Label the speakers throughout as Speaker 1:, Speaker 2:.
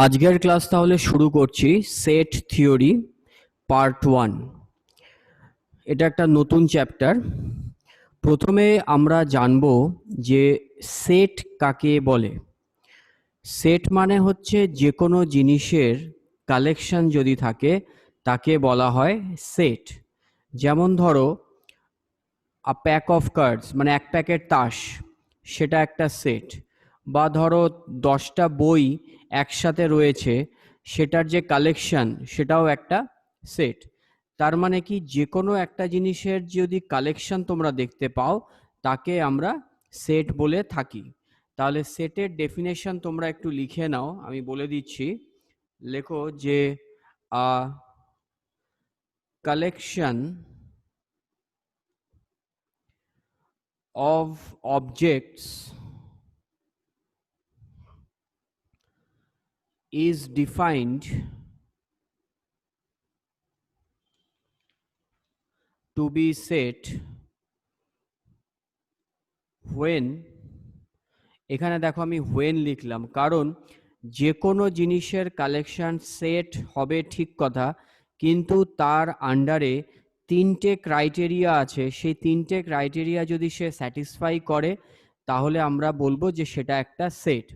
Speaker 1: আজকের ক্লাস তাহলে শুরু করছি সেট থিওরি পার্ট 1। এটা একটা নতুন চ্যাপ্টার। প্রথমে আমরা জানব যে সেট কাকে বলে। সেট মানে হচ্ছে যে কোনো জিনিসের কালেকশন যদি থাকে তাকে বলা হয় সেট। যেমন ধরো আ প্যাক অফ কার্ডস মানে এক প্যাকেট তাস, সেটা একটা সেট। বা ধরো 10টা বই একসাথে রয়েছে, সেটার যে কালেকশন সেটাও একটা সেট। তার মানে কি, যে কোনো একটা জিনিসের যদি কালেকশন তোমরা দেখতে পাও তাকে আমরা সেট বলে থাকি। তাহলে সেটের ডেফিনেশন তোমরা একটু লিখে নাও, আমি বলে দিচ্ছি। লেখো যে collection of objects is defined to be set when, এখানে দেখো আমি when লিখলাম কারণ যে কোনো জিনিসের কালেকশন সেট হবে ঠিক কথা, কিন্তু তার আন্ডারে তিনটে ক্রাইটেরিয়া আছে। সেই তিনটে ক্রাইটেরিয়া যদি সে স্যাটিসফাই করে তাহলে আমরা বলবো যে সেটা একটা সেট।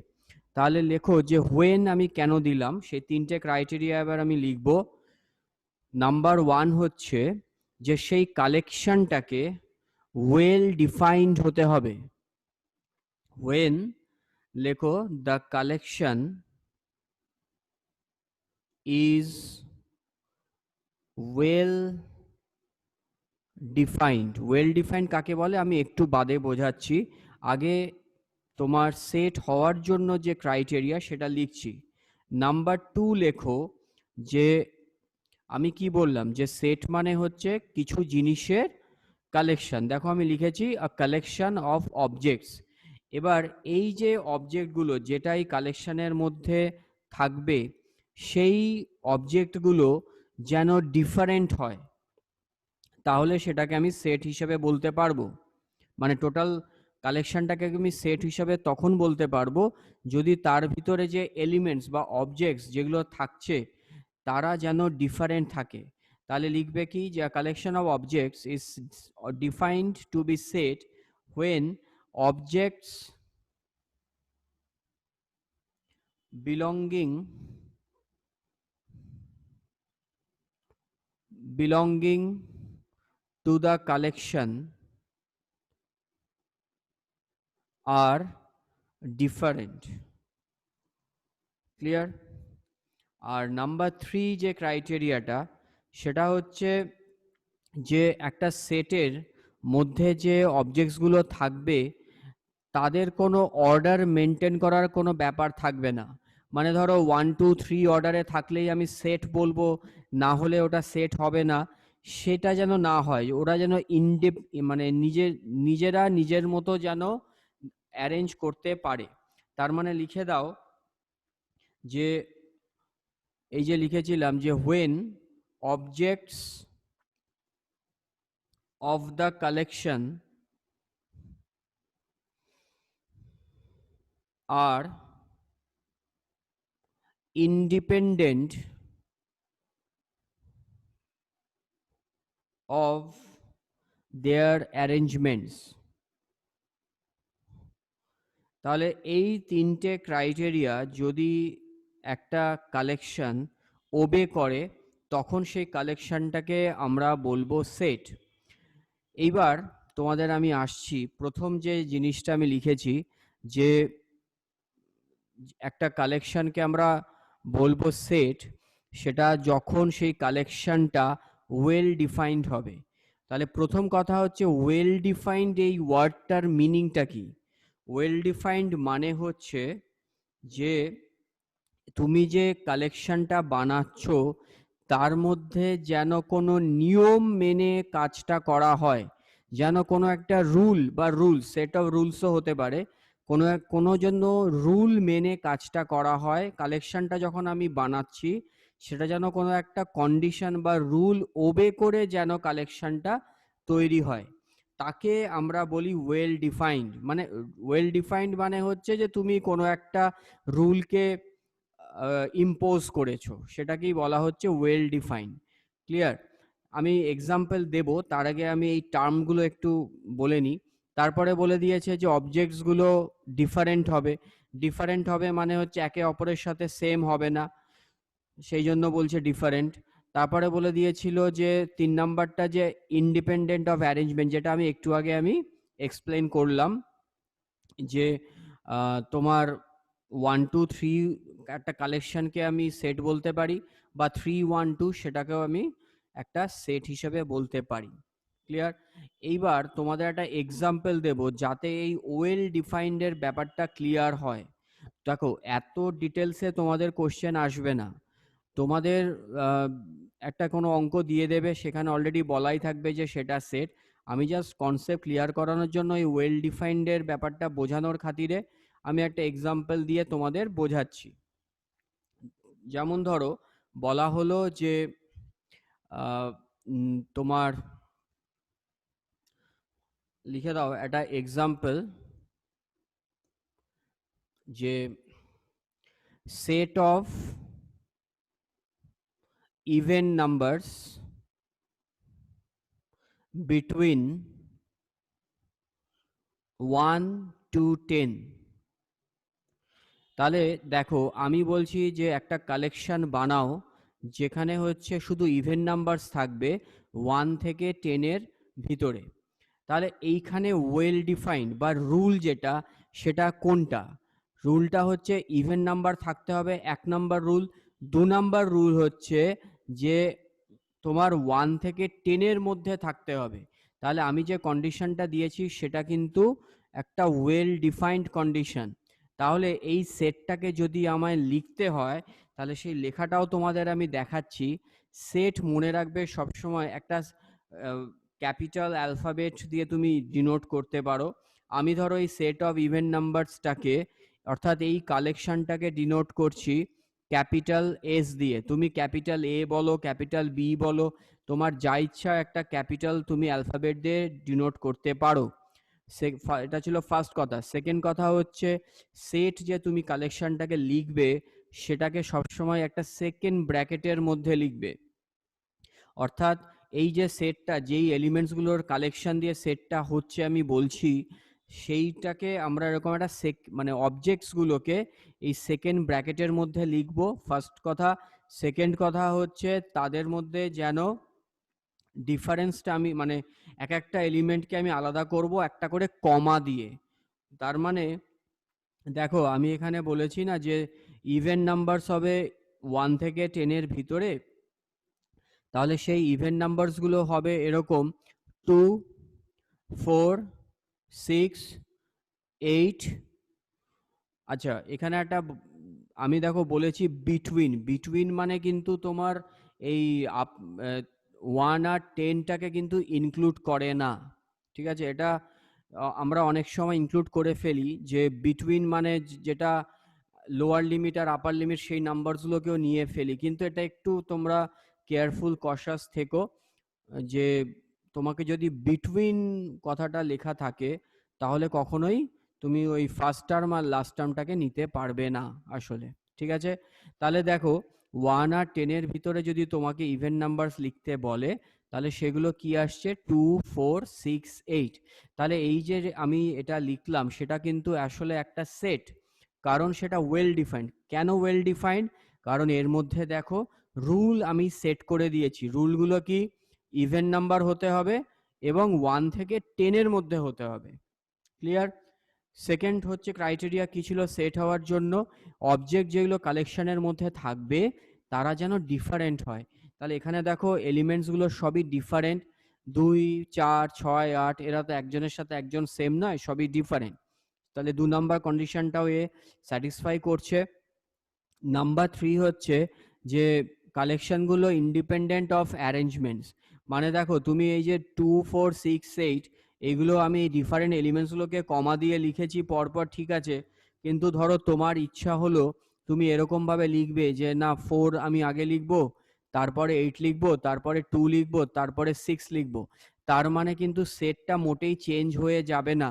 Speaker 1: তাহলে লেখো যে when আমি কেন দিলাম, সেই তিনটে ক্রাইটেরিয়া এবার আমি লিখব। নাম্বার 1 হচ্ছে যে সেই কালেকশনটাকে ওয়েল ডিফাইন্ড হতে হবে। when লেখো the collection is well defined. Well defined কাকে বলে আমি একটু বাদে বোঝাচ্ছি, আগে তোমার সেট হওয়ার জন্য যে ক্রাইটেরিয়া সেটা লিখছি। নাম্বার 2 লেখো যে আমি কি বললাম যে সেট মানে হচ্ছে কিছু জিনিসের কালেকশন। দেখো আমি লিখেছি আ কালেকশন অফ অবজেক্টস। এবার এই যে অবজেক্টগুলো যেটা এই কালেকশনের মধ্যে থাকবে, সেই অবজেক্টগুলো যেন ডিফারেন্ট হয়, তাহলে সেটাকে আমি সেট হিসেবে বলতে পারবো। মানে টোটাল কালেকশনটাকে আমি সেট হিসেবে তখন বলতে পারবো যদি তার ভিতরে যে এলিমেন্টস বা অবজেক্টস যেগুলো থাকছে তারা যেন ডিফারেন্ট থাকে। তাহলে লিখবে কি যে collection of objects is defined to be set when objects belonging to the collection are different. Clear? আর নাম্বার 3 যে ক্রাইটেরিয়াটা সেটা হচ্ছে যে একটা সেটের মধ্যে যে অবজেক্টসগুলো থাকবে তাদের কোনো অর্ডার মেনটেন করার কোনো ব্যাপার থাকবে না। মানে ধরো 1 2 3 অর্ডারে থাকলেই আমি সেট বলবো, না হলে ওটা সেট হবে না। সেটা যেন না হয়, ওরা যেন মানে নিজেরা নিজের মতো যেন অ্যারেঞ্জ করতে পারে। তার মানে লিখে দাও যে এই যে লিখেছিলাম যে when objects of the collection are independent of their arrangements। তাহলে এই তিনটে ক্রাইটেরিয়া যদি একটা কালেকশন ওবে করে তখন সেই কালেকশনটাকে আমরা বলবো সেট। এইবার তোমাদের আমি আসছি, প্রথম যে জিনিসটা আমি লিখেছি যে একটা কালেকশনকে আমরা বলবো সেট, সেটা যখন সেই কালেকশনটা ওয়েল ডিফাইন্ড হবে। তাহলে প্রথম কথা হচ্ছে ওয়েল ডিফাইন্ড এই ওয়ার্ডটার মিনিংটা কি। ওয়েল ডিফাইন্ড মানে হচ্ছে যে তুমি যে কালেকশনটা বানাচ্ছ তার মধ্যে যেন কোনো নিয়ম মেনে কাজটা করা হয়, যেন কোনো একটা রুল বা রুলস, সেট অফ রুলসও হতে পারে, কোনো জন্য রুল মেনে কাজটা করা হয়। কালেকশনটা যখন আমি বানাচ্ছি সেটা যেন কোনো একটা কন্ডিশন বা রুল ওবে করে যেন কালেকশনটা তৈরি হয়, তাকে আমরা বলি ওয়েল ডিফাইন্ড। মানে ওয়েল ডিফাইন্ড মানে হচ্ছে যে তুমি কোনো একটা রুলকে ইম্পোজ করেছো, সেটাকেই বলা হচ্ছে ওয়েল ডিফাইন। ক্লিয়ার? আমি এক্সাম্পল দেব, তার আগে আমি এই টার্মগুলো একটু বলে নিই। তারপরে বলে দিয়েছে যে অবজেক্টসগুলো ডিফারেন্ট হবে। ডিফারেন্ট হবে মানে হচ্ছে একে অপরের সাথে সেম হবে না, সেই জন্য বলছে ডিফারেন্ট। তারপরে বলে দিয়েছিল যে 3 নাম্বারটা যে ইন্ডিপেন্ডেন্ট অফ অ্যারেঞ্জমেন্ট, যেটা আমি একটু আগে আমি এক্সপ্লেন করলাম, যে তোমার 1 2 3 একটা কালেকশনকে আমি সেট বলতে পারি, বা 3 1 2 সেটাকেও আমি একটা সেট হিসেবে বলতে পারি। ক্লিয়ার? এইবার তোমাদের একটা এক্সাম্পল দেব যাতে এই ওয়েল ডিফাইন্ডের ব্যাপারটা ক্লিয়ার হয়। দেখো, এত ডিটেলসে তোমাদের কোশ্চেন আসবে না। তোমাদের একটা কোনো অঙ্ক দিয়ে দেবে, সেখানে অলরেডি বলাই থাকবে যে সেটা সেট। আমি জাস্ট কনসেপ্ট ক্লিয়ার করানোর জন্য এই ওয়েল ডিফাইন্ডের ব্যাপারটা বোঝানোর খাতিরে আমি একটা এক্সাম্পল দিয়ে তোমাদের বোঝাচ্ছি। যেমন ধরো বলা হলো যে তোমার লিখে দাও একটা এক্সাম্পল, যে set of even numbers between 1 to 10। তাহলে দেখো, আমি বলছি যে একটা কালেকশন বানাও যেখানে হচ্ছে শুধু ইভেন নাম্বারস থাকবে 1 থেকে 10 এর ভিতরে। তাহলে এইখানে ওয়েল ডিফাইন্ড বা রুল যেটা, সেটা কোনটা? রুলটা হচ্ছে ইভেন নাম্বার থাকতে হবে, 1 নাম্বার রুল। 2 নাম্বার রুল হচ্ছে যে তোমার 1 থেকে 10 এর মধ্যে থাকতে হবে। তাহলে আমি যে কন্ডিশনটা দিয়েছি সেটা কিন্তু একটা ওয়েল ডিফাইন্ড কন্ডিশন। তাহলে এই সেটটাকে যদি আমায় লিখতে হয়, তাহলে সেই লেখাটাও তোমাদের আমি দেখাচ্ছি। সেট মনে রাখবে সবসময় একটা ক্যাপিটাল অ্যালফাবেট দিয়ে তুমি ডিনোট করতে পারো। আমি ধরো এই সেট অফ ইভেন নাম্বারসটাকে, অর্থাৎ এই কালেকশনটাকে ডিনোট করছি ক্যাপিটাল এস দিয়ে। তুমি ক্যাপিটাল এ বলো, ক্যাপিটাল বি বলো, তোমার যা ইচ্ছা একটা ক্যাপিটাল তুমি অ্যালফাবেট দিয়ে ডিনোট করতে পারো। এটা ছিল ফার্স্ট কথা। সেকেন্ড কথা হচ্ছে, সেট যে তুমি কালেকশনটাকে লিখবে সেটাকে সবসময় একটা সেকেন্ড ব্র্যাকেটের মধ্যে লিখবে। অর্থাৎ এই যে সেটটা, যেই এলিমেন্টসগুলোর কালেকশন দিয়ে সেটটা হচ্ছে আমি বলছি, সেইটাকে আমরা এরকম একটা মানে অবজেক্টসগুলোকে এই সেকেন্ড ব্র্যাকেটের মধ্যে লিখবো, ফার্স্ট কথা। সেকেন্ড কথা হচ্ছে তাদের মধ্যে যেন ডিফারেন্সটা আমি মানে এক একটা এলিমেন্টকে আমি আলাদা করব একটা করে কমা দিয়ে। তার মানে দেখো, আমি এখানে বলেছি না যে ইভেন নাম্বারস হবে 1 থেকে 10 এর ভিতরে, তাহলে সেই ইভেন নাম্বারসগুলো হবে এরকম 2 4 6 8। আচ্ছা, এখানে একটা আমি দেখো বলেছি বিটুইন। বিটুইন মানে কিন্তু তোমার এই 1 আর 10টাকে কিন্তু ইনক্লুড করে না, ঠিক আছে? এটা আমরা অনেক সময় ইনক্লুড করে ফেলি, যে বিটুইন মানে যেটা লোয়ার লিমিট আর আপার লিমিট সেই নাম্বারসগুলোকেও নিয়ে ফেলি, কিন্তু এটা একটু তোমরা কেয়ারফুল কশাস থেকো, যে তোমাকে যদি বিটুইন কথাটা লেখা থাকে তাহলে কখনোই তুমি ওই ফার্স্ট টার্ম আর লাস্ট টার্মটাকে নিতে পারবে না আসলে, ঠিক আছে? তাহলে দেখো, 1 আর 10 এর ভিতরে যদি তোমাকে ইভেন নাম্বারস লিখতে বলে, তাহলে সেগুলো কি আসছে 2 4 6 8। তাহলে এই যে আমি এটা লিখলাম সেটা কিন্তু আসলে একটা সেট, কারণ সেটা ওয়েল ডিফাইন্ড। কেন ওয়েল ডিফাইন্ড? কারণ এর মধ্যে দেখো রুল আমি সেট করে দিয়েছি। রুলগুলো কি? ইভেন নাম্বার হতে হবে এবং 1 থেকে 10 এর মধ্যে হতে হবে। ক্লিয়ার? সেকেন্ড হচ্ছে ক্রাইটেরিয়া কি ছিল সেট হওয়ার জন্য? অবজেক্ট যেগুলো কালেকশনের মধ্যে থাকবে তারা যেন ডিফারেন্ট হয়। তাহলে এখানে দেখো এলিমেন্টসগুলো সবই ডিফারেন্ট। 2 4 6 8 এরা তো একজনের সাথে একজন সেম নয়, সবই ডিফারেন্ট। তাহলে 2 নাম্বার কন্ডিশনটাও এ স্যাটিসফাই করছে। নাম্বার 3 হচ্ছে যে কালেকশনগুলো ইন্ডিপেন্ডেন্ট অফ অ্যারেঞ্জমেন্টস। মানে দেখো, তুমি এই যে 2 4 6 8 এগুলো আমি ডিফারেন্ট এলিমেন্টসগুলোকে কমা দিয়ে লিখেছি পরপর, ঠিক আছে, কিন্তু ধরো তোমার ইচ্ছা হলো তুমি এরকম ভাবে লিখবে যে না, 4 আমি আগে লিখবো, তারপরে 8 লিখবো, তারপরে 2 লিখবো, তারপরে 6 লিখবো। তার মানে কিন্তু সেটটা মোটেই চেঞ্জ হয়ে যাবে না।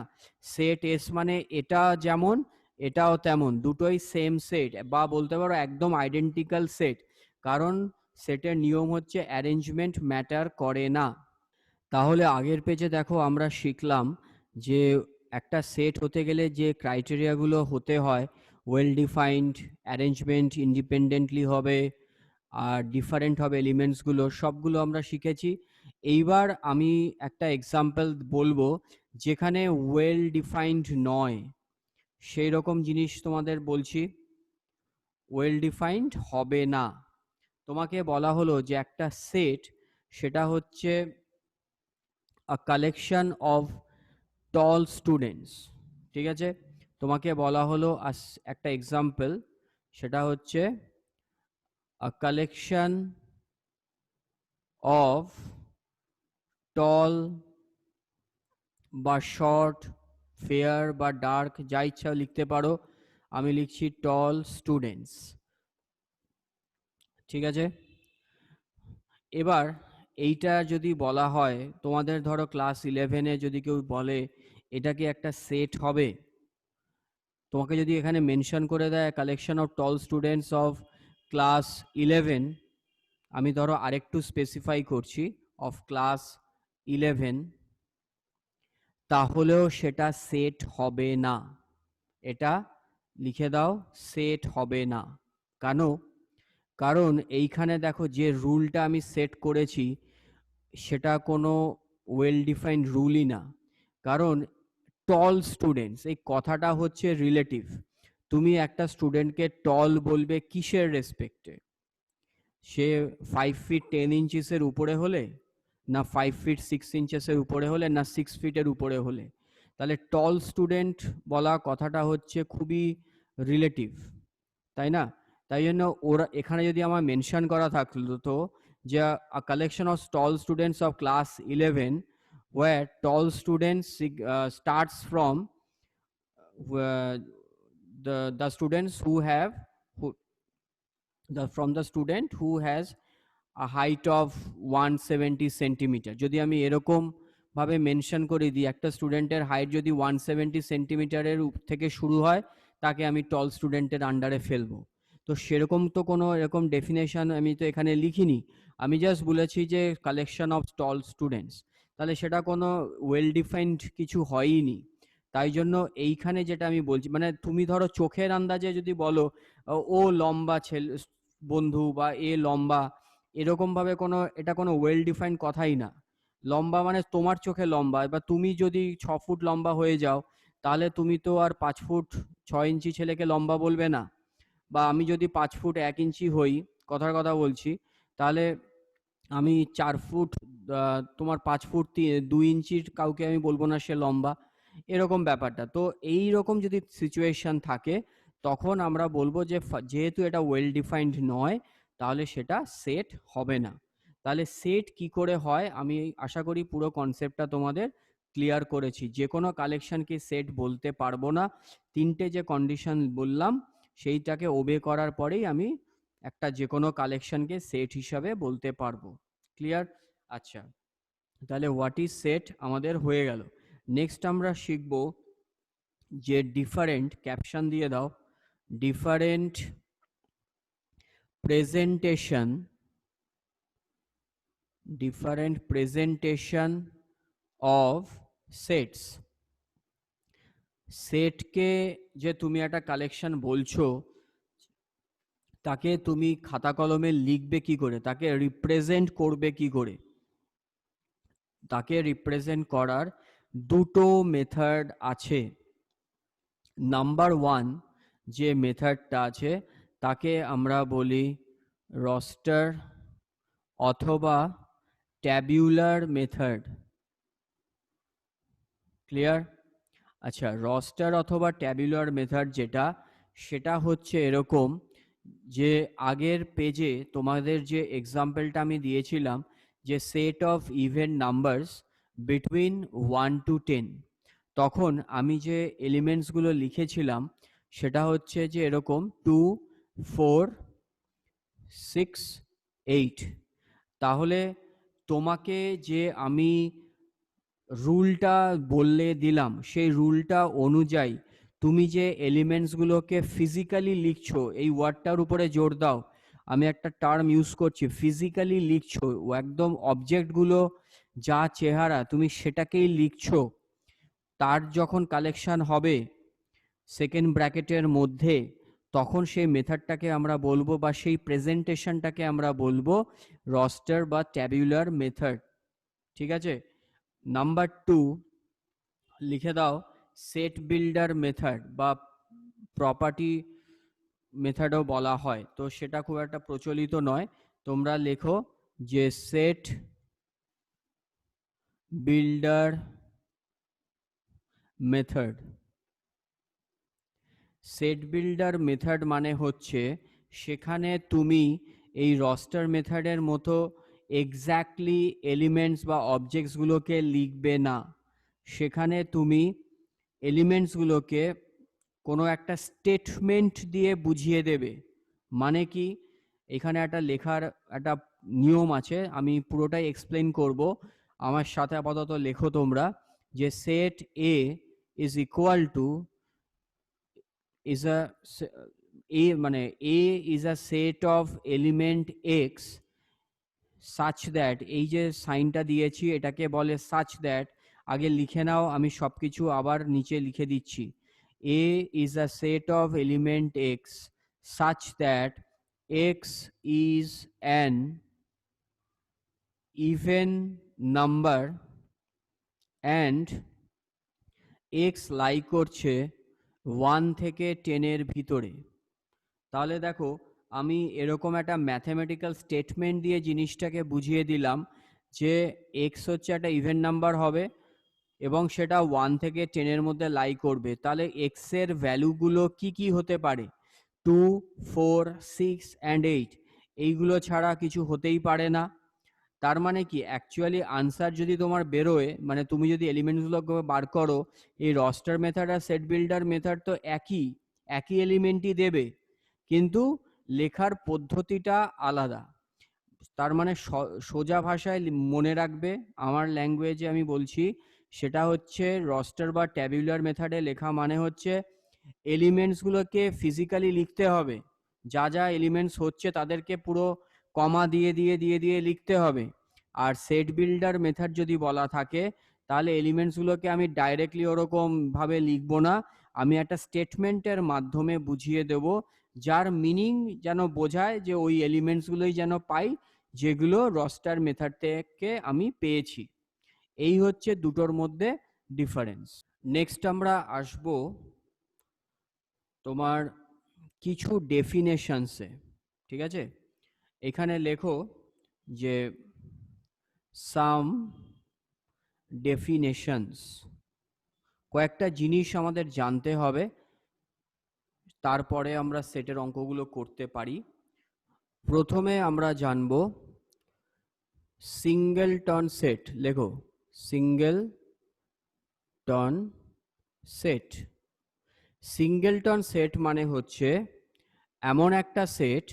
Speaker 1: সেট এস মানে এটা যেমন, এটাও তেমন, দুটোই সেম সেট বা বলতে পারো একদম আইডেন্টিক্যাল সেট, কারণ সেটের নিয়ম হচ্ছে অ্যারেঞ্জমেন্ট ম্যাটার করে না। তাহলে আগের পেজে দেখো আমরা শিখলাম যে একটা সেট হতে গেলে যে ক্রাইটেরিয়াগুলো হতে হয়, ওয়েল ডিফাইন্ড, অ্যারেঞ্জমেন্ট ইন্ডিপেন্ডেন্টলি হবে, আর ডিফারেন্ট হবে এলিমেন্টসগুলো, সবগুলো আমরা শিখেছি। এইবার আমি একটা এক্সাম্পল বলবো যেখানে ওয়েল ডিফাইন্ড নয়, সেই রকম জিনিস তোমাদের বলছি। ওয়েল ডিফাইন্ড হবে না। তোমাকে বলা হলো যে একটা সেট সেটা হচ্ছে a collection of tall students, ঠিক আছে? তোমাকে বলা হলো একটা এক্সাম্পল, সেটা হচ্ছে আ কালেকশন অফ টল বা শর্ট, ফেয়ার বা ডার্ক, যা ইচ্ছা লিখতে পারো, আমি লিখছি টল স্টুডেন্টস, ঠিক আছে? এবার এইটা যদি বলা হয়, তোমাদের ধরো ক্লাস 11-এ যদি কেউ বলে এটা কি একটা সেট হবে, তোমাকে যদি এখানে মেনশন করে দেয় collection of tall students of class 11, আমি ধরো আরেকটু স্পেসিফাই করছি, অফ ক্লাস 11, তাহলেও সেটা সেট হবে না। এটা লিখে দাও, সেট হবে না। কেন? কারণ এইখানে দেখো যে রুলটা আমি সেট করেছি সেটা কোনো ওয়েল ডিফাইন্ড রুলই না। কারণ টল স্টুডেন্টস এই কথাটা হচ্ছে রিলেটিভ। তুমি একটা স্টুডেন্টকে টল বলবে কিসের রেসপেক্টে? সে 5 ফিট 10 ইঞ্চিসের উপরে হলে, না 5 ফিট 6 ইঞ্চেসের উপরে হলে, না 6 ফিটের উপরে হলে? তাহলে টল স্টুডেন্ট বলা কথাটা হচ্ছে খুবই রিলেটিভ, তাই না? তাই জন্য ওরা এখানে যদি আমার মেনশন করা থাকলো তো যে a collection of tall students of class 11 where tall students starts from the students who have who from the student who has a height of 170 centimetre, যদি আমি এরকম ভাবে মেনশন করে দিই একটা স্টুডেন্টের হাইট যদি 170 সেন্টিমিটারের থেকে শুরু হয়, তাকে আমি টল স্টুডেন্টের আন্ডারে ফেলবো। তো সেরকম তো কোনো এরকম ডেফিনেশন আমি তো এখানে লিখিনি, আমি জাস্ট বলেছি যে কালেকশন অফ টল স্টুডেন্টস, তাহলে সেটা কোনো ওয়েল ডিফাইন্ড কিছু হয়ইনি। তাই জন্য এইখানে যেটা আমি বলছি, মানে তুমি ধরো চোখের আন্দাজে যদি বলো ও লম্বা ছেলে বন্ধু বা এ লম্বা, এরকম ভাবে কোনো, এটা কোনো ওয়েল ডিফাইন্ড কথাই না। লম্বা মানে তোমার চোখে লম্বা, এবার তুমি যদি 6 ফুট লম্বা হয়ে যাও তাহলে তুমি তো আর 5 ফুট 6 ইঞ্চি ছেলেকে লম্বা বলবে না। বা আমি যদি 5 ফুট 1 ইঞ্চি হই, কথার কথা বলছি, তাহলে আমি 4 ফুট তোমার 5 ফুট 2 ইঞ্চির কাউকে আমি বলবো না সে লম্বা, এরকম ব্যাপারটা। তো এই রকম যদি সিচুয়েশন থাকে তখন আমরা বলবো যে যেহেতু এটা ওয়েল ডিফাইন্ড নয় তাহলে সেটা সেট হবে না। তাহলে সেট কি করে হয় আমি আশা করি পুরো কনসেপ্টটা তোমাদের ক্লিয়ার করেছি। যে কোনো কালেকশনকে সেট বলতে পারবো না, তিনটে যে কন্ডিশন বললাম সেইটাকে ওবে করার পরেই আমি একটা যে কোনো কালেকশনকে সেট হিসাবে বলতে পারবো। ক্লিয়ার? আচ্ছা, তাহলে হোয়াট ইজ সেট আমাদের হয়ে গেল। নেক্সট আমরা শিখব যে ডিফারেন্ট, ক্যাপশন দিয়ে দাও, different presentation, different presentation of sets. সেটকে যে তুমি একটা কালেকশন বলছো তাকে তুমি খাতা কলমে লিখবে কি করে, তাকে রিপ্রেজেন্ট করবে কি করে? তাকে রিপ্রেজেন্ট করার দুটো মেথড আছে। নাম্বার 1 যে মেথডটা আছে তাকে আমরা বলি রস্টার অথবা ট্যাবুলার মেথড। ক্লিয়ার? আচ্ছা, রস্টার অথবা ট্যাবুলার মেথড যেটা, সেটা হচ্ছে এরকম যে আগের পেজে তোমাদের যে এক্সাম্পলটা আমি দিয়েছিলাম যে set of even numbers between 1 to 10, তখন আমি যে এলিমেন্টসগুলো লিখেছিলাম সেটা হচ্ছে যে এরকম 2, 4, 6, 8। তাহলে তোমাকে যে আমি রুলটা বললে দিলাম সেই রুলটা অনুযায়ী তুমি যে এলিমেন্টসগুলোকে ফিজিক্যালি লিখছো, এই ওয়ার্ডটার উপরে জোর দাও, আমি একটা টার্ম ইউজ করছি, ফিজিক্যালি লিখছো, একদম অবজেক্টগুলো যা চেহারা তুমি সেটাকেই লিখছো, তার যখন কালেকশন হবে সেকেন্ড ব্র্যাকেটের মধ্যে, তখন সেই মেথডটাকে আমরা বলবো বা সেই প্রেজেন্টেশনটাকে আমরা বলবো রস্টার বা ট্যাবুলার মেথড। ঠিক আছে, নাম্বার 2 লিখে দাও সেট বিল্ডার মেথড বা প্রপার্টি মেথডও বলা হয়, তো সেটা খুব একটা প্রচলিত নয়। তোমরা লেখো যে set builder method. Set builder method মানে হচ্ছে সেখানে তুমি এই রস্টার মেথডের মতো এক্স্যাক্টলি এলিমেন্টস বা অবজেক্টসগুলোকে লিখবে না, সেখানে তুমি এলিমেন্টসগুলোকে কোনো একটা স্টেটমেন্ট দিয়ে বুঝিয়ে দেবে। মানে কি, এখানে একটা লেখার একটা নিয়ম আছে, আমি পুরোটাই এক্সপ্লেন করব, আমার সাথে আপাতত লেখো তোমরা, যে set A is equal two is a মানে a is a set of element x such that, এই যে সাইনটা দিয়েছি এটাকে বলে such that, আগে লিখে নাও, আমি সবকিছু আবার নিচে লিখে দিচ্ছি। a is a set of element x such that x is an even number and x লাই করছে 1 থেকে 10 এর ভিতরে। তাহলে দেখো, আমি এরকম একটা ম্যাথমেটিক্যাল স্টেটমেন্ট দিয়ে জিনিসটাকে বুঝিয়ে দিলাম যে এক্স হচ্ছে একটা ইভেন নাম্বার হবে এবং সেটা 1 থেকে 10 এর মধ্যে লাই করবে। তাহলে এক্স এর ভ্যালুগুলো কি কি হতে পারে? 2, 4, 6 অ্যান্ড 8, এইগুলো ছাড়া কিছু হতেই পারে না। তার মানে কি, অ্যাকচুয়ালি আনসার যদি তোমার বেরোয়, মানে তুমি যদি এলিমেন্টসগুলোকে বার করো, এই রস্টার মেথড আর সেট বিল্ডার মেথড তো একই একই এলিমেন্টই দেবে, কিন্তু লেখার পদ্ধতিটা আলাদা। তার মানে সোজা ভাষায় মনে রাখবে, আমার ল্যাঙ্গুয়েজে আমি বলছি, সেটা হচ্ছে রস্টার বা ট্যাবুলার মেথডে লেখা মানে হচ্ছে এলিমেন্টসগুলোকে ফিজিক্যালি লিখতে হবে, যা যা এলিমেন্টস হচ্ছে তাদেরকে পুরো কমা দিয়ে দিয়ে দিয়ে দিয়ে লিখতে হবে। আর সেট বিল্ডার মেথড যদি বলা থাকে, তাহলে এলিমেন্টসগুলোকে আমি ডাইরেক্টলি ওরকম ভাবে লিখবো না, আমি একটা স্টেটমেন্টের মাধ্যমে বুঝিয়ে দেব, যার মিনিং যেন বোঝায় যে ওই এলিমেন্টসগুলোই যেন পাই যেগুলো রস্টার মেথড থেকে আমি পেয়েছি। এই হচ্ছে দুটোর মধ্যে ডিফারেন্স। নেক্সট আমরা আসব তোমার কিছু ডেফিনেশনসে। ঠিক আছে, এখানে লেখো যে সাম ডেফিনেশনস, কয়েকটা জিনিস আমাদের জানতে হবে, তারপরে আমরা সেটের অঙ্কগুলো করতে পারি। প্রথমে আমরা জানব সিঙ্গেলটন সেট। লেখো সিঙ্গেলটন সেট। সিঙ্গেলটন সেট মানে হচ্ছে এমন একটা সেট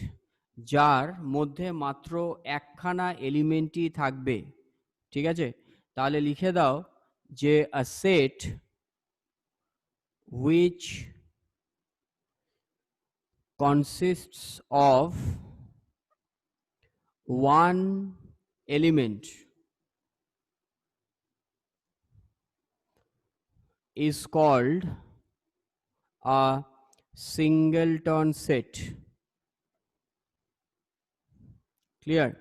Speaker 1: যার মধ্যে মাত্র একখানা এলিমেন্টই থাকবে। ঠিক আছে, তাহলে লিখে দাও যে আ set which consists of one element is called a singleton set. Clear?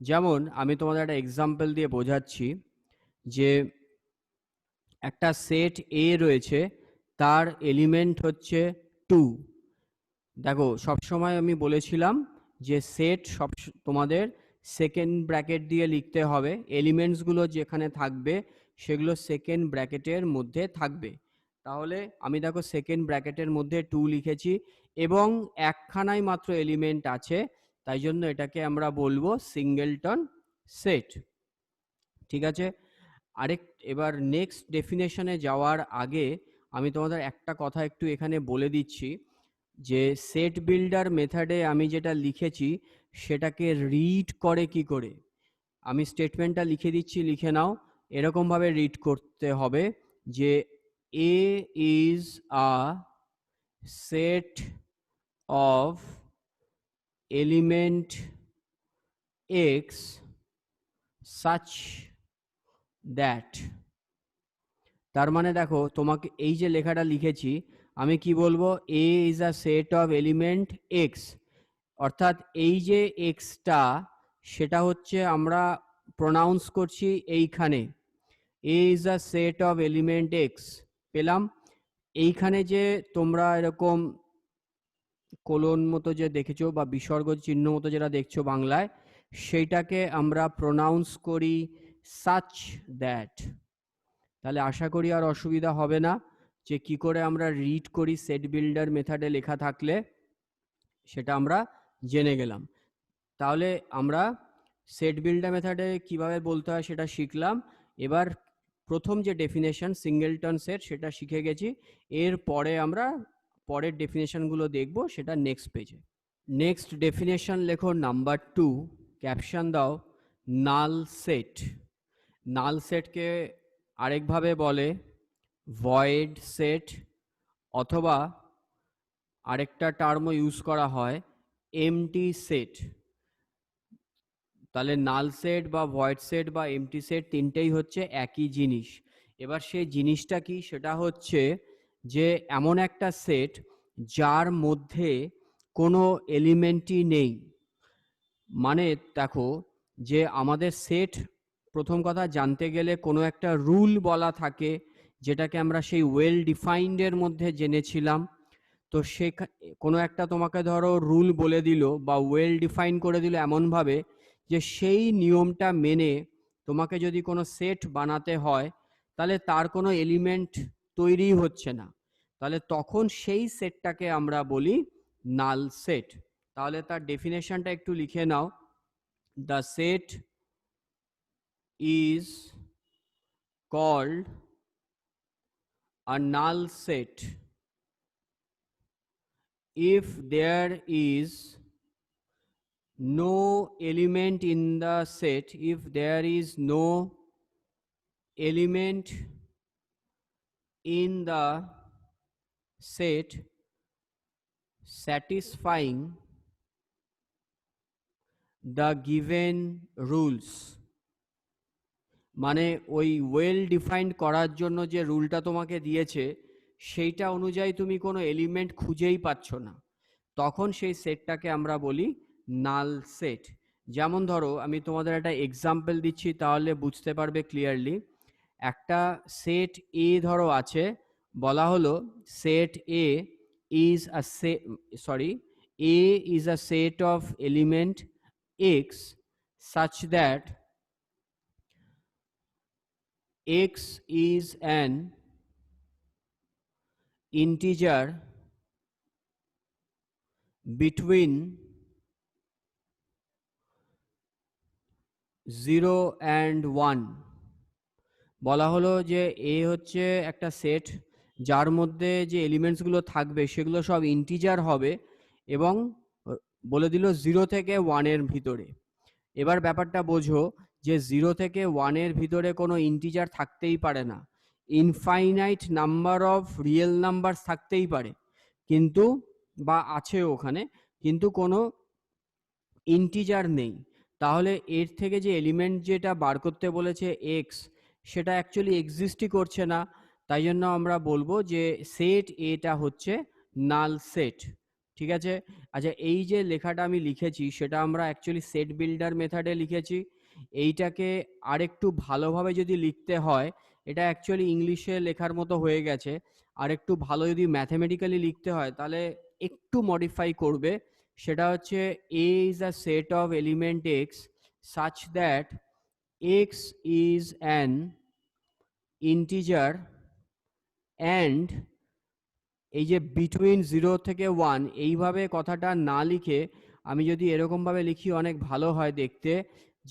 Speaker 1: যেমন আমি তোমাদের একটা এক্সাম্পল দিয়ে বোঝাচ্ছি, যে একটা সেট এ রয়েছে, তার এলিমেন্ট হচ্ছে 2। দেখো, সবসময় আমি বলেছিলাম যে সেট সব তোমাদের সেকেন্ড ব্র্যাকেট দিয়ে লিখতে হবে, এলিমেন্টসগুলো যেখানে থাকবে সেগুলো সেকেন্ড ব্র্যাকেটের মধ্যে থাকবে। তাহলে আমি দেখো সেকেন্ড ব্র্যাকেটের মধ্যে 2 লিখেছি এবং একখানাই মাত্র এলিমেন্ট আছে, তাই জন্য এটাকে আমরা বলবো সিঙ্গেলটন সেট। ঠিক আছে, এবার নেক্সট ডেফিনেশনে যাওয়ার আগে আমি তোমাদের একটা কথা একটু এখানে বলে দিচ্ছি, যে সেট বিল্ডার মেথডে আমি যেটা লিখেছি সেটাকে রিড করে কি করে। আমি স্টেটমেন্টটা লিখে দিচ্ছি, লিখে নাও। এরকম ভাবে রিড করতে হবে যে A is a set of element X such that, তার মানে দেখো তোমাকে এই যে লেখাটা লিখেছি আমি কি বলবো, A is a set of element X, অর্থাৎ এই যে এক্সটা সেটা হচ্ছে আমরা প্রনাউন্স করছি এইখানে, A is a set of element X পেলাম। এইখানে যে তোমরা এরকম কোলন মতো যে দেখেছো বা বিসর্গ চিহ্ন মতো যেটা দেখছো বাংলায়, সেইটাকে আমরা প্রনাউন্স করি সাচ দ্যাট। তাহলে আশা করি আর অসুবিধা হবে না যে কি করে আমরা রিড করি সেট বিল্ডার মেথডে লেখা থাকলে, সেটা আমরা জেনে গেলাম। তাহলে আমরা সেট বিল্ডার মেথডে কিভাবে বলতে হয় সেটা শিখলাম। এবার প্রথম যে ডেফিনেশন সিঙ্গেলটন সেট সেটা শিখে গেছি, এর পরে আমরা পরের ডেফিনেশনগুলো দেখব, সেটা নেক্সট পেজে। নেক্সট ডেফিনেশন লেখো নাম্বার 2, ক্যাপশন দাও নাল সেট। নাল সেটকে আরেকভাবে বলে ভয়েড সেট, অথবা আরেকটা টার্মও ইউজ করা হয় এমটি সেট। তাহলে নাল সেট বা ভয়েড সেট বা এমটি সেট তিনটেই হচ্ছে একই জিনিস। এবার সেই জিনিসটা কি, সেটা হচ্ছে যে এমন একটা সেট যার মধ্যে কোনো এলিমেন্টই নেই। মানে দেখো যে আমাদের সেট প্রথম কথা জানতে গেলে কোনো একটা রুল বলা থাকে, যেটাকে আমরা সেই ওয়েল ডিফাইন্ডের মধ্যে জেনেছিলাম। তো সে কোনো একটা তোমাকে ধরো রুল বলে দিল বা ওয়েল ডিফাইন করে দিল এমনভাবে যে সেই নিয়মটা মেনে তোমাকে যদি কোনো সেট বানাতে হয় তাহলে তার কোনো এলিমেন্ট তৈরি হচ্ছে না, তাহলে তখন সেই সেটটাকে আমরা বলি নাল সেট। তাহলে তার ডেফিনেশনটা একটু লিখে নাও। The set is called a null set if there is no element in the set, if there is no element in the set satisfying the given rules। মানে ওই ওয়েল ডিফাইন্ড করার জন্য যে রুলটা তোমাকে দিয়েছে সেইটা অনুযায়ী তুমি কোনো এলিমেন্ট খুঁজেই পাচ্ছ না, তখন সেই সেটটাকে আমরা বলি নাল সেট। যেমন ধরো আমি তোমাদের একটা এক্সাম্পল দিচ্ছি তাহলে বুঝতে পারবে ক্লিয়ারলি। একটা সেট এ ধরো আছে, বলা হলো set A is a A is a set of element x such that X is an integer between 0 and 1। বলা হলো যে এ হচ্ছে একটা সেট যার মধ্যে যে এলিমেন্টসগুলো থাকবে সেগুলো সব ইন্টিজার হবে এবং বলে দিল 0 থেকে 1 এর ভিতরে। এবার ব্যাপারটা বোঝো যে 0 থেকে 1 এর ভিতরে কোনো ইন্টিজার থাকতেই পারে না, infinite number of real number থাকতেই পারে কিন্তু, বা আছে ওখানে, কিন্তু কোনো ইন্টিজার নেই। তাহলে এর থেকে যে এলিমেন্ট যেটা বার করতে বলেছে এক্স, সেটা অ্যাকচুয়ালি এক্সিস্টই করছে না। তাই জন্য আমরা বলবো যে সেট এটা হচ্ছে নাল সেট। ঠিক আছে। আচ্ছা, এই যে লেখাটা আমি লিখেছি সেটা আমরা অ্যাকচুয়ালি সেট বিল্ডার মেথডে লিখেছি। এইটাকে আরেকটু ভালোভাবে যদি লিখতে হয়, এটা অ্যাকচুয়ালি ইংলিশে লেখার মতো হয়ে গেছে, আর একটু ভালো যদি ম্যাথামেটিক্যালি লিখতে হয় তাহলে একটু মডিফাই করবে। সেটা হচ্ছে A is a set of element X such that X is an integer and এই যে বিটুইন 0 থেকে 1 এইভাবে কথাটা না লিখে আমি যদি এরকম ভাবে লিখি অনেক ভালো হয় দেখতে,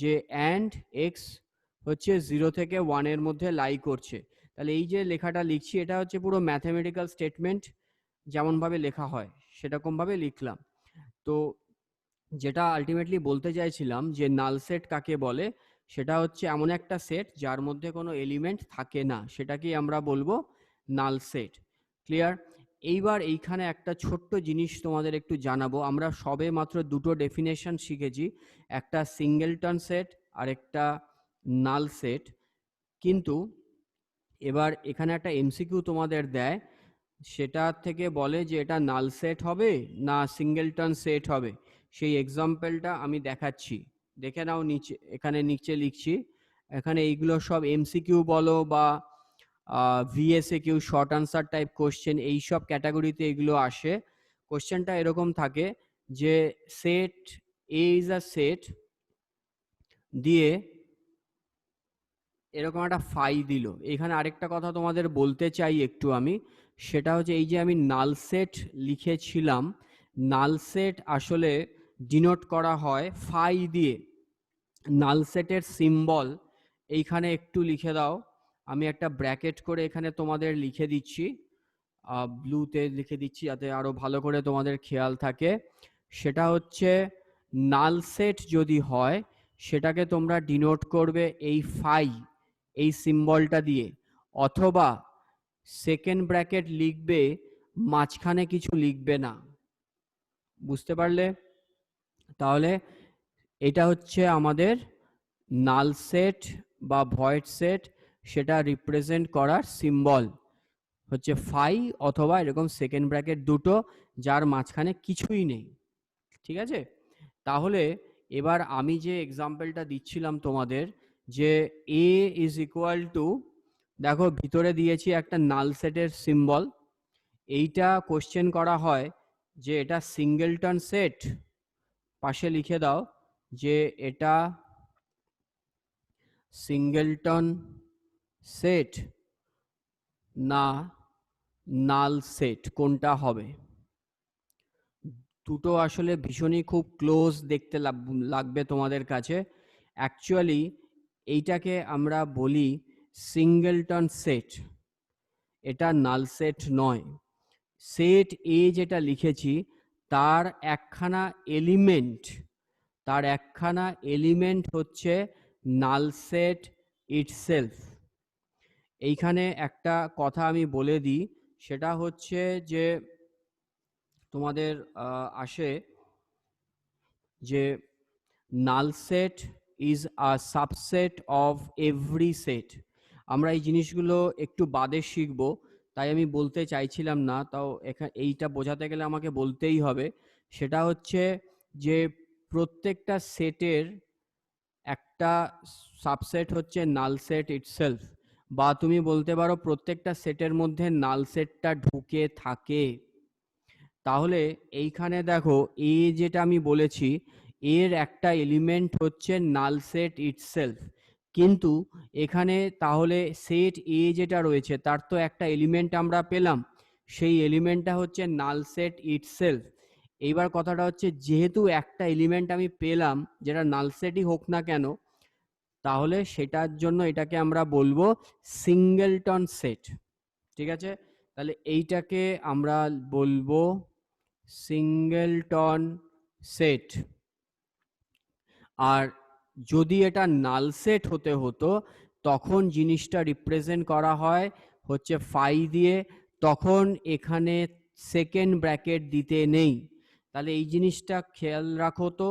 Speaker 1: যে and x হচ্ছে 0 থেকে 1 এর মধ্যে লাই করছে। তাহলে এই যে লেখাটা লিখছি এটা হচ্ছে পুরো ম্যাথমেটিক্যাল স্টেটমেন্ট, যেমন ভাবে লেখা হয় সেরকম ভাবে লিখলাম। তো যেটা আলটিমেটলি বলতে চাইছিলাম যে নাল সেট কাকে বলে, সেটা হচ্ছে এমন একটা সেট যার মধ্যে কোনো এলিমেন্ট থাকে না, সেটাকেই আমরা বলবো নাল সেট। ক্লিয়ার? এইবার এইখানে একটা ছোট্ট জিনিস তোমাদের একটু জানাবো। আমরা সবে মাত্র দুটো ডেফিনেশন শিখেছি, একটা সিঙ্গেলটন সেট আর একটা নাল সেট। কিন্তু এবার এখানে একটা এমসিকিউ তোমাদের দেয়, সেটা থেকে বলে যে এটা নাল সেট হবে না সিঙ্গেলটন সেট হবে। সেই এক্সাম্পলটা আমি দেখাচ্ছি, দেখে নাও। নিচে এখানে নিচে লিখছি, এখানে এইগুলো সব এমসিকিউ বলো বা VSA Q short answer type question, এইসব ক্যাটাগরিতে এগুলো আসে। কোশ্চেনটা এরকম থাকে যে set A is a set দিয়ে এরকম একটা ফাই দিল। এখানে আরেকটা কথা তোমাদের বলতে চাই একটু আমি, সেটা হচ্ছে এই যে আমি নাল সেট লিখেছিলাম, নাল সেট আসলে ডিনোট করা হয় ফাই দিয়ে। নাল সেটের সিম্বল এইখানে একটু লিখে দাও, আমি একটা ব্র্যাকেট করে এখানে তোমাদের লিখে দিচ্ছি, ব্লুতে লিখে দিচ্ছি যাতে আরো ভালো করে তোমাদের খেয়াল থাকে। সেটা হচ্ছে নাল সেট যদি হয় সেটাকে তোমরা ডিনোট করবে এই ফাই, এই সিম্বলটা দিয়ে, অথবা সেকেন্ড ব্র্যাকেট লিখবে, মাঝখানে কিছু লিখবে না। বুঝতে পারলে? তাহলে এটা হচ্ছে আমাদের নাল সেট বা ভয়েড সেট, সেটা রিপ্রেজেন্ট করার সিম্বল হচ্ছে ফাই অথবা এরকম সেকেন্ড ব্র্যাকেট দুটো, যার মাঝখানে কিছুই নেই। ঠিক আছে? তাহলে এবার আমি যে এক্সাম্পলটা দিচ্ছিলাম তোমাদের, যে এ ইজ ইকুয়াল টু, দেখো ভিতরে দিয়েছি একটা নাল সেটের সিম্বল। এইটা কোশ্চেন করা হয় যে এটা সিঙ্গেলটন সেট, পাশে লিখে দাও যে এটা সিঙ্গেলটন সেট না নাল সেট, কোনটা হবে? দুটো আসলে ভীষণই খুব ক্লোজ দেখতে লাগবে তোমাদের কাছে। অ্যাকচুয়ালি এইটাকে আমরা বলি সিঙ্গেলটন সেট, এটা নাল সেট নয়। সেট এ যেটা লিখেছি তার একখানা এলিমেন্ট, তার একখানা এলিমেন্ট হচ্ছে নাল সেট ইটসেলফ। এইখানে একটা কথা আমি বলে দিই, সেটা হচ্ছে যে তোমাদের আসে যে null set is a subset of every set. আমরা এই জিনিসগুলো একটু বাদে শিখব, তাই আমি বলতে চাইছিলাম না, তাও এইটা বোঝাতে গেলে আমাকে বলতেই হবে। সেটা হচ্ছে যে প্রত্যেকটা সেটের একটা সাবসেট হচ্ছে নাল সেট ইটসেলফ, বা তুমি বলতে পারো প্রত্যেকটা সেটের মধ্যে নাল সেটটা ঢুকে থাকে। তাহলে এইখানে দেখো এ যেটা আমি বলেছি, এর একটা এলিমেন্ট হচ্ছে নাল সেট ইটসেলফ, কিন্তু এখানে তাহলে সেট এ যেটা রয়েছে তার তো একটা এলিমেন্ট আমরা পেলাম, সেই এলিমেন্টটা হচ্ছে নাল সেট ইটসেলফ। এইবার কথাটা হচ্ছে যেহেতু একটা এলিমেন্ট আমি পেলাম, যেটা নাল সেটই হোক না কেন, তাহলে সেটার জন্য এটাকে আমরা বলবো সিঙ্গেলটন সেট। ঠিক আছে? তাহলে এইটাকে আমরা বলবো সিঙ্গেলটন সেট। আর যদি এটা নাল সেট হতে হতো তখন জিনিসটা রিপ্রেজেন্ট করা হয় হচ্ছে ফাই দিয়ে, তখন এখানে সেকেন্ড ব্র্যাকেট দিতে নেই। তাহলে এই জিনিসটা খেয়াল রাখো তো,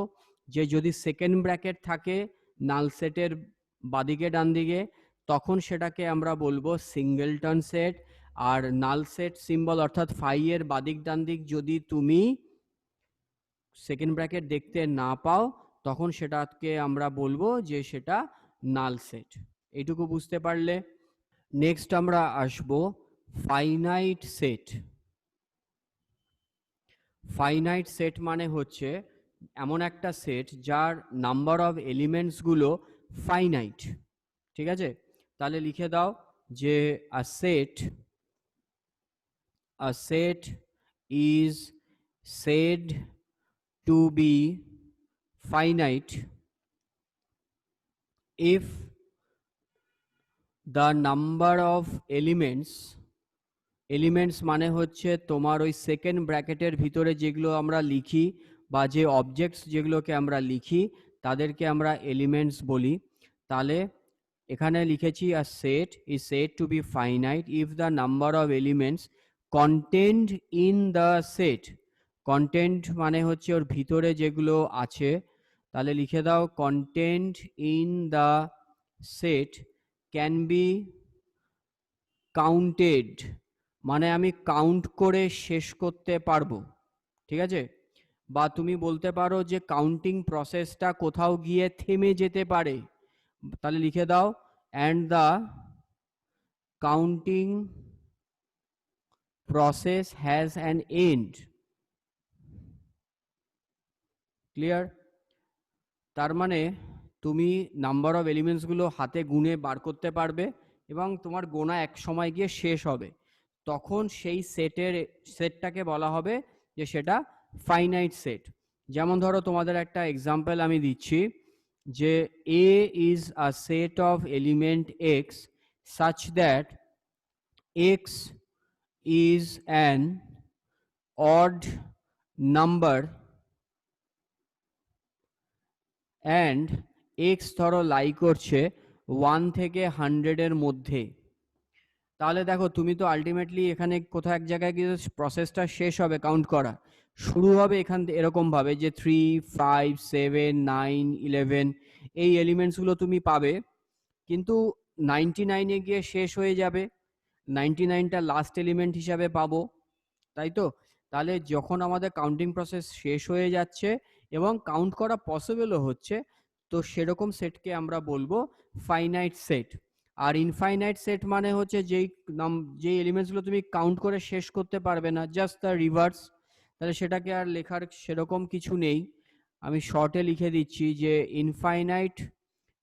Speaker 1: যে যদি সেকেন্ড ব্র্যাকেট থাকে নাল সেটের বাদিকে ডান দিকে, তখন সেটাকে আমরা বলবো সিঙ্গেলটন সেট। আর নাল সেট সিম্বল অর্থাৎ ফাই এর বাদিক ডান দিক যদি তুমি সেকেন্ড ব্র্যাকেট দেখতে না পাও, তখন সেটাকে আমরা বলবো যে সেটা নাল সেট। এইটুকু বুঝতে পারলে? নেক্সট আমরা আসবো ফাইনাইট সেট। ফাইনাইট সেট মানে হচ্ছে এমন একটা সেট যার নাম্বার অফ এলিমেন্টস গুলো ফাইনাইট। ঠিক আছে? তাহলে লিখে দাও যে a set is said to be finite if the number of elements মানে হচ্ছে তোমার ওই সেকেন্ড ব্র্যাকেটের ভিতরে যেগুলো আমরা লিখি বা যে অবজেক্টস যেগুলোকে আমরা লিখি তাদেরকে আমরা এলিমেন্টস বলি। তাহলে এখানে লিখেছি a set is said to be finite if the number of elements contained in the set, content মানে হচ্ছে ওর ভিতরে যেগুলো আছে, তাহলে লিখে দাও content in the set can be counted, মানে আমি কাউন্ট করে শেষ করতে পারবো, ঠিক আছে? বা তুমি বলতে পারো যে কাউন্টিং প্রসেসটা কোথাও গিয়ে থেমে যেতে পারে, তাহলে লিখে দাও and the counting process has an end. Clear? তার মানে তুমি নাম্বার অফ এলিমেন্টস গুলো হাতে গুনে বার করতে পারবে এবং তোমার গোনা এক সময় গিয়ে শেষ হবে, তখন সেই সেটটাকে বলা হবে যে সেটা ফাইনাইট সেট। যেমন ধরো তোমাদের একটা এক্সাম্পল আমি দিচ্ছি, যে A is a set of element X such that X is an odd number and X ধরো লাই করছে 1 থেকে 100 এর মধ্যে। তাহলে দেখো তুমি তো আলটিমেটলি এখানে কোথাও এক জায়গায় গিয়ে প্রসেসটা শেষ হবে, কাউন্ট করা শুরু হবে এখান থেকে এরকম ভাবে যে 3, 5, 7, 9, 11 এই এলিমেন্টসগুলো তুমি পাবে, কিন্তু 99 এ গিয়ে শেষ হয়ে যাবে, 99টা লাস্ট এলিমেন্ট হিসাবে পাবো, তাই তো? তাহলে যখন আমাদের কাউন্টিং প্রসেস শেষ হয়ে যাচ্ছে এবং কাউন্ট করা পসিবলও হচ্ছে, তো সেরকম সেটকে আমরা বলবো ফাইনাইট সেট। আর ইনফাইনাইট সেট মানে হচ্ছে যেই এলিমেন্টসগুলো তুমি কাউন্ট করে শেষ করতে পারবে না, জাস্ট দ্য রিভার্স, তাহলে সেটাকে আর লেখার সেরকম কিছু নেই। আমি শর্টে লিখে দিচ্ছি যে ইনফাইনাইট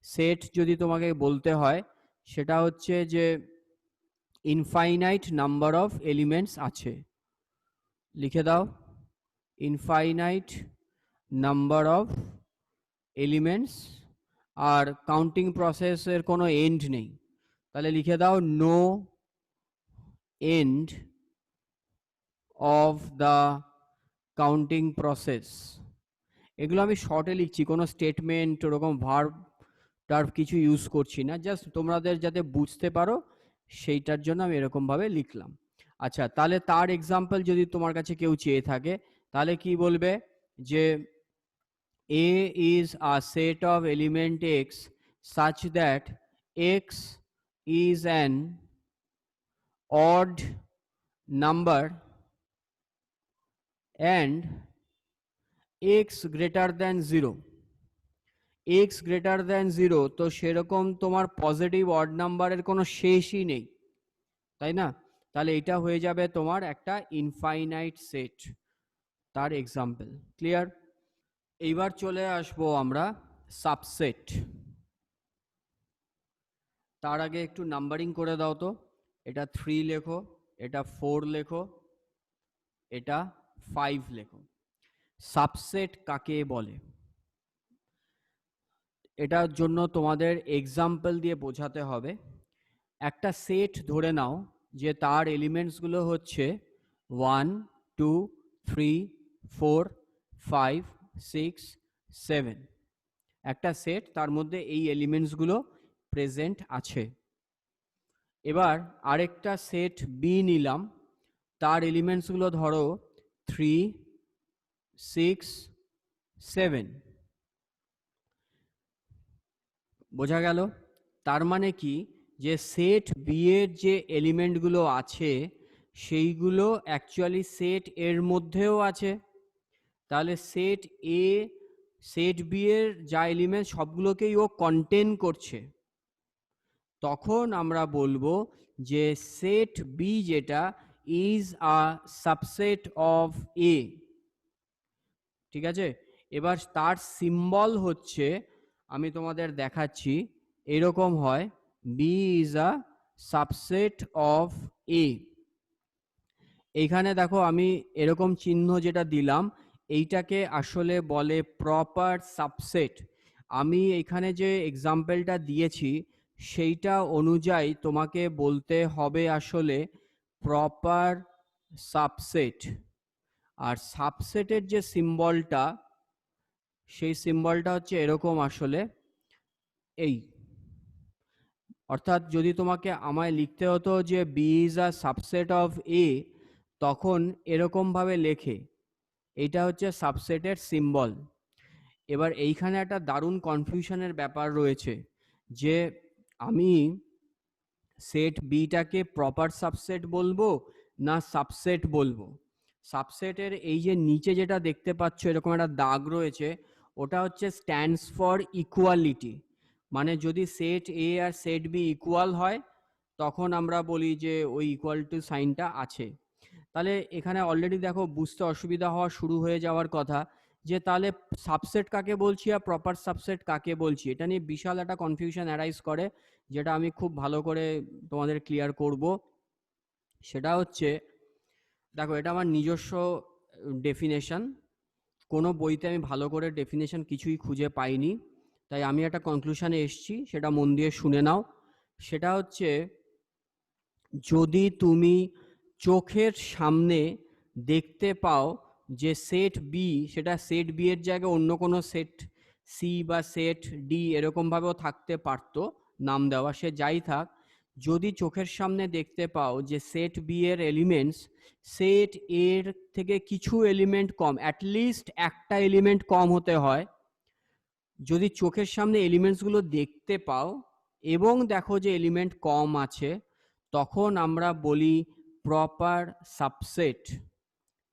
Speaker 1: সেট যদি তোমাকে বলতে হয়, সেটা হচ্ছে যে ইনফাইনাইট নাম্বার অফ এলিমেন্টস আছে, লিখে দাও ইনফাইনাইট নাম্বার অফ এলিমেন্টস, আর কাউন্টিং প্রসেসের কোনো এন্ড নেই, তাহলে লিখে দাও no end of the counting process. এগুলো আমি শর্টে লিখছি, কোনো স্টেটমেন্ট ওরকম ভার্ব টার্ব কিছু ইউজ করছি না, জাস্ট তোমাদের যাতে বুঝতে পারো সেইটার জন্য আমি এরকম ভাবে লিখলাম। আচ্ছা, তাহলে তার এক্সাম্পল যদি তোমার কাছে কেউ চেয়ে থাকে, তাহলে কি বলবে যে A is a set of element X such that X is an odd number and X greater than 0, X greater than 0, তো সেরকম তোমার পজিটিভ অড নাম্বারের কোনো শেষই নেই, তাই না? তাহলে এটা হয়ে যাবে তোমার একটা ইনফাইনাইট সেট, তার এক্সাম্পল। ক্লিয়ার? এইবার চলে আসবো আমরা সাবসেট। তার আগে একটু নাম্বারিং করে দাও তো, এটা 3 লেখো, এটা 4 লেখো, এটা 5 লেখো। সাবসেট কাকে বলে এটার জন্য তোমাদের এক্সাম্পল দিয়ে বোঝাতে হবে। একটা সেট ধরে নাও যে তার এলিমেন্টসগুলো হচ্ছে 1, 2, 3, 4, 5, 6, 7, একটা সেট, তার মধ্যে এই এলিমেন্টসগুলো প্রেজেন্ট আছে। এবার আরেকটা সেট বি নিলাম, তার এলিমেন্টসগুলো ধরো 3, 6, 7, বোঝা গেল? তার মানে কি, যে সেট বি এর যে এলিমেন্টগুলো আছে সেইগুলো অ্যাকচুয়ালি সেট এর মধ্যেও আছে। তাহলে সেট এ সেট বি এর যা এলিমেন্ট সবগুলোকেই ও কন্টেন করছে, তখন আমরা বলবো যে সেট বি যেটা ইজ আ সাবসেট অফ এ। ঠিক আছে? এবার তার সিম্বল হচ্ছে, আমি তোমাদের দেখাচ্ছি, এরকম হয় B is a subset of A. এইখানে দেখো আমি এরকম চিহ্ন যেটা দিলাম, এইটাকে আসলে বলে প্রপার সাবসেট। আমি এখানে যে এক্সাম্পলটা দিয়েছি সেইটা অনুযায়ী তোমাকে বলতে হবে আসলে প্রপার সাবসেট। আর সাবসেটের যে সিম্বলটা, সেই সিম্বলটা হচ্ছে এরকম আসলে, এই অর্থাৎ যদি তোমাকে আমায় লিখতে হতো যে B is a subset of A, তখন এরকম ভাবে লেখে, এটা হচ্ছে সাবসেটের সিম্বল। এবার এইখানে একটা দারুণ কনফিউশনের ব্যাপার রয়েছে যে আমি সেট বিটাকে প্রপার সাবসেট বলবো না সাবসেট বলবো। সাবসেটের এই যে নিচে যেটা দেখতে পাচ্ছ এরকম একটা দাগ রয়েছে, ওটা হচ্ছে স্ট্যান্ডস ফর ইকুয়ালিটি। মানে যদি সেট এ আর সেট বি ইকুয়াল হয় তখন আমরা বলি যে ওই ইকুয়াল টু সাইনটা আছে। তাহলে এখানে অলরেডি দেখো বুঝতে অসুবিধা হওয়া শুরু হয়ে যাওয়ার কথা যে তাহলে সাবসেট কাকে বলছি আর প্রপার সাবসেট কাকে বলছি, এটা নিয়ে বিশাল একটা কনফিউশন অ্যারাইজ করে, যেটা আমি খুব ভালো করে তোমাদের ক্লিয়ার করব। সেটা হচ্ছে, দেখো এটা আমার নিজস্ব ডেফিনেশন, কোনো বইতে আমি ভালো করে ডেফিনেশন কিছুই খুঁজে পাইনি, তাই আমি একটা কনক্লুশনে এসেছি, সেটা মন দিয়ে শুনে নাও। সেটা হচ্ছে, যদি তুমি চোখের সামনে দেখতে পাও যে সেট বি, সেটা সেট বি এর জায়গায় অন্য কোনো সেট সি বা সেট ডি এরকমভাবেও থাকতে পারতো নাম দেওয়া, সে যাই থাক, যদি চোখের সামনে দেখতে পাও যে সেট বি এর এলিমেন্টস সেট এর থেকে কিছু এলিমেন্ট কম, অ্যাটলিস্ট একটা এলিমেন্ট কম হতে হয়, যদি চোখের সামনে এলিমেন্টসগুলো দেখতে পাও এবং দেখো যে এলিমেন্ট কম আছে, তখন আমরা বলি প্রপার সাবসেট।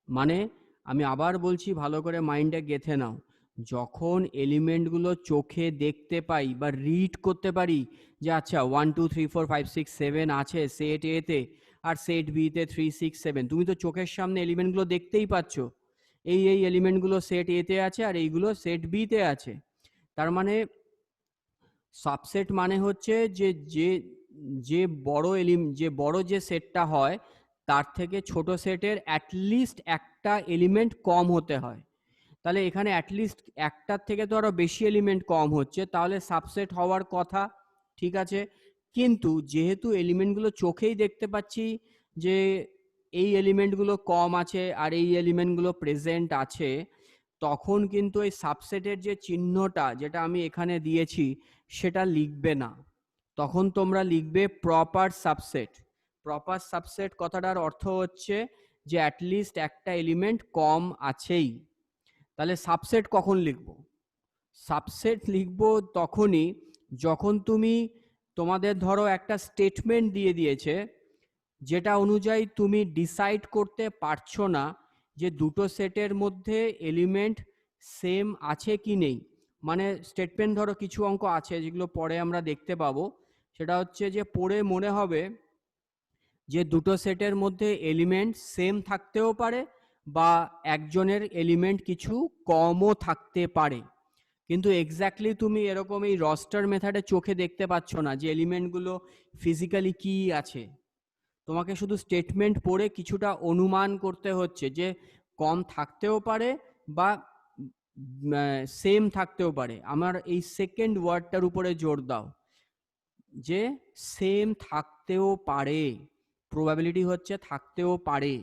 Speaker 1: মানে আমি আবার বলছি, ভালো করে মাইন্ডে গেঁথে নাও, যখন এলিমেন্টগুলো চোখে দেখতে পাই বা রিড করতে পারি যে আচ্ছা 1 2 3 4 5 6 7 আছে সেট এ তে আর সেট বি তে 3 6 7, তুমি তো চোখের সামনে এলিমেন্টগুলো দেখতেই পাচ্ছ, এই এলিমেন্টগুলো সেট এ তে আছে আর এইগুলো সেট বি তে আছে। তার মানে সাবসেট মানে হচ্ছে যে যে যে বড় যে সেটটা হয় তার থেকে ছোট সেটের অ্যাটলিস্ট একটা এলিমেন্ট কম হতে হয়। তাহলে এখানে অ্যাটলিস্ট একটার থেকে তো আরো বেশি এলিমেন্ট কম হচ্ছে, তাহলে সাবসেট হওয়ার কথা, ঠিক আছে। কিন্তু যেহেতু এলিমেন্টগুলো চোখেই দেখতে পাচ্ছি যে এই এলিমেন্টগুলো কম আছে আর এই এলিমেন্টগুলো প্রেজেন্ট আছে, তখন কিন্তু এই সাবসেটের যে চিহ্নটা যেটা আমি এখানে দিয়েছি সেটা লিখবে না, তখন তোমরা লিখবে প্রপার সাবসেট। প্রপার সাবসেট কথাটার অর্থ হচ্ছে যে অ্যাটলিস্ট একটা এলিমেন্ট কম আছেই। তাহলে সাবসেট কখন লিখব? সাবসেট লিখব তখনই যখন তুমি, তোমাদের ধরো একটা স্টেটমেন্ট দিয়ে দিয়েছে যেটা অনুযায়ী তুমি ডিসাইড করতে পারছো না যে দুটো সেটের মধ্যে এলিমেন্ট সেম আছে কি নেই। মানে স্টেটমেন্ট ধরো কিছু অঙ্ক আছে যেগুলো পরে আমরা দেখতে পাবো, সেটা হচ্ছে যে পড়ে মনে হবে যে দুটো সেটের মধ্যে এলিমেন্ট সেম থাকতেও পারে বা একজনের এলিমেন্ট কিছু কমও থাকতে পারে, কিন্তু এক্স্যাক্টলি তুমি এরকম এই রস্টার মেথডে চোখে দেখতে পাচ্ছ না যে এলিমেন্টগুলো ফিজিক্যালি কি আছে। তোমাকে শুধু স্টেটমেন্ট পড়ে কিছুটা অনুমান করতে হচ্ছে যে কম থাকতেও পারে বা সেম থাকতেও পারে। আমার এই সেকেন্ড ওয়ার্ডটার উপরে জোর দাও যে সেম থাকতেও পারে, প্রবাবিলিটি হচ্ছে থাকতেও পারে।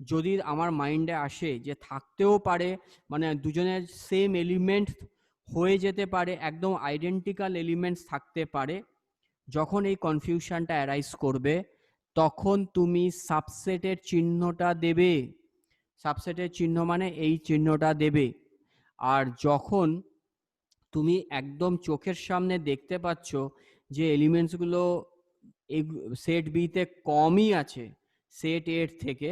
Speaker 1: যদি আমার মাইন্ডে আসে যে থাকতেও পারে মানে দুজনের সেম এলিমেন্ট হয়ে যেতে পারে, একদম আইডেন্টিক্যাল এলিমেন্টস থাকতে পারে, যখন এই কনফিউশনটা অ্যারাইজ করবে তখন তুমি সাবসেটের চিহ্নটা দেবে। সাবসেটের চিহ্ন মানে এই চিহ্নটা দেবে। আর যখন তুমি একদম চোখের সামনে দেখতে পাচ্ছ যে এলিমেন্টসগুলো সেট বিতে কমই আছে সেট এর থেকে,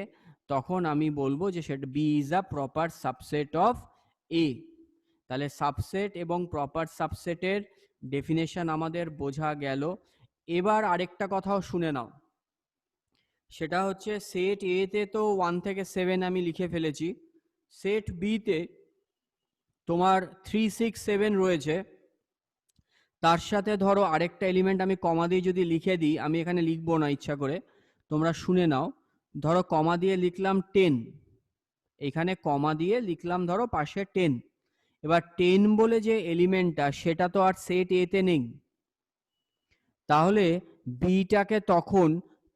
Speaker 1: তখন আমি বলবো যে set B is a proper subset of A. তাহলে সাবসেট এবং প্রপার সাবসেটের ডেফিনেশন আমাদের বোঝা গেল। এবার আরেকটা কথাও শুনে নাও, সেটা হচ্ছে সেট এ তে তো 1 থেকে 7 আমি লিখে ফেলেছি, সেট বি তে তোমার 3 6 7 রয়েছে, তার সাথে ধরো আরেকটা এলিমেন্ট আমি কমা দিয়ে যদি লিখে দিই, আমি এখানে লিখবো না ইচ্ছা করে, তোমরা শুনে নাও, ধরো কমা দিয়ে লিখলাম 10, এখানে কমা দিয়ে লিখলাম ধরো পাশে 10। এবার 10 বলে যে এলিমেন্টটা সেটা তো আর সেট এ তে নেই, তাহলে বিটাকে তখন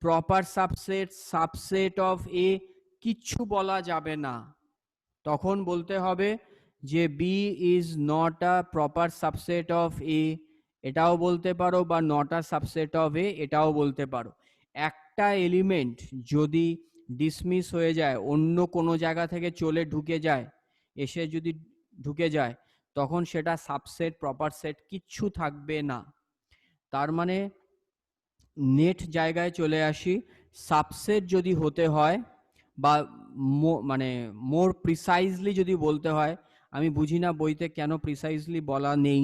Speaker 1: proper subset subset of A কিচ্ছু বলা যাবে না, তখন বলতে হবে যে B is not a proper subset of A, এটাও বলতে পারো, বা not a subset of A এটাও বলতে পারো। একটা এলিমেন্ট যদি ডিসমিস হয়ে যায়, অন্য কোনো জায়গা থেকে চলে ঢুকে যায়, এসে যদি ঢুকে যায়, তখন সেটা সাবসেট প্রপার সেট কিচ্ছু থাকবে না। তার মানে নেট জায়গায় চলে আসি, সাবসেট যদি হতে হয় বা মানে মোর প্রিসাইজলি যদি বলতে হয়, আমি বুঝি না বইতে কেন প্রিসাইজলি বলা নেই,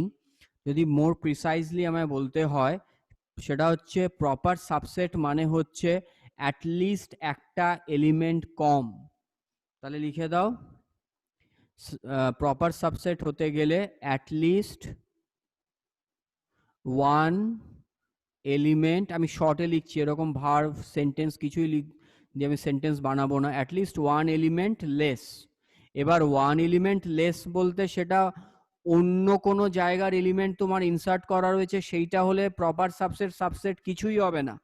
Speaker 1: যদি মোর প্রিসাইজলি আমায় বলতে হয়, সেটা হচ্ছে প্রপার সাবসেট মানে হচ্ছে অ্যাটলিস্ট একটা এলিমেন্ট কম। তাহলে লিখে দাও, প্রপার সাবসেট হতে গেলে অ্যাটলিস্ট ওয়ান এলিমেন্ট, আমি শর্টে লিখছি, এরকম ভার্ব সেন্টেন্স কিছুই দিয়ে আমি সেন্টেন্স বানাবো না, অ্যাটলিস্ট ওয়ান এলিমেন্ট লেস। এবার ওয়ান এলিমেন্ট লেস বলতে সেটা অন্য কোনো জায়গার এলিমেন্ট তোমার ইনসার্ট করা রয়েছে সেইটা হলে প্রপার সাবসেট সাবসেট কিছুই হবে না।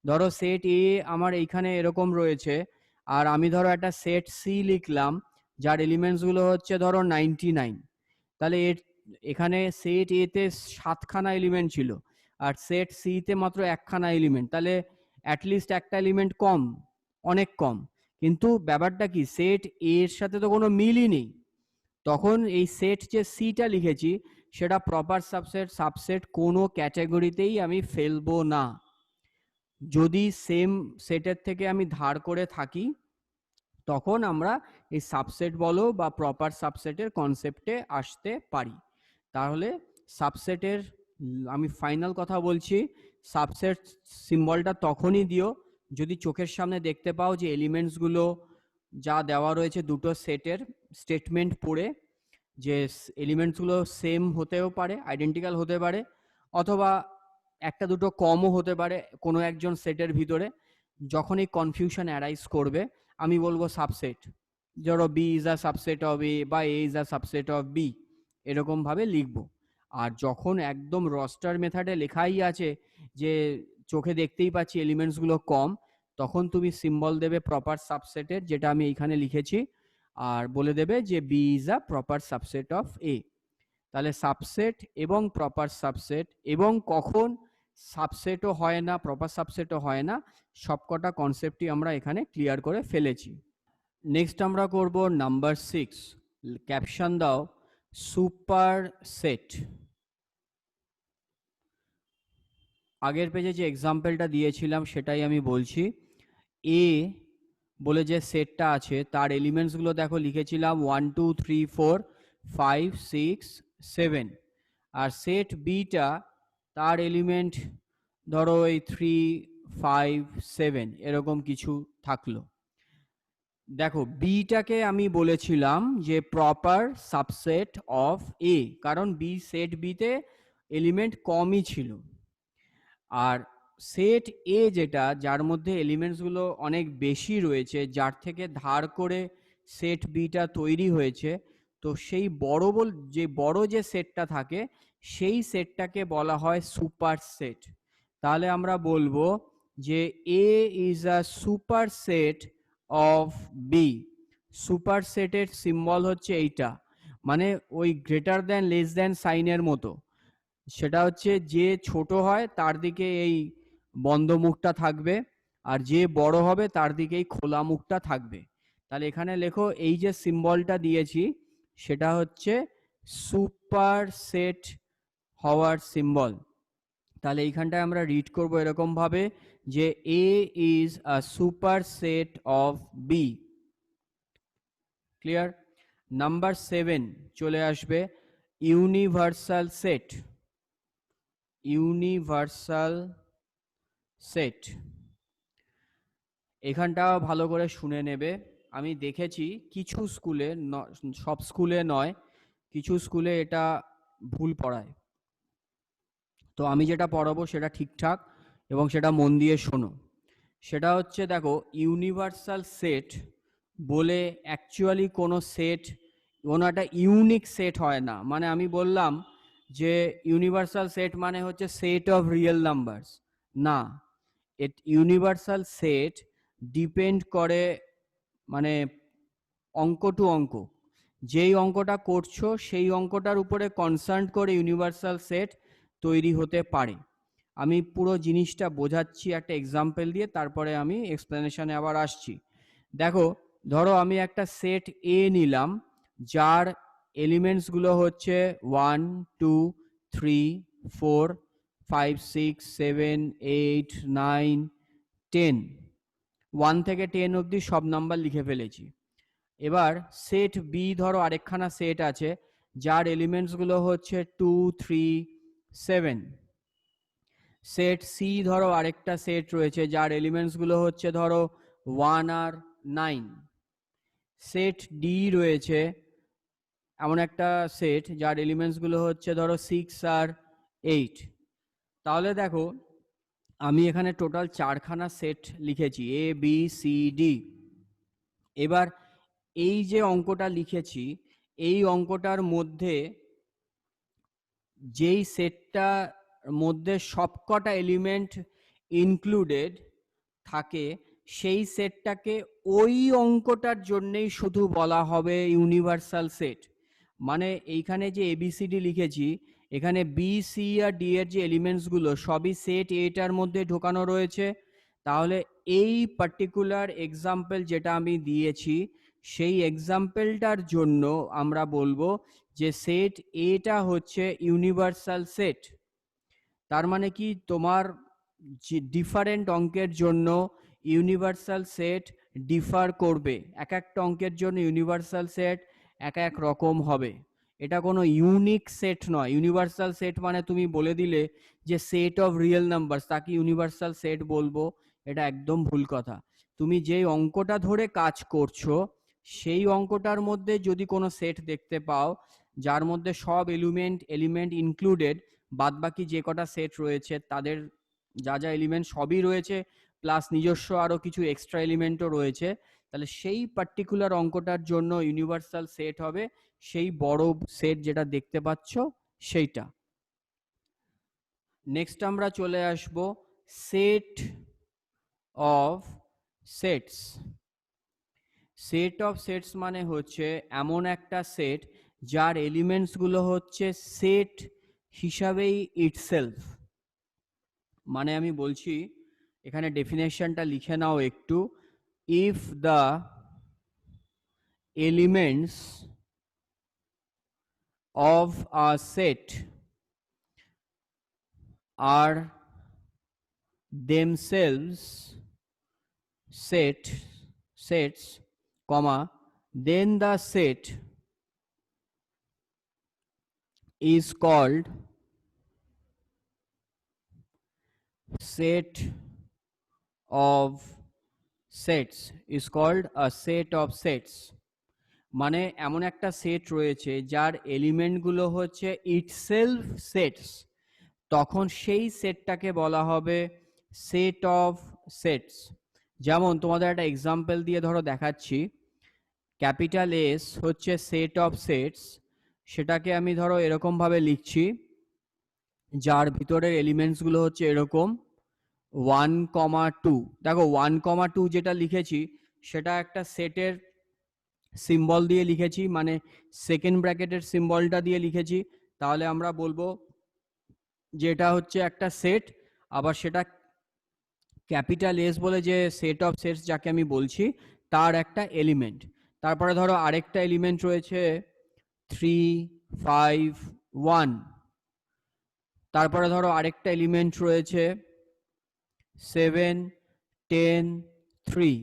Speaker 1: ধরো সেট এ আমার এইখানে এরকম রয়েছে, আর আমি ধরো একটা সেট সি লিখলাম যার এলিমেন্টস গুলো হচ্ছে ধরো 99, তাহলে এখানে সেট এ তে 7খানা এলিমেন্ট ছিল আর সেট সি তে মাত্র 1খানা এলিমেন্ট, তাহলে অ্যাটলিস্ট একটা এলিমেন্ট কম, অনেক কম। কিন্তু ব্যাপারটা কি, সেট এ এর সাথে তো কোনো মিলই নেই, তখন এই সেট যে সিটা লিখেছি সেটা প্রপার সাবসেট সাবসেট কোনো ক্যাটাগরিতেই আমি ফেলবো না। যদি সেম সেটের থেকে আমি ধার করে থাকি, তখন আমরা এই সাবসেট বলো বা প্রপার সাবসেটের কনসেপ্টে আসতে পারি। তাহলে সাবসেটের আমি ফাইনাল কথা বলছি, সাবসেট সিম্বলটা তখনই দিও যদি চোখের সামনে দেখতে পাও যে এলিমেন্টসগুলো যা দেওয়া রয়েছে দুটো সেটের স্টেটমেন্ট পড়ে, যে এলিমেন্টসগুলো সেম হতেও পারে, আইডেন্টিক্যাল হতে পারে, অথবা একটা দুটো কমও হতে পারে কোনো একজন সেটের ভিতরে। যখন এই কনফিউশন অ্যারাইজ করবে, আমি বলবো সাবসেট, ধরো B is a subset of A বা A is a subset of B, এরকম ভাবে লিখবো। আর যখন একদম রস্টার মেথডে লেখাই আছে যে চোখে দেখতেই পাচ্ছি এলিমেন্টসগুলো কম, তখন তুমি সিম্বল দেবে প্রপার সাবসেটের, যেটা আমি এইখানে লিখেছি, আর বলে দেবে যে B is a proper subset of A. তাহলে সাবসেট এবং প্রপার সাবসেট, এবং কখন সাবসেটও হয় না প্রপার সাবসেটও হয় না, সবকটা কনসেপ্টই আমরা এখানে ক্লিয়ার করে ফেলেছি। নেক্সট আমরা করব নাম্বার 6, ক্যাপশন দাও সুপার সেট। আগের পেজে যে এক্সাম্পলটা দিয়েছিলাম সেটাই আমি বলছি। এ বলে যে সেটটা আছে তার এলিমেন্টসগুলো দেখো লিখেছিলাম 1 2 3 4 5 6 7, আর সেট বিটা তার এলিমেন্ট ধরো এই 3 5 7 এরকম কিছু থাকলো। দেখো বিটাকে আমি বলেছিলাম যে প্রপার সাবসেট অফ এ, কারণ বি সেট বিতে এলিমেন্ট কমই ছিল। আর সেট এ যেটা, যার মধ্যে এলিমেন্টসগুলো অনেক বেশি রয়েছে, যার থেকে ধার করে সেট বিটা তৈরি হয়েছে, তো সেই বড় যে সেটটা থাকে সেই সেটটাকে বলা হয় সুপার সেট। তাহলে আমরা বলবো যে A is a superset of B. সুপার সেটের সিম্বল হচ্ছে এইটা, মানে ওই গ্রেটার দ্যান লেস দ্যান সাইনের মতো, সেটা হচ্ছে যে ছোট হয় তার দিকে এই বন্ধ মুখটা থাকবে, আর যে বড় হবে তার দিকে এই খোলা মুখটা থাকবে। তাহলে এখানে লেখো এই যে সিম্বলটা দিয়েছি সেটা হচ্ছে সুপার সেট হওয়ার সিম্বল। তাহলে এইখানটায় আমরা রিড করব এরকম ভাবে যে A is a superset of B. Clear? Number 7 চলে আসবে ইউনিভার্সাল সেট। ইউনিভার্সাল সেট, এখানটাও ভালো করে শুনে নেবে। আমি দেখেছি কিছু স্কুলে, সব স্কুলে নয়, কিছু স্কুলে এটা ভুল পড়ায়, তো আমি যেটা পড়াবো সেটা ঠিকঠাক এবং সেটা মন দিয়ে শোনো। সেটা হচ্ছে দেখো ইউনিভার্সাল সেট বলে অ্যাকচুয়ালি কোনো সেট, কোনো একটা ইউনিক সেট হয় না। মানে আমি বললাম যে ইউনিভার্সাল সেট মানে হচ্ছে সেট অফ রিয়েল নাম্বারস, না, ইউনিভার্সাল সেট ডিপেন্ড করে মানে অঙ্ক টু অঙ্ক, যেই অঙ্কটা করছো সেই অঙ্কটার উপরে কনসার্ন করে ইউনিভার্সাল সেট তৈরি হতে পারে। আমি পুরো জিনিসটা বোঝাচ্ছি একটা এক্সাম্পল দিয়ে, তারপরে আমি এক্সপ্লেনেশনে আবার আসছি। দেখো, ধরো আমি একটা সেট এ নিলাম, যার এলিমেন্টসগুলো হচ্ছে 1 2 3 4 5 6 7 8 9 10, 1 থেকে 10 অবধি সব নাম্বার লিখে ফেলেছি। এবার সেট বি ধরো আরেকখানা সেট আছে, যার এলিমেন্টসগুলো হচ্ছে 2 3 7। সেট সি ধরো আরেকটা সেট রয়েছে, যার এলিমেন্টসগুলো হচ্ছে ধরো 1 আর 9। সেট ডি রয়েছে এমন একটা সেট, যার এলিমেন্টসগুলো হচ্ছে ধরো 6 আর 8। তাহলে দেখো, আমি এখানে টোটাল 4খানা সেট লিখেছি, এ বি সি ডি। এবার এই যে অঙ্কটা লিখেছি, এই অঙ্কটার মধ্যে যেই সেটটার মধ্যে সবকটা এলিমেন্ট ইনক্লুডেড থাকে, সেই সেটটাকে ওই অঙ্কটার জন্যেই শুধু বলা হবে ইউনিভার্সাল সেট। মানে এইখানে যে এবিসিডি লিখেছি, এখানে বি সি আর ডি এর যে এলিমেন্টসগুলো সবই সেট এটার মধ্যে ঢোকানো রয়েছে। তাহলে এই পার্টিকুলার এক্সাম্পল যেটা আমি দিয়েছি, সেই এক্সাম্পলটার জন্য আমরা বলবো যে সেট এটা হচ্ছে ইউনিভার্সাল সেট। তার মানে কি, তোমার যে ডিফারেন্ট অঙ্কের জন্য ইউনিভার্সাল সেট ডিফার করবে, এক একটা অঙ্কের জন্য ইউনিভার্সাল সেট এক এক রকম হবে। এটা কোনো ইউনিক সেট নয়। ইউনিভার্সাল সেট মানে তুমি বলে দিলে যে সেট অফ রিয়েল নাম্বারস, তাকে ইউনিভার্সাল সেট বলবো, এটা একদম ভুল কথা। তুমি যেই অঙ্কটা ধরে কাজ করছো, সেই অঙ্কটার মধ্যে যদি কোনো সেট দেখতে পাও যার মধ্যে সব এলিমেন্ট ইনক্লুডেড, বাদবাকি যে কটা সেট রয়েছে তাদের যা যা এলিমেন্ট সবই রয়েছে, প্লাস নিজস্ব আরো কিছু এক্সট্রা এলিমেন্টও রয়েছে, তাহলে সেই পার্টিকুলার অঙ্কটার জন্য ইউনিভার্সাল সেট হবে সেই বড় সেট যেটা দেখতে পাচ্ছ সেইটা। নেক্সট আমরা চলে আসব set of sets. Set of sets মানে হচ্ছে এমন একটা সেট যার এলিমেন্টসগুলো হচ্ছে সেট হিসাবেই ইটসেলফ। মানে আমি বলছি, এখানে ডেফিনেশনটা লিখে নাও একটু। If the elements of a set are themselves sets, comma, then the set is called set of sets, is called a set of sets। মানে এমন একটা সেট রয়েছে যার এলিমেন্টগুলো হচ্ছে ইটসেলফ সেটস, তখন সেই সেটটাকে বলা হবে সেট অফ সেটস। যেমন তোমাদের একটা এক্সাম্পল দিয়ে ধরো দেখাচ্ছি, ক্যাপিটাল এস হচ্ছে সেট অফ সেটস, সেটাকে আমি ধরো এরকম ভাবে লিখছি, যার ভিতরের এলিমেন্টসগুলো হচ্ছে এরকম 1,2। দেখো 1,2 যেটা লিখেছি সেটা একটা সেটের সিম্বল দিয়ে লিখেছি, মানে সেকেন্ড ব্র্যাকেটের সিম্বলটা দিয়ে লিখেছি। তাহলে আমরা বলবো যে এটা হচ্ছে একটা সেট। আবার সেটা ক্যাপিটাল এস বলে যে সেট অফ সেটস যাকে আমি বলছি তার একটা এলিমেন্ট। তারপরে ধরো আরেকটা এলিমেন্ট রয়েছে 3 5 1। তারপরে ধরো আরেকটা এলিমেন্ট রয়েছে 7 10 3।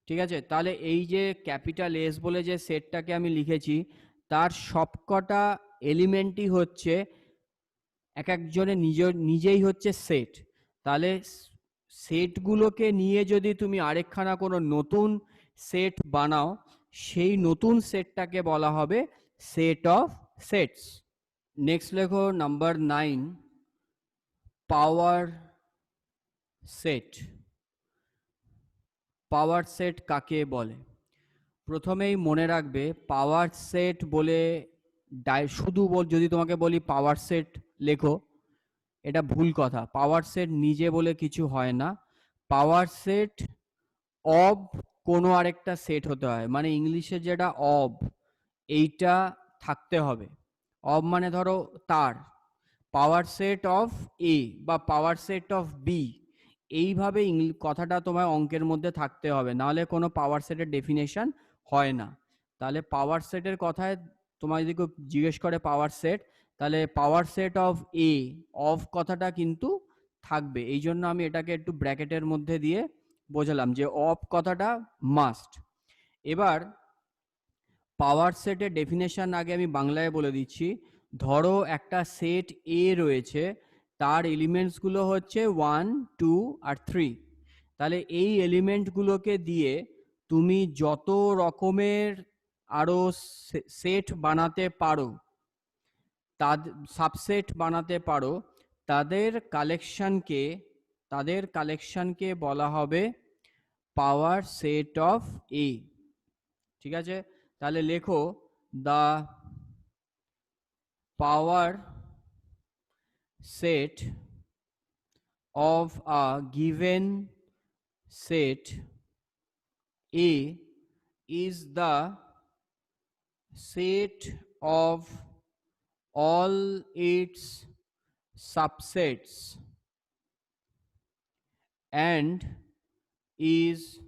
Speaker 1: ঠিক আছে, তাহলে এই যে ক্যাপিটাল এস বলে যে সেটটাকে আমি লিখেছি, তার সবকটা এলিমেন্টই হচ্ছে এক একজনের নিজেই হচ্ছে সেট। তাহলে সেটগুলোকে নিয়ে যদি তুমি আরেকখানা কোনো নতুন সেট বানাও, সেই নতুন সেটটাকে বলা হবে সেট অফ সেটস। নেক্সট লেখো number 9, power set. Power set কাকে বলে? প্রথমেই মনে রাখবে, পাওয়ার সেট বলে শুধু যদি তোমাকে বলি পাওয়ার সেট লেখো, এটা ভুল কথা। পাওয়ার সেট নিজে বলে কিছু হয় না। পাওয়ার সেট অব কোনো আরেকটা সেট হতে হয়, মানে ইংলিশে যেটা অব, এইটা থাকতে হবে। অব মানে ধরো তার, পাওয়ার সেট অফ এ বা পাওয়ার সেট অফ বি, এইভাবে কথাটা তোমার অঙ্কের মধ্যে থাকতে হবে, নাহলে কোনো পাওয়ার সেটের ডেফিনেশন হয় না। তাহলে পাওয়ার সেটের কথায় তোমার যদি কেউ জিজ্ঞেস করে পাওয়ার সেট, তাহলে power set of A, of কথাটা কিন্তু থাকবে। এই জন্য আমি এটাকে একটু ব্র্যাকেটের মধ্যে দিয়ে বোঝালাম যে অফ কথাটা মাস্ট। এবার পাওয়ার সেটের ডেফিনেশন আগে আমি বাংলায় বলে দিচ্ছি। ধরো একটা সেট এ রয়েছে, তার এলিমেন্টসগুলো হচ্ছে 1, 2 আর 3। তাহলে এই এলিমেন্টগুলোকে দিয়ে তুমি যত রকমের আরো সেট বানাতে পারো, তাদের সাবসেট বানাতে পারো, তাদের কালেকশনকে বলা হবে পাওয়ার সেট অফ এ। ঠিক আছে, তাহলে লেখো the power set of a given set A is the set of all its subsets and is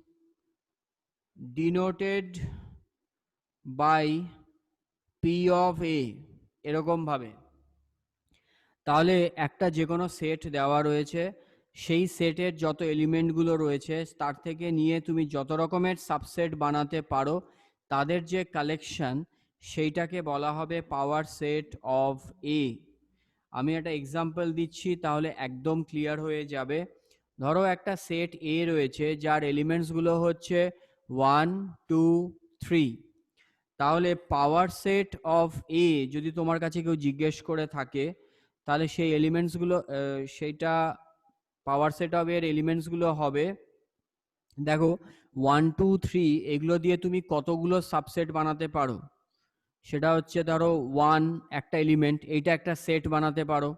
Speaker 1: denoted by P of A, এরকম ভাবে। তাহলে একটা যে কোনো সেট দেওয়া রয়েছে, সেই সেটের যত এলিমেন্টগুলো রয়েছে তার থেকে নিয়ে তুমি যত রকমের সাবসেট বানাতে পারো, তাদের যে কালেকশন, সেইটাকে বলা হবে পাওয়ার সেট অফ এ। আমি একটা এক্সাম্পল দিচ্ছি, তাহলে একদম ক্লিয়ার হয়ে যাবে। ধরো একটা সেট এ রয়েছে, যার এলিমেন্টসগুলো হচ্ছে 1, 2, 3। তাহলে পাওয়ার সেট অফ এ যদি তোমার কাছে কেউ জিজ্ঞেস করে থাকে, তাহলে সেই এলিমেন্টসগুলো, সেইটা পাওয়ার সেট অফ এর এলিমেন্টসগুলো হবে, দেখো 1, 2, 3 এগুলো দিয়ে তুমি কতগুলো সাবসেট বানাতে পারো। সেটা হচ্ছে ধরো 1 একটা এলিমেন্ট, এইটা একটা সেট বানাতে পারো।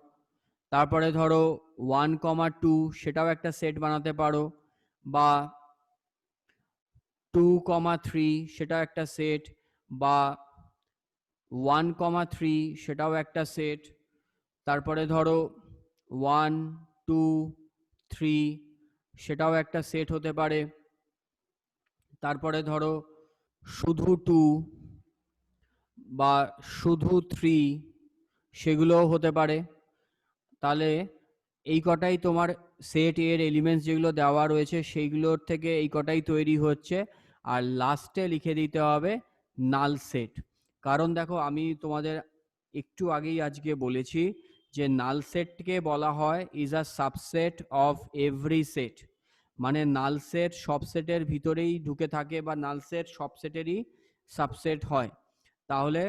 Speaker 1: তারপরে ধরো 1, 2 সেটাও একটা সেট বানাতে পারো, বা 2, 3 সেটাও একটা সেট, বা 1, 3 সেটাও একটা সেট। তারপরে ধরো 1, 2, 3 সেটাও একটা সেট হতে পারে। তারপরে ধরো শুধু 2 বা শুধু 3 সেগুলোও হতে পারে। তাহলে এই কটাই তোমার সেট এর এলিমেন্টস যেগুলো দেওয়া রয়েছে, সেইগুলোর থেকে এই কটাই তৈরি হচ্ছে। আর লাস্টে লিখে দিতে হবে নাল সেট। কারণ দেখো, আমি তোমাদের একটু আগেই আজকে বলেছি যে নাল সেটকে বলা হয় is a subset of every set. মানে নাল সেট সব সেটের ভিতরেই ঢুকে থাকে, বা নাল সেট সব সেটেরই সাবসেট হয়। তাহলে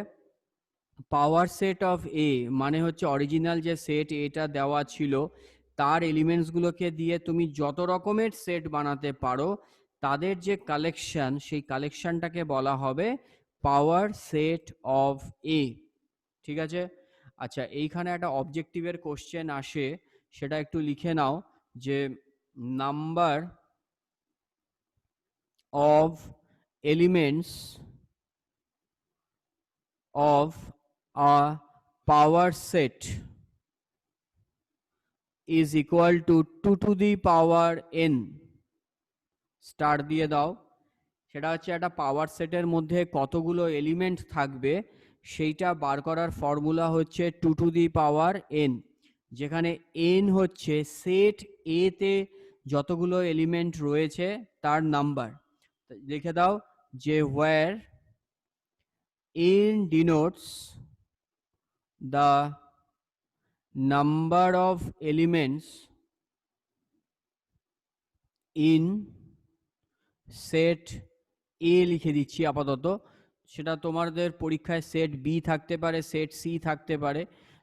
Speaker 1: পাওয়ার সেট অফ এ মানে হচ্ছে অরিজিনাল যে সেট এটা দেওয়া ছিল, তার এলিমেন্টসগুলোকে দিয়ে তুমি যত রকমের সেট বানাতে পারো, তাদের যে কালেকশন, সেই কালেকশনটাকে বলা হবে পাওয়ার সেট অফ এ। ঠিক আছে, আচ্ছা, এইখানে একটা অবজেক্টিভের কোশ্চেন আসে, সেটা একটু লিখে নাও যে number of elements of a power set is equal to 2 to the power n। Star দিয়ে দাও। সেটা হচ্ছে একটা পাওয়ার সেটের মধ্যে কতগুলো এলিমেন্ট থাকবে, সেইটা বার করার ফর্মুলা হচ্ছে 2 to the power n, যেখানে n হচ্ছে সেট এ তে যতগুলো এলিমেন্ট রয়েছে তার নাম্বার। লিখে দাও যে where n denotes the number of elements in set A লিখে দিচ্ছি আপাতত। সেটা তোমাদের পরীক্ষায় সেট বি থাকতে পারে, সেট সি থাকতে পারে।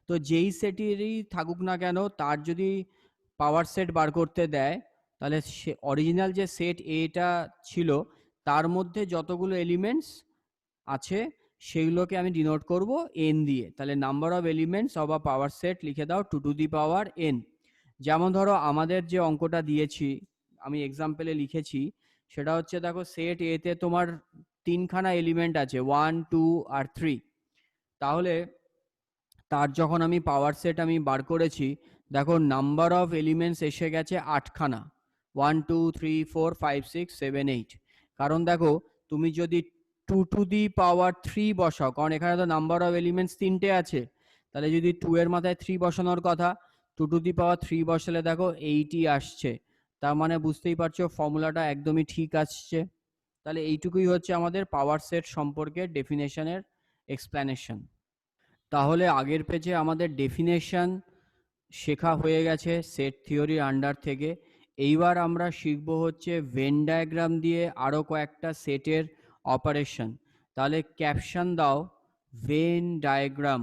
Speaker 1: তো যেই সেটেরই থাকুক না কেন, তার যদি পাওয়ার সেট বার করতে দেয়, তাহলে সে অরিজিনাল যে সেট এটা ছিল, তার মধ্যে যতগুলো এলিমেন্টস আছে সেইগুলোকে আমি ডিনোট করব এন দিয়ে। তাহলে number of elements of a power set লিখে দাও 2 to the power n। যেমন ধরো আমাদের যে অঙ্কটা দিয়েছি, আমি এক্সাম্পলে লিখেছি, সেটা হচ্ছে দেখো সেট এ তে তোমার 3খানা এলিমেন্ট আছে, 1, 2 আর 3। তাহলে তার যখন আমি পাওয়ার সেট আমি বার করেছি, দেখো নাম্বার অফ এলিমেন্টস এসে গেছে 8খানা, 1 2 3 4 5 6 7 8। কারণ দেখো তুমি যদি 2 টু দি পাওয়ার 3 বসাও, কারণ এখানে তো নাম্বার অফ এলিমেন্টস 3টে আছে, তাহলে যদি 2 এর মাথায় 3 বসানোর কথা, 2 টু দি পাওয়ার 3 বসালে দেখো 8ই আসছে। তার মানে বুঝতেই পারছো ফর্মুলাটা একদমই ঠিক আসছে। তাহলে এইটুকুই হচ্ছে আমাদের পাওয়ার সেট সম্পর্কে ডেফিনেশনের এক্সপ্লেনেশন। তাহলে আগের পেজে আমাদের ডেফিনেশন শেখা হয়ে গেছে সেট থিওরির আন্ডার থেকে। এইবার আমরা শিখব হচ্ছে ভেন ডায়াগ্রাম দিয়ে আরও কয়েকটা সেটের অপারেশন। তাহলে ক্যাপশন দাও ভেন ডায়াগ্রাম।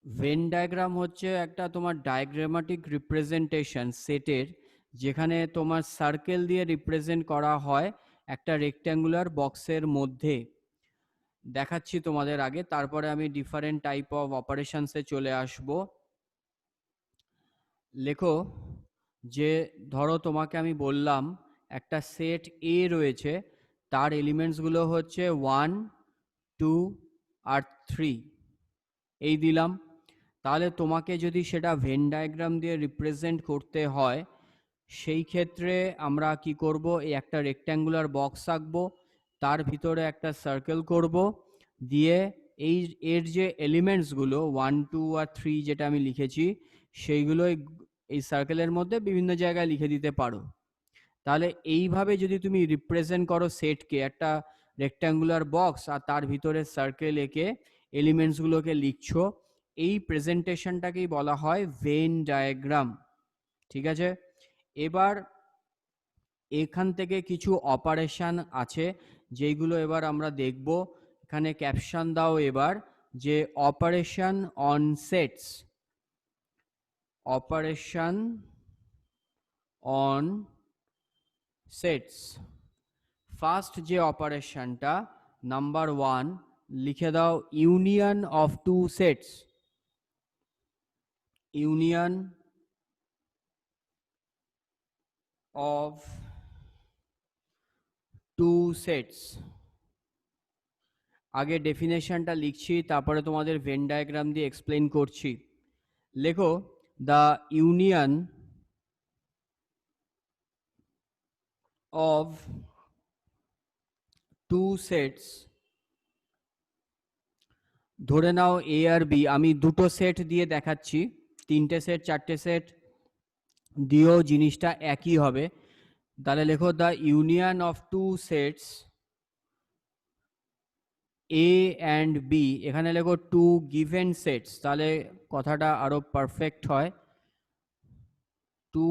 Speaker 1: ভেন ডায়াগ্রাম হচ্ছে একটা তোমার ডায়াগ্রামাটিক রিপ্রেজেন্টেশন সেটের, যেখানে তোমার সার্কেল দিয়ে রিপ্রেজেন্ট করা হয় একটা রেক্ট্যাঙ্গুলার বক্সের মধ্যে। দেখাচ্ছি তোমাদের আগে, তারপরে আমি ডিফারেন্ট টাইপ অফ অপারেশনসে চলে আসব। লেখো যে ধরো তোমাকে আমি বললাম একটা সেট এ রয়েছে, তার এলিমেন্টসগুলো হচ্ছে 1 2 আর 3 এই দিলাম। তাহলে তোমাকে যদি সেটা ভেন ডায়াগ্রাম দিয়ে রিপ্রেজেন্ট করতে হয়, সেই ক্ষেত্রে আমরা কি করব, এই একটা রেক্ট্যাঙ্গুলার বক্স আঁকবো, তার ভিতরে একটা সার্কেল করব, দিয়ে এই এর যে এলিমেন্টসগুলো 1 2 আর 3 যেটা আমি লিখেছি সেইগুলো এই সার্কেলের মধ্যে বিভিন্ন জায়গায় লিখে দিতে পারো। তাহলে এইভাবে যদি তুমি রিপ্রেজেন্ট করো সেটকে, একটা রেক্ট্যাঙ্গুলার বক্স আর তার ভিতরে সার্কেল এঁকে এলিমেন্টসগুলোকে লিখছো, এই প্রেজেন্টেশনটাকেই বলা হয় ভেন ডায়াগ্রাম। ঠিক আছে, এবার এখান থেকে কিছু অপারেশন আছে যেইগুলো এবার আমরা দেখব। এখানে ক্যাপশন দাও এবার যে operation on sets. Operation on sets, first যে অপারেশনটা নাম্বার 1 লিখে দাও union of two sets. Union of two sets. আগে ডেফিনেশনটা লিখছি, তারপরে তোমাদের ভেন ডায়াগ্রাম দিয়ে এক্সপ্লেন করছি। লেখো the union of two sets. ধরে নাও এ আর বি, আমি দুটো সেট দিয়ে দেখাচ্ছি, 3টে সেট 4টে সেট দিয়েও জিনিসটা একই হবে। তাহলে লেখো the union of two sets A and B. এখানে লেখো টু গিভেন সেটস, তাহলে কথাটা আরো পারফেক্ট হয়। Two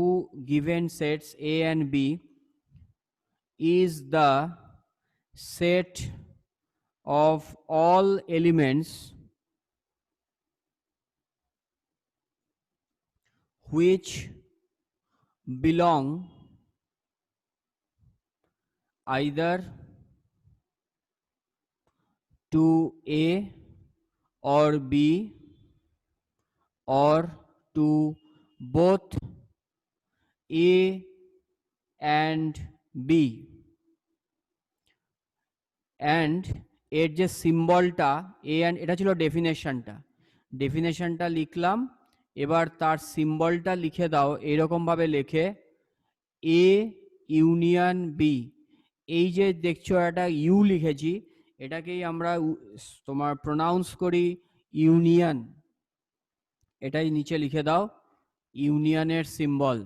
Speaker 1: given sets A and B is the set of all elements which belong either to A or B or to both A and B, and এর যে সিম্বলটা এ and, এটা ছিল ডেফিনেশনটা লিখলাম। এবার তার সিম্বলটা লিখে দাও এইরকম ভাবে, লেখে এ ইউনিয়ন বি। এই যে দেখছো একটা ইউ লিখেছি, এটাকেই আমরা তোমার প্রোনাউন্স করি ইউনিয়ন। এটাই নিচে লিখে দাও ইউনিয়নের সিম্বল।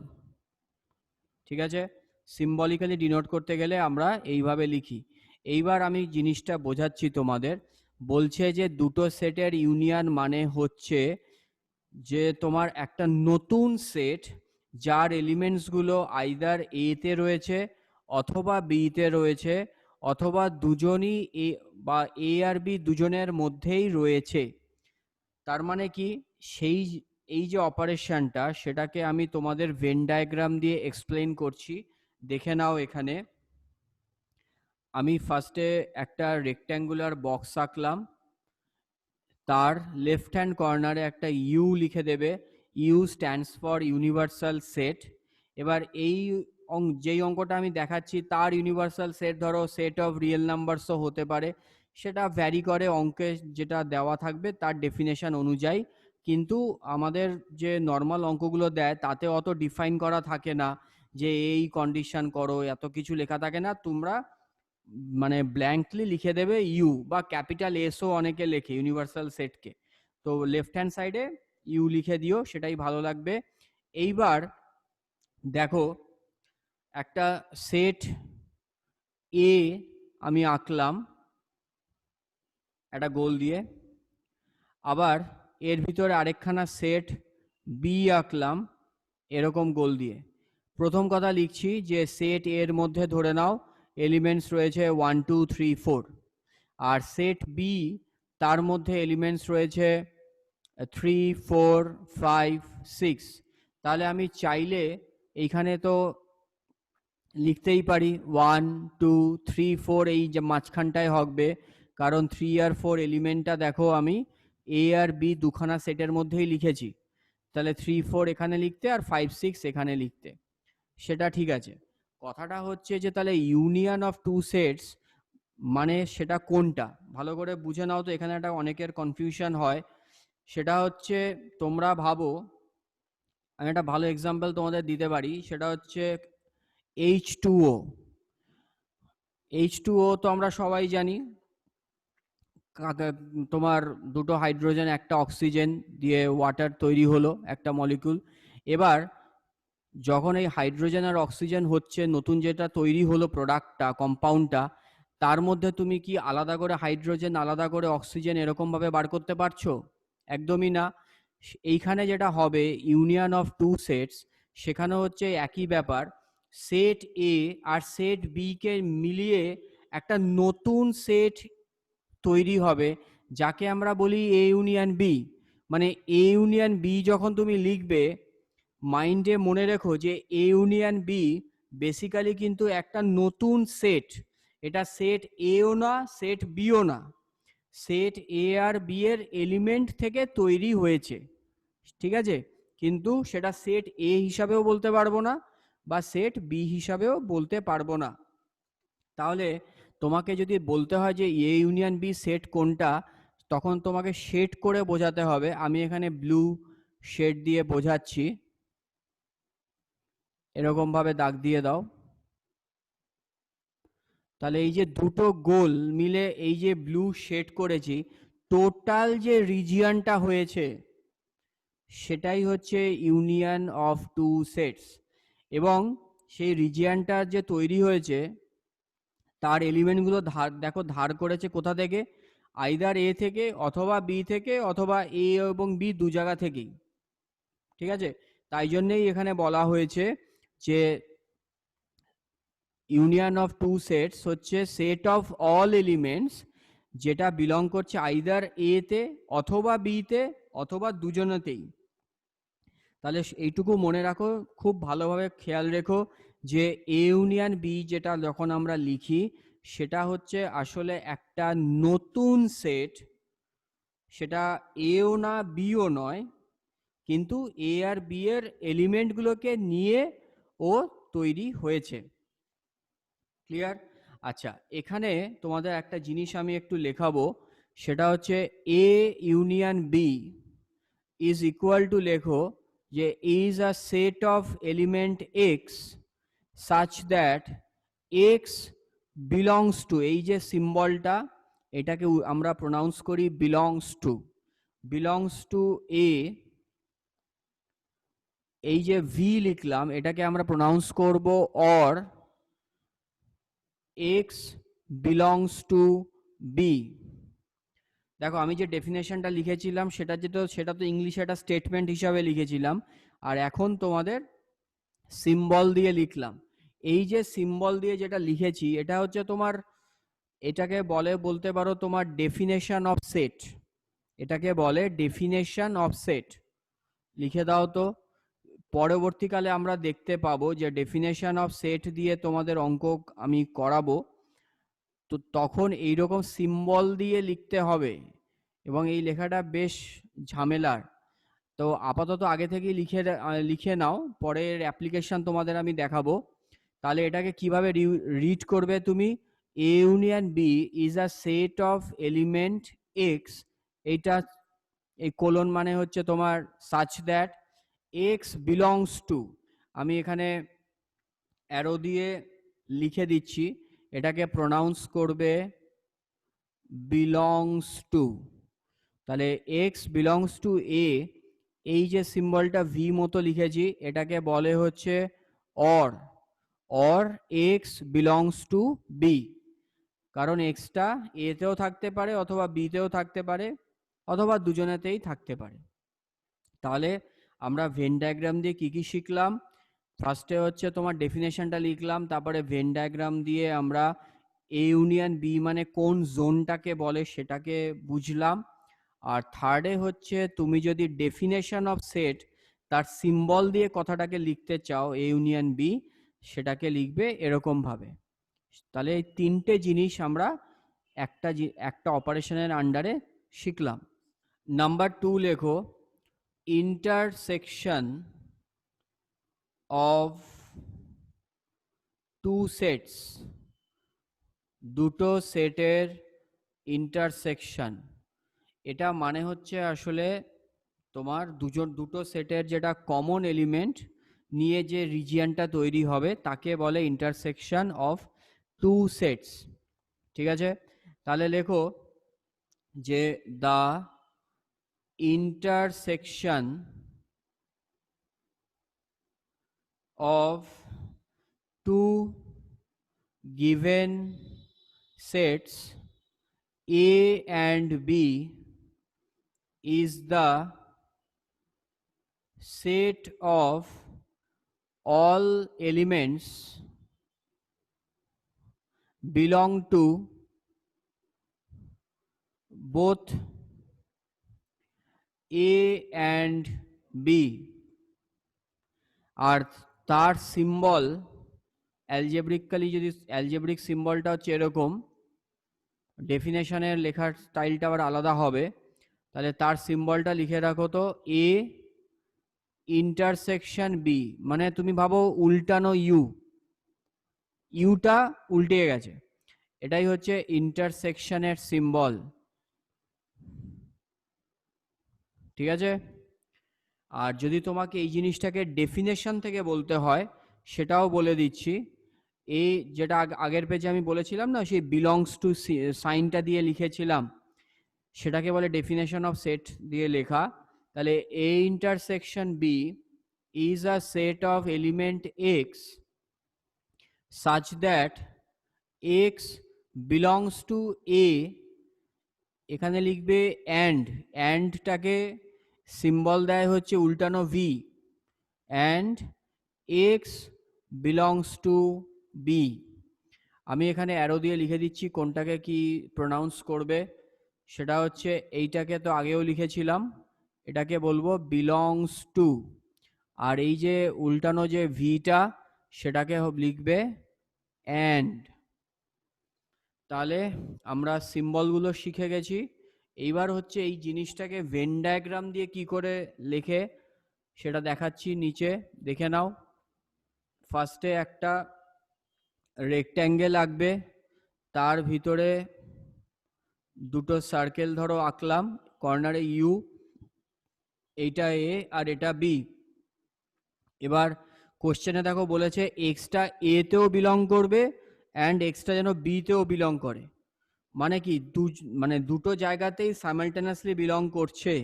Speaker 1: ঠিক আছে, সিম্বলিক্যালি ডিনোট করতে গেলে আমরা এইভাবে লিখি। এইবার আমি জিনিসটা বোঝাচ্ছি তোমাদের। বলছে যে দুটো সেটের ইউনিয়ন মানে হচ্ছে যে তোমার একটা নতুন সেট যার এলিমেন্টসগুলো আইদার এ তে রয়েছে অথবা বি তে রয়েছে, অথবা দুজনই এ বা এ আর বি দুজনের মধ্যেই রয়েছে। তার মানে কি, সেই এই যে অপারেশনটা সেটাকে আমি তোমাদের ভেন ডায়াগ্রাম দিয়ে এক্সপ্লেন করছি। দেখে নাও, এখানে আমি ফার্স্টে একটা রেক্ট্যাঙ্গুলার বক্স আঁকলাম, তার লেফট হ্যান্ড কর্নারে একটা ইউ লিখে দেবে। U stands for universal set. এবার এই যেই অঙ্কটা আমি দেখাচ্ছি তার ইউনিভার্সাল সেট ধরো সেট অফ রিয়েল নাম্বারসও হতে পারে, সেটা ভ্যারি করে অঙ্কে যেটা দেওয়া থাকবে তার ডেফিনেশন অনুযায়ী, কিন্তু আমাদের যে নর্মাল অঙ্কগুলো দেয় তাতে অত ডিফাইন করা থাকে না যে এই কন্ডিশন করো, এত কিছু লেখা থাকে না। তোমরা মানে ব্ল্যাঙ্কলি লিখে দেবে ইউ, বা ক্যাপিটাল এসও অনেকে লেখে ইউনিভার্সাল সেটকে, তো লেফট হ্যান্ড সাইডে ইউ লিখে দিও, সেটাই ভালো লাগবে। এইবার দেখো একটা সেট এ আমি আঁকলাম একটা গোল দিয়ে, আবার এর ভিতরে আরেকখানা সেট বি আঁকলাম এরকম গোল দিয়ে। প্রথম কথা লিখছি যে সেট এর মধ্যে ধরে নাও এলিমেন্টস রয়েছে 1 2 3 4, আর সেট বি তার মধ্যে এলিমেন্টস রয়েছে 3 4 5 6। তাহলে আমি চাইলে এইখানে তো লিখতেই পারি 1 2 3 4 এই যে মাঝখানটায় হবে, কারণ 3 আর 4 এলিমেন্টটা দেখো আমি এ আর বি দুখানা সেটের মধ্যেই লিখেছি, তাহলে 3 4 এখানে লিখতে আর 5 6 এখানে লিখতে, সেটা ঠিক আছে। কথাটা হচ্ছে যে তাহলে ইউনিয়ন অফ টু সেটস মানে সেটা কোনটা, ভালো করে বুঝে নাও তো, এখানে একটা অনেকের কনফিউশন হয়। সেটা হচ্ছে তোমরা ভাবো, আমি একটা ভালো এক্সাম্পল তোমাদের দিতে পারি, সেটা হচ্ছে H2O। H2O তো আমরা সবাই জানি, তোমার দুটো হাইড্রোজেন একটা অক্সিজেন দিয়ে ওয়াটার তৈরি হলো একটা মলিকুল। এবার যখন এই হাইড্রোজেন আর অক্সিজেন হচ্ছে নতুন যেটা তৈরি হলো প্রোডাক্টটা, কম্পাউন্ডটা, তার মধ্যে তুমি কি আলাদা করে হাইড্রোজেন আলাদা করে অক্সিজেন এরকম ভাবে বার করতে পারছো? একদমই না। এইখানে যেটা হবে ইউনিয়ন অফ টু সেটস, সেখানে হচ্ছে একই ব্যাপার, সেট এ আর সেট বি কে মিলিয়ে একটা নতুন সেট তৈরি হবে, যাকে আমরা বলি এ ইউনিয়ন বি। মানে এ ইউনিয়ন বি যখন তুমি লিখবে, মাইন্ডে মনে রেখো যে এ ইউনিয়ন বি বেসিক্যালি কিন্তু একটা নতুন সেট, এটা সেট এও না সেট বিও না, সেট এ আর বি এর এলিমেন্ট থেকে তৈরি হয়েছে, ঠিক আছে? কিন্তু সেটা সেট এ হিসাবেও বলতে পারবো না বা সেট বি হিসাবেও বলতে পারবো না। তাহলে তোমাকে যদি বলতে হয় যে এ ইউনিয়ন বি সেট কোনটা, তখন তোমাকে শেড করে বোঝাতে হবে। আমি এখানে ব্লু শেড দিয়ে বোঝাচ্ছি, এরকম ভাবে দাগ দিয়ে দাও। তাহলে এই যে দুটো গোল মিলে এই যে ব্লু শেড করেছি, টোটাল যে রিজিয়নটা হয়েছে সেটাই হচ্ছে ইউনিয়ন অফ টু সেটস। এবং সেই রিজিয়নটা যে তৈরি হয়েছে তার এলিমেন্টগুলো দেখো ধার করেছে কোথা থেকে, আইদার এ থেকে অথবা বি থেকে অথবা এ এবং বি দু জায়গা থেকেই, ঠিক আছে? তাই জন্যই এখানে বলা হয়েছে যে ইউনিয়ন অফ টু সেটস হচ্ছে সেট অফ অল এলিমেন্টস যেটা বিলং করছে আইদার এ তে অথবা বি তে অথবা দুজনেতেই। তাহলে এইটুকু মনে রাখো, খুব ভালোভাবে খেয়াল রেখো যে এ ইউনিয়ন বি যেটা যখন আমরা লিখি সেটা হচ্ছে আসলে একটা নতুন সেট, সেটা এও না বিও নয়, কিন্তু এ আর বি এর এলিমেন্টগুলোকে নিয়ে ও তৈরি হয়েছে। ক্লিয়ার? আচ্ছা, এখানে তোমাদের একটা জিনিস আমি একটু লেখাবো, সেটা হচ্ছে A union B is equal to, লেখো যে is a set of element x such that x belongs to, এই যে সিম্বলটা এটাকে আমরা প্রোনাউন্স করি বিলংস টু এ, এই যে ভি লিখলাম এটাকে আমরা প্রোনাউন্স করব or x belongs to B. দেখো আমি যে ডেফিনেশনটা লিখেছিলাম সেটা তো ইংলিশে একটা স্টেটমেন্ট হিসাবে লিখেছিলাম, আর এখন তোমাদের সিম্বল দিয়ে লিখলাম। এই যে সিম্বল দিয়ে যেটা লিখেছি এটা হচ্ছে তোমার, এটাকে বলতে পারো তোমার ডেফিনেশন অফ সেট, এটাকে বলে ডেফিনেশন অফ সেট। লিখে দাও তো, পরবর্তীকালে আমরা দেখতে পাবো যে ডেফিনেশন অফ সেট দিয়ে তোমাদের অঙ্ক আমি করাবো, তো তখন এইরকম সিম্বল দিয়ে লিখতে হবে এবং এই লেখাটা বেশ ঝামেলার। তো আপাতত আগে থেকেই লিখে নাও, পরের অ্যাপ্লিকেশন তোমাদের আমি দেখাবো। তাহলে এটাকে কিভাবে রিড করবে তুমি, A union B is a set of element x, এইটা এই কোলন মানে হচ্ছে তোমার such that x belongs to, আমি এখানে অ্যারো দিয়ে লিখে দিচ্ছি, এটাকে প্রোনাউন্স করবে বিলংস টু। তাহলে এক্স বিলংস টু এ, এই যে সিম্বলটা ভি মতো লিখেছি এটাকে বলে হচ্ছে or x belongs to B, কারণ এক্সটা এতেও থাকতে পারে অথবা বিতেও থাকতে পারে অথবা দুজনেতেই থাকতে পারে। তাহলে আমরা ভেন ডায়াগ্রাম দিয়ে কি কি শিখলাম? ফার্স্টে হচ্ছে তোমার ডেফিনেশনটা লিখলাম, তারপরে ভেন ডায়াগ্রাম দিয়ে আমরা এ ইউনিয়ন বি মানে কোন জোনটাকে বলে সেটাকে বুঝলাম। আর থার্ডে হচ্ছে তুমি যদি ডেফিনেশন অফ সেট তার সিম্বল দিয়ে কথাটাকে লিখতে চাও এ ইউনিয়ন বি, সেটাকে লিখবে এরকম ভাবে। তাহলে এই তিনটে জিনিস আমরা একটা অপারেশনের আন্ডারে শিখলাম। নাম্বার 2 লেখো, ইন্টারসেকশন অফ টু সেটস, দুটো সেটের ইন্টারসেকশন। এটা মানে হচ্ছে আসলে তোমার দুটো সেটের যেটা কমন এলিমেন্ট নিয়ে যে রিজিয়নটা তৈরি হবে তাকে বলে ইন্টারসেকশন অফ টু সেটস। ঠিক আছে, তাহলে লেখো যে the intersection of two given sets A and B is the set of all elements belong to both A and B, আর তার সিম্বল অ্যালজেব্রিক্যালি, যদি অ্যালজেব্রিক সিম্বলটা হচ্ছে এরকম, ডেফিনেশনের লেখার স্টাইলটা আবার আলাদা হবে। তাহলে তার সিম্বলটা লিখে রাখো তো এ ইন্টারসেকশন বি, মানে তুমি ভাবো উল্টানো ইউটা উল্টে গেছে, এটাই হচ্ছে ইন্টারসেকশনের সিম্বল। ঠিক আছে, আর যদি তোমাকে এই জিনিসটাকে ডেফিনেশন থেকে বলতে হয় সেটাও বলে দিচ্ছি। এই যেটা আগের পেজে আমি বলেছিলাম না, সেই বিলংস টু সাইনটা দিয়ে লিখেছিলাম, সেটাকে বলে ডেফিনেশন অফ সেট দিয়ে লেখা। তাহলে A intersection B is a set of element x such that x belongs to a, এখানে লিখবে অ্যান্ডটাকে সিম্বল দেয় হচ্ছে উল্টানো V, and x belongs to B. আমি এখানে অ্যারো দিয়ে লিখে দিচ্ছি কোনটাকে কি প্রোনাউন্স করবে। সেটা হচ্ছে এইটাকে তো আগেও লিখেছিলাম, এটাকে বলবো বিলংস টু, আর এই যে উল্টানো যে ভিটা সেটাকে লিখবে অ্যান্ড। তাহলে আমরা সিম্বলগুলো শিখে গেছি। এইবার হচ্ছে এই জিনিসটাকে ভেন ডায়াগ্রাম দিয়ে কি করে লেখে সেটা দেখাচ্ছি, নিচে দেখে নাও। ফার্স্টে একটা রেক্ট্যাঙ্গেল আঁকবে, তার ভিতরে দুটো সার্কেল ধরো আঁকলাম, কর্নারে ইউ, এইটা এ আর এটা বি। এবার কোশ্চেনে দেখো বলেছে এক্সটা এ তেও বিলং করবে অ্যান্ড এক্সটা যেন বি তেও বিলং করে, মানে কি মানে দুটো জায়গাতেই সাইমালটেনিয়াসলি বিলং করছে।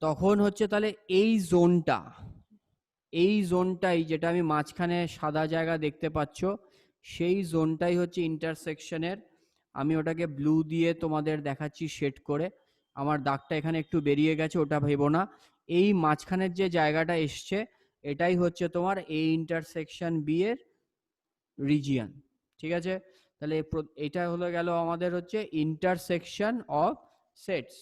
Speaker 1: তখন হচ্ছে তাহলে এই জোনটাই যেটা আমি মাঝখানে সাদা জায়গা দেখতে পাচ্ছ, সেই জোনটাই হচ্ছে ইন্টারসেকশনের। আমি ওটাকে ব্লু দিয়ে তোমাদের দেখাচ্ছি শেড করে, আমার দাগটা এখানে একটু বেরিয়ে গেছে, ওটা ভেবো না। এই মাঝখানের যে জায়গাটা এসছে এটাই হচ্ছে তোমার এ ইন্টারসেকশন বি এর রিজিয়ন। ঠিক আছে, তাহলে এটা হলো গেল আমাদের হচ্ছে ইন্টারসেকশন অফ সেটস।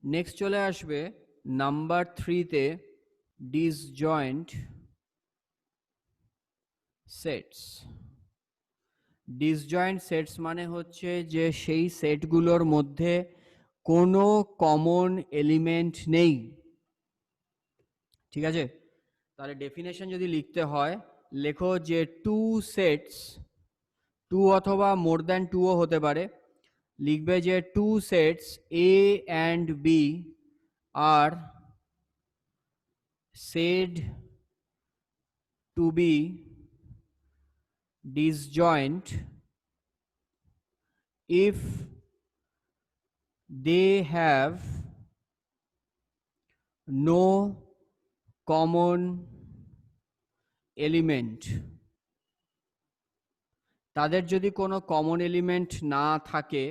Speaker 1: নেক্সট চলে আসবে নাম্বার 3তে, ডিসজয়েন্ট সেটস। ডিসজয়েন্ট সেটস মানে হচ্ছে যে সেই সেটগুলোর মধ্যে কোনো কমন এলিমেন্ট নেই। ঠিক আছে, তাহলে ডেফিনেশন যদি লিখতে হয় লেখো যে টু সেটস, টু অথবা মোর দ্যান টুও হতে পারে, লিখবে যে two sets A and B are said to be disjoint if they have no common element। তাদের যদি কোনো কমন এলিমেন্ট না থাকে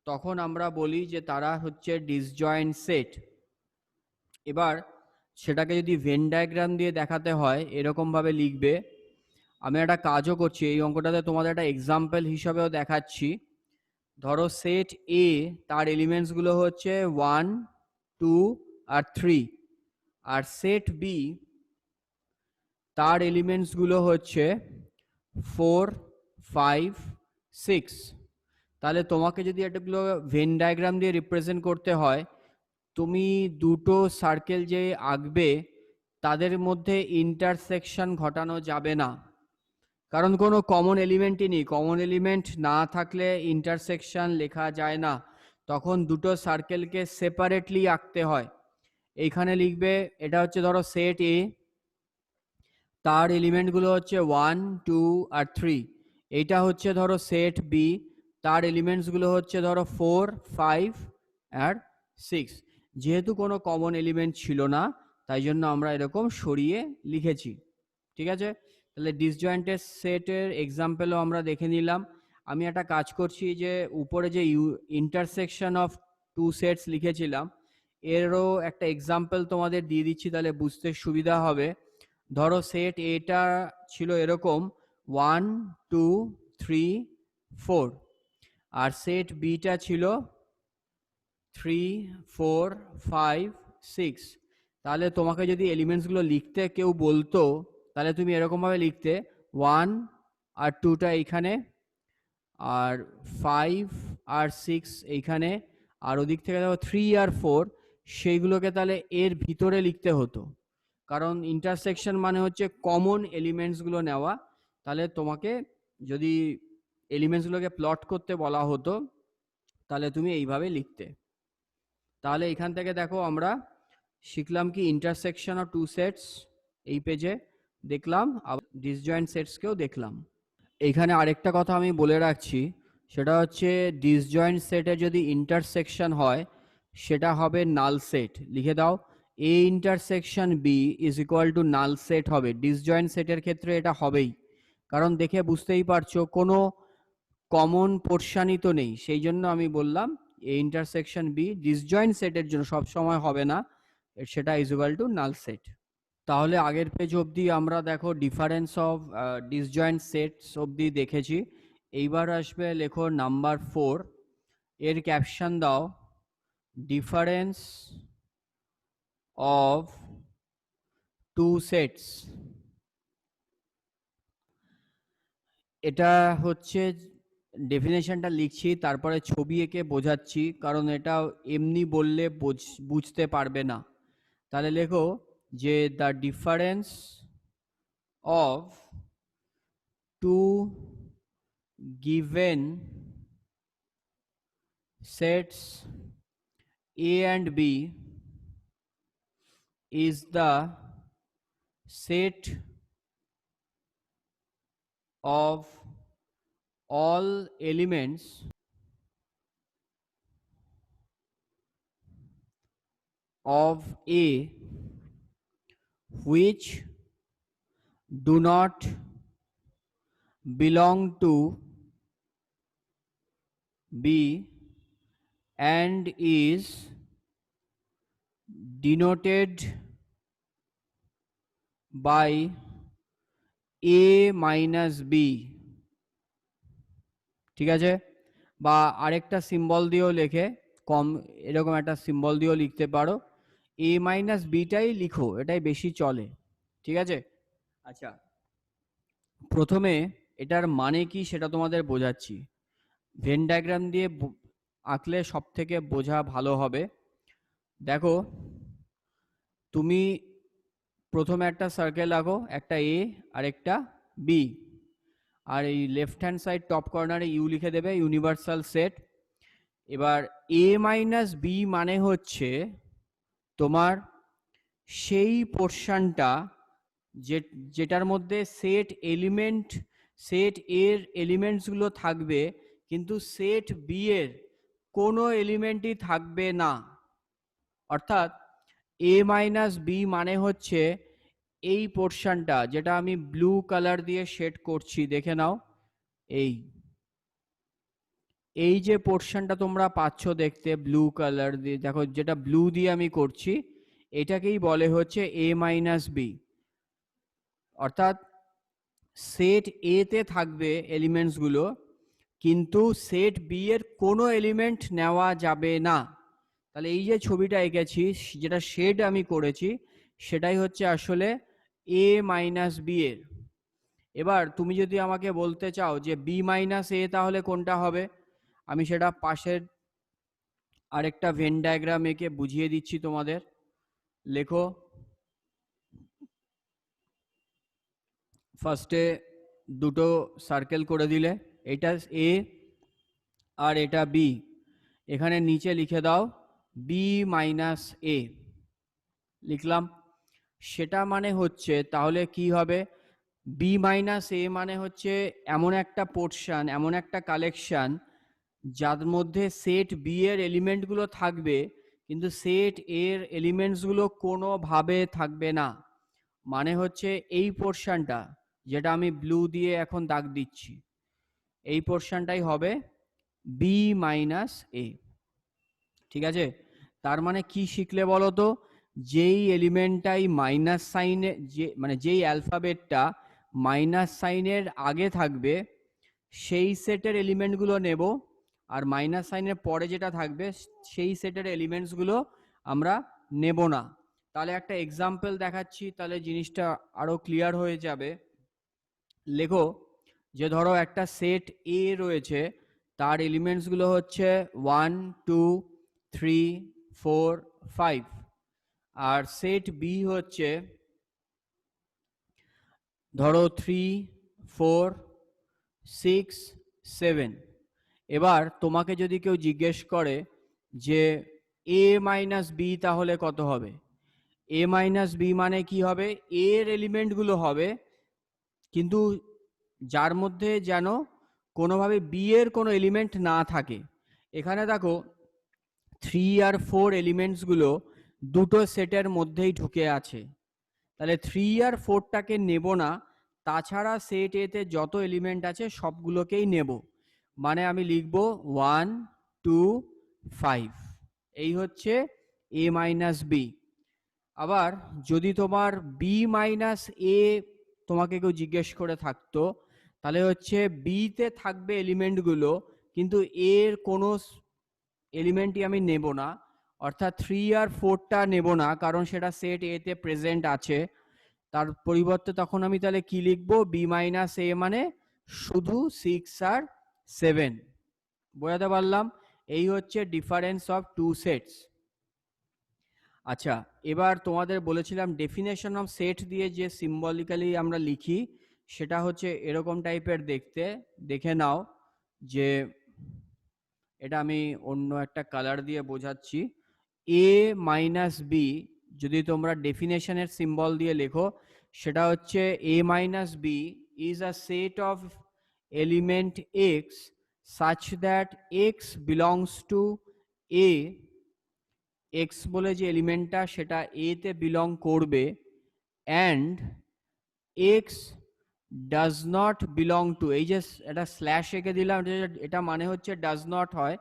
Speaker 1: তখন আমরা বলি যে তারা হচ্ছে ডিসজয়েন্ট সেট। এবার সেটাকে যদি ভেন ডায়াগ্রাম দিয়ে দেখাতে হয় এরকম ভাবে লিখবে। আমি একটা কাজও করছি, এই অঙ্কটাতে তোমাদের একটা এক্সাম্পল হিসাবেও দেখাচ্ছি। ধরো সেট এ, তার এলিমেন্টসগুলো হচ্ছে 1 2 আর 3, আর সেট বি তার এলিমেন্টসগুলো হচ্ছে 4 5 6। তাহলে তোমাকে যদি এটাগুলো ভেন ডায়াগ্রাম দিয়ে রিপ্রেজেন্ট করতে হয়, তুমি দুটো সার্কেল যে আঁকবে তাদের মধ্যে ইন্টারসেকশন ঘটানো যাবে না, কারণ কোনো কমন এলিমেন্টই নেই। কমন এলিমেন্ট না থাকলে ইন্টারসেকশন লেখা যায় না, তখন দুটো সার্কেলকে সেপারেটলি আঁকতে হয়। এইখানে লিখবে এটা হচ্ছে ধরো সেট এ, তার এলিমেন্টগুলো হচ্ছে 1 2 আর 3। এইটা হচ্ছে ধরো সেট বি, তার এলিমেন্টসগুলো হচ্ছে ধরো 4 5 আর 6। যেহেতু কোনো কমন এলিমেন্ট ছিল না তাই জন্য আমরা এরকম সরিয়ে লিখেছি। ঠিক আছে, তাহলে ডিসজয়েন্টেড সেটের এক্সাম্পলও আমরা দেখে নিলাম। আমি একটা কাজ করছি যে উপরে যে ইন্টারসেকশন অফ টু সেটস লিখেছিলাম এরও একটা এক্সাম্পল তোমাদের দিয়ে দিচ্ছি, তাহলে বুঝতে সুবিধা হবে। ধরো সেট এটা ছিল এরকম 1 2 3 4, আর সেট বিটা ছিল 3 4 5 6। তাহলে তোমাকে যদি এলিমেন্টসগুলো লিখতে কেউ বলতো তাহলে তুমি এরকমভাবে লিখতে 1 আর 2টা এইখানে, আর 5 আর 6 এইখানে, আর ওদিক থেকে দেখো 3 আর 4 সেইগুলোকে তাহলে এর ভিতরে লিখতে হতো, কারণ ইন্টারসেকশন মানে হচ্ছে কমন এলিমেন্টসগুলো নেওয়া। তাহলে তোমাকে যদি এলিমেন্টসগুলোকে প্লট করতে বলা হতো তাহলে তুমি এইভাবে লিখতে। তাহলে এখান থেকে দেখো আমরা শিখলাম কি ইন্টারসেকশন অফ টু সেটস এই পেজে দেখলাম, আবার ডিসজয়েন্ট সেটসকেও দেখলাম। এইখানে আরেকটা কথা আমি বলে রাখছি, সেটা হচ্ছে ডিসজয়েন্ট সেটে যদি ইন্টারসেকশন হয় সেটা হবে নাল সেট। লিখে দাও A intersection B is equal to null set হবে। ডিসজয়েন্ট সেটের ক্ষেত্রে এটা হবেই, কারণ দেখে বুঝতেই পারছো কোনো কমন পোর্শনই তো নেই, সেই জন্য আমি বললাম এ ইন্টারসেকশন বি ডিসজয়েন্ট সেটের জন্য সব সময় হবে না, সেটা is equal to null set. তাহলে আগের পেজ অবধি আমরা দেখো ডিফারেন্স অফ ডিসজয়েন্ট সেটস অবধি দেখেছি। এইবার আসবে লেখো নাম্বার 4, এর ক্যাপশন দাও ডিফারেন্স অফ টু সেটস। এটা হচ্ছে ডেফিনেশনটা লিখছি তারপরে ছবি এঁকে বোঝাচ্ছি, কারণ এটা এমনি বললে বুঝতে পারবে না। তাহলে লেখো যে the difference of two given sets A and B is the set of all elements of A which do not belong to B and is denoted by A minus B। ঠিক আছে, বা আরেকটা সিম্বল দিয়েও লেখে কম, এরকম একটা symbol দিয়েও লিখতে পারো, এ মাইনাস বিটাই লিখো, এটাই বেশি চলে। ঠিক আছে, আচ্ছা প্রথমে এটার মানে কি সেটা তোমাদের বোঝাচ্ছি। ভেন ডায়াগ্রাম দিয়ে আঁকলে সব থেকে বোঝা ভালো হবে। দেখো তুমি প্রথমে একটা সার্কেল আঁকো, একটা এ আর একটা বি, আর এই লেফট হ্যান্ড সাইড টপ কর্নারে ইউ লিখে দেবে, ইউনিভার্সাল সেট। এবার এ মাইনাস বি মানে হচ্ছে তোমার সেই পোর্শনটা যেটার মধ্যে সেট এর এলিমেন্টসগুলো থাকবে, কিন্তু সেট বি এর কোনো এলিমেন্টই থাকবে না। অর্থাৎ এ মাইনাস বি মানে হচ্ছে এই পোর্শনটা, যেটা আমি ব্লু কালার দিয়ে শেড করছি, দেখে নাও। এই যে পোর্শনটা তোমরা পাচ্ছ দেখতে ব্লু কালার দিয়ে, দেখো যেটা ব্লু দিয়ে আমি করছি, এটাকেই বলে হচ্ছে এ মাইনাস বি। অর্থাৎ সেট এ তে থাকবে এলিমেন্টসগুলো, কিন্তু সেট বি এর কোনো এলিমেন্ট নেওয়া যাবে না। তাহলে এই যে ছবিটা এঁকেছি, যেটা শেড আমি করেছি, সেটাই হচ্ছে আসলে এ মাইনাস বি এর। এবার তুমি যদি আমাকে বলতে চাও যে বি মাইনাস এ তাহলে কোনটা হবে, আমি সেটা পাশের আরেকটা ভেন ডায়াগ্রাম এঁকে বুঝিয়ে দিচ্ছি তোমাদের। লেখো, ফার্স্টে দুটো সার্কেল করে দিলে, এটা এ আর এটা বি। এখানে নিচে লিখে দাও বি মাইনাস এ, লিখলাম। সেটা মানে হচ্ছে তাহলে কি হবে, বি মাইনাস এ মানে হচ্ছে এমন একটা পোর্শন, এমন একটা কালেকশন যার মধ্যে সেট বি এর এলিমেন্টগুলো থাকবে, কিন্তু সেট এর এলিমেন্টসগুলো কোনোভাবে থাকবে না। মানে হচ্ছে এই পোর্শনটা, যেটা আমি ব্লু দিয়ে এখন দাগ দিচ্ছি, এই পোর্শনটাই হবে বি মাইনাস এ। ঠিক আছে, তার মানে কি শিখলে বলো তো, যেই এলিমেন্টটাই মাইনাস সাইনে, যে মানে যেই অ্যালফাবেটটা মাইনাস সাইনের আগে থাকবে, সেই সেটের এলিমেন্টগুলো নেব, আর মাইনাস সাইনের পরে যেটা থাকবে সেই সেটের এলিমেন্টসগুলো আমরা নেব না। তাহলে একটা এক্সাম্পল দেখাচ্ছি, তাহলে জিনিসটা আরো ক্লিয়ার হয়ে যাবে। লেখো যে ধরো একটা সেট এ রয়েছে, তার এলিমেন্টসগুলো হচ্ছে 1 2 3 4 5, আর সেট বি হচ্ছে ধরো 3 4 6 7। এবার তোমাকে যদি কেউ জিজ্ঞেস করে যে এ মাইনাস বি তাহলে কত হবে, এ মাইনাস বি মানে কি হবে, এর এলিমেন্টগুলো হবে, কিন্তু যার মধ্যে যেন কোনোভাবে বি এর কোনো এলিমেন্ট না থাকে। এখানে দেখো 3 আর 4 এলিমেন্টসগুলো দুটো সেটের মধ্যেই ঢুকে আছে, তাহলে 3 আর 4টাকে নেব না, তাছাড়া সেট এতে যত এলিমেন্ট আছে সবগুলোকেই নেব। মানে আমি লিখব 1 2 5, এই হচ্ছে এ মাইনাস বি। আবার যদি তোমার বি মাইনাস এ তোমাকে কেউ জিজ্ঞেস করে থাকতো, তাহলে হচ্ছে বি তে থাকবে এলিমেন্টগুলো, কিন্তু এর কোনো এলিমেন্টই আমি নেব না। অর্থাৎ 3 আর 4টা নেব না, কারণ সেটা সেট এ তে প্রেজেন্ট আছে। তার পরিবর্তে তখন আমি তাহলে কি লিখবো, বি মাইনাস এ মানে শুধু 6 আর 7। বোঝাতে পারলাম? এই হচ্ছে ডিফারেন্স অফ টু সেটস। আচ্ছা, এবার তোমাদের বলেছিলাম ডেফিনেশন অফ সেট দিয়ে যে সিম্বলিক্যালি আমরা লিখি, সেটা হচ্ছে এরকম টাইপের দেখতে। দেখে নাও যে এটা আমি অন্য একটা কালার দিয়ে বোঝাচ্ছি। এ মাইনাস বি যদি তোমরা ডেফিনেশনের সিম্বল দিয়ে লেখো, সেটা হচ্ছে A minus B is a set of element x such that x belongs to a, X বলে যে এলিমেন্টটা সেটা এ তে বিলং করবে, and X does not belong to, এই যে এটা স্ল্যাশ এঁকে দিলাম, এটা মানে হচ্ছে ডাজ নট হয়,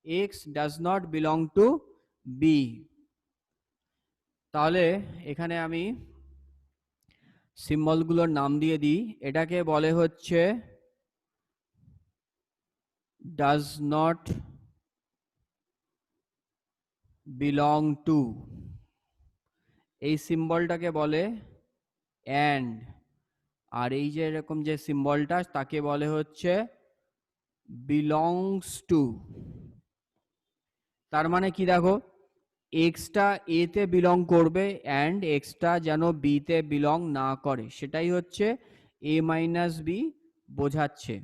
Speaker 1: X does not belong to B. তাহলে এখানে আমি সিম্বলগুলোর নাম দিয়ে দিই। এটাকে বলে হচ্ছে ডাজ নট বিলং টু, এই সিম্বলটাকে বলে অ্যান্ড, আর এই যে এরকম যে সিম্বলটা তাকে বলে হচ্ছে বিলংস টু। তার মানে কি দেখো, এক্সটা এ তে বিলং করবে অ্যান্ড এক্সটা যেন বি তে বিলং না করে, সেটাই হচ্ছে এ মাইনাস বি বোঝাচ্ছে।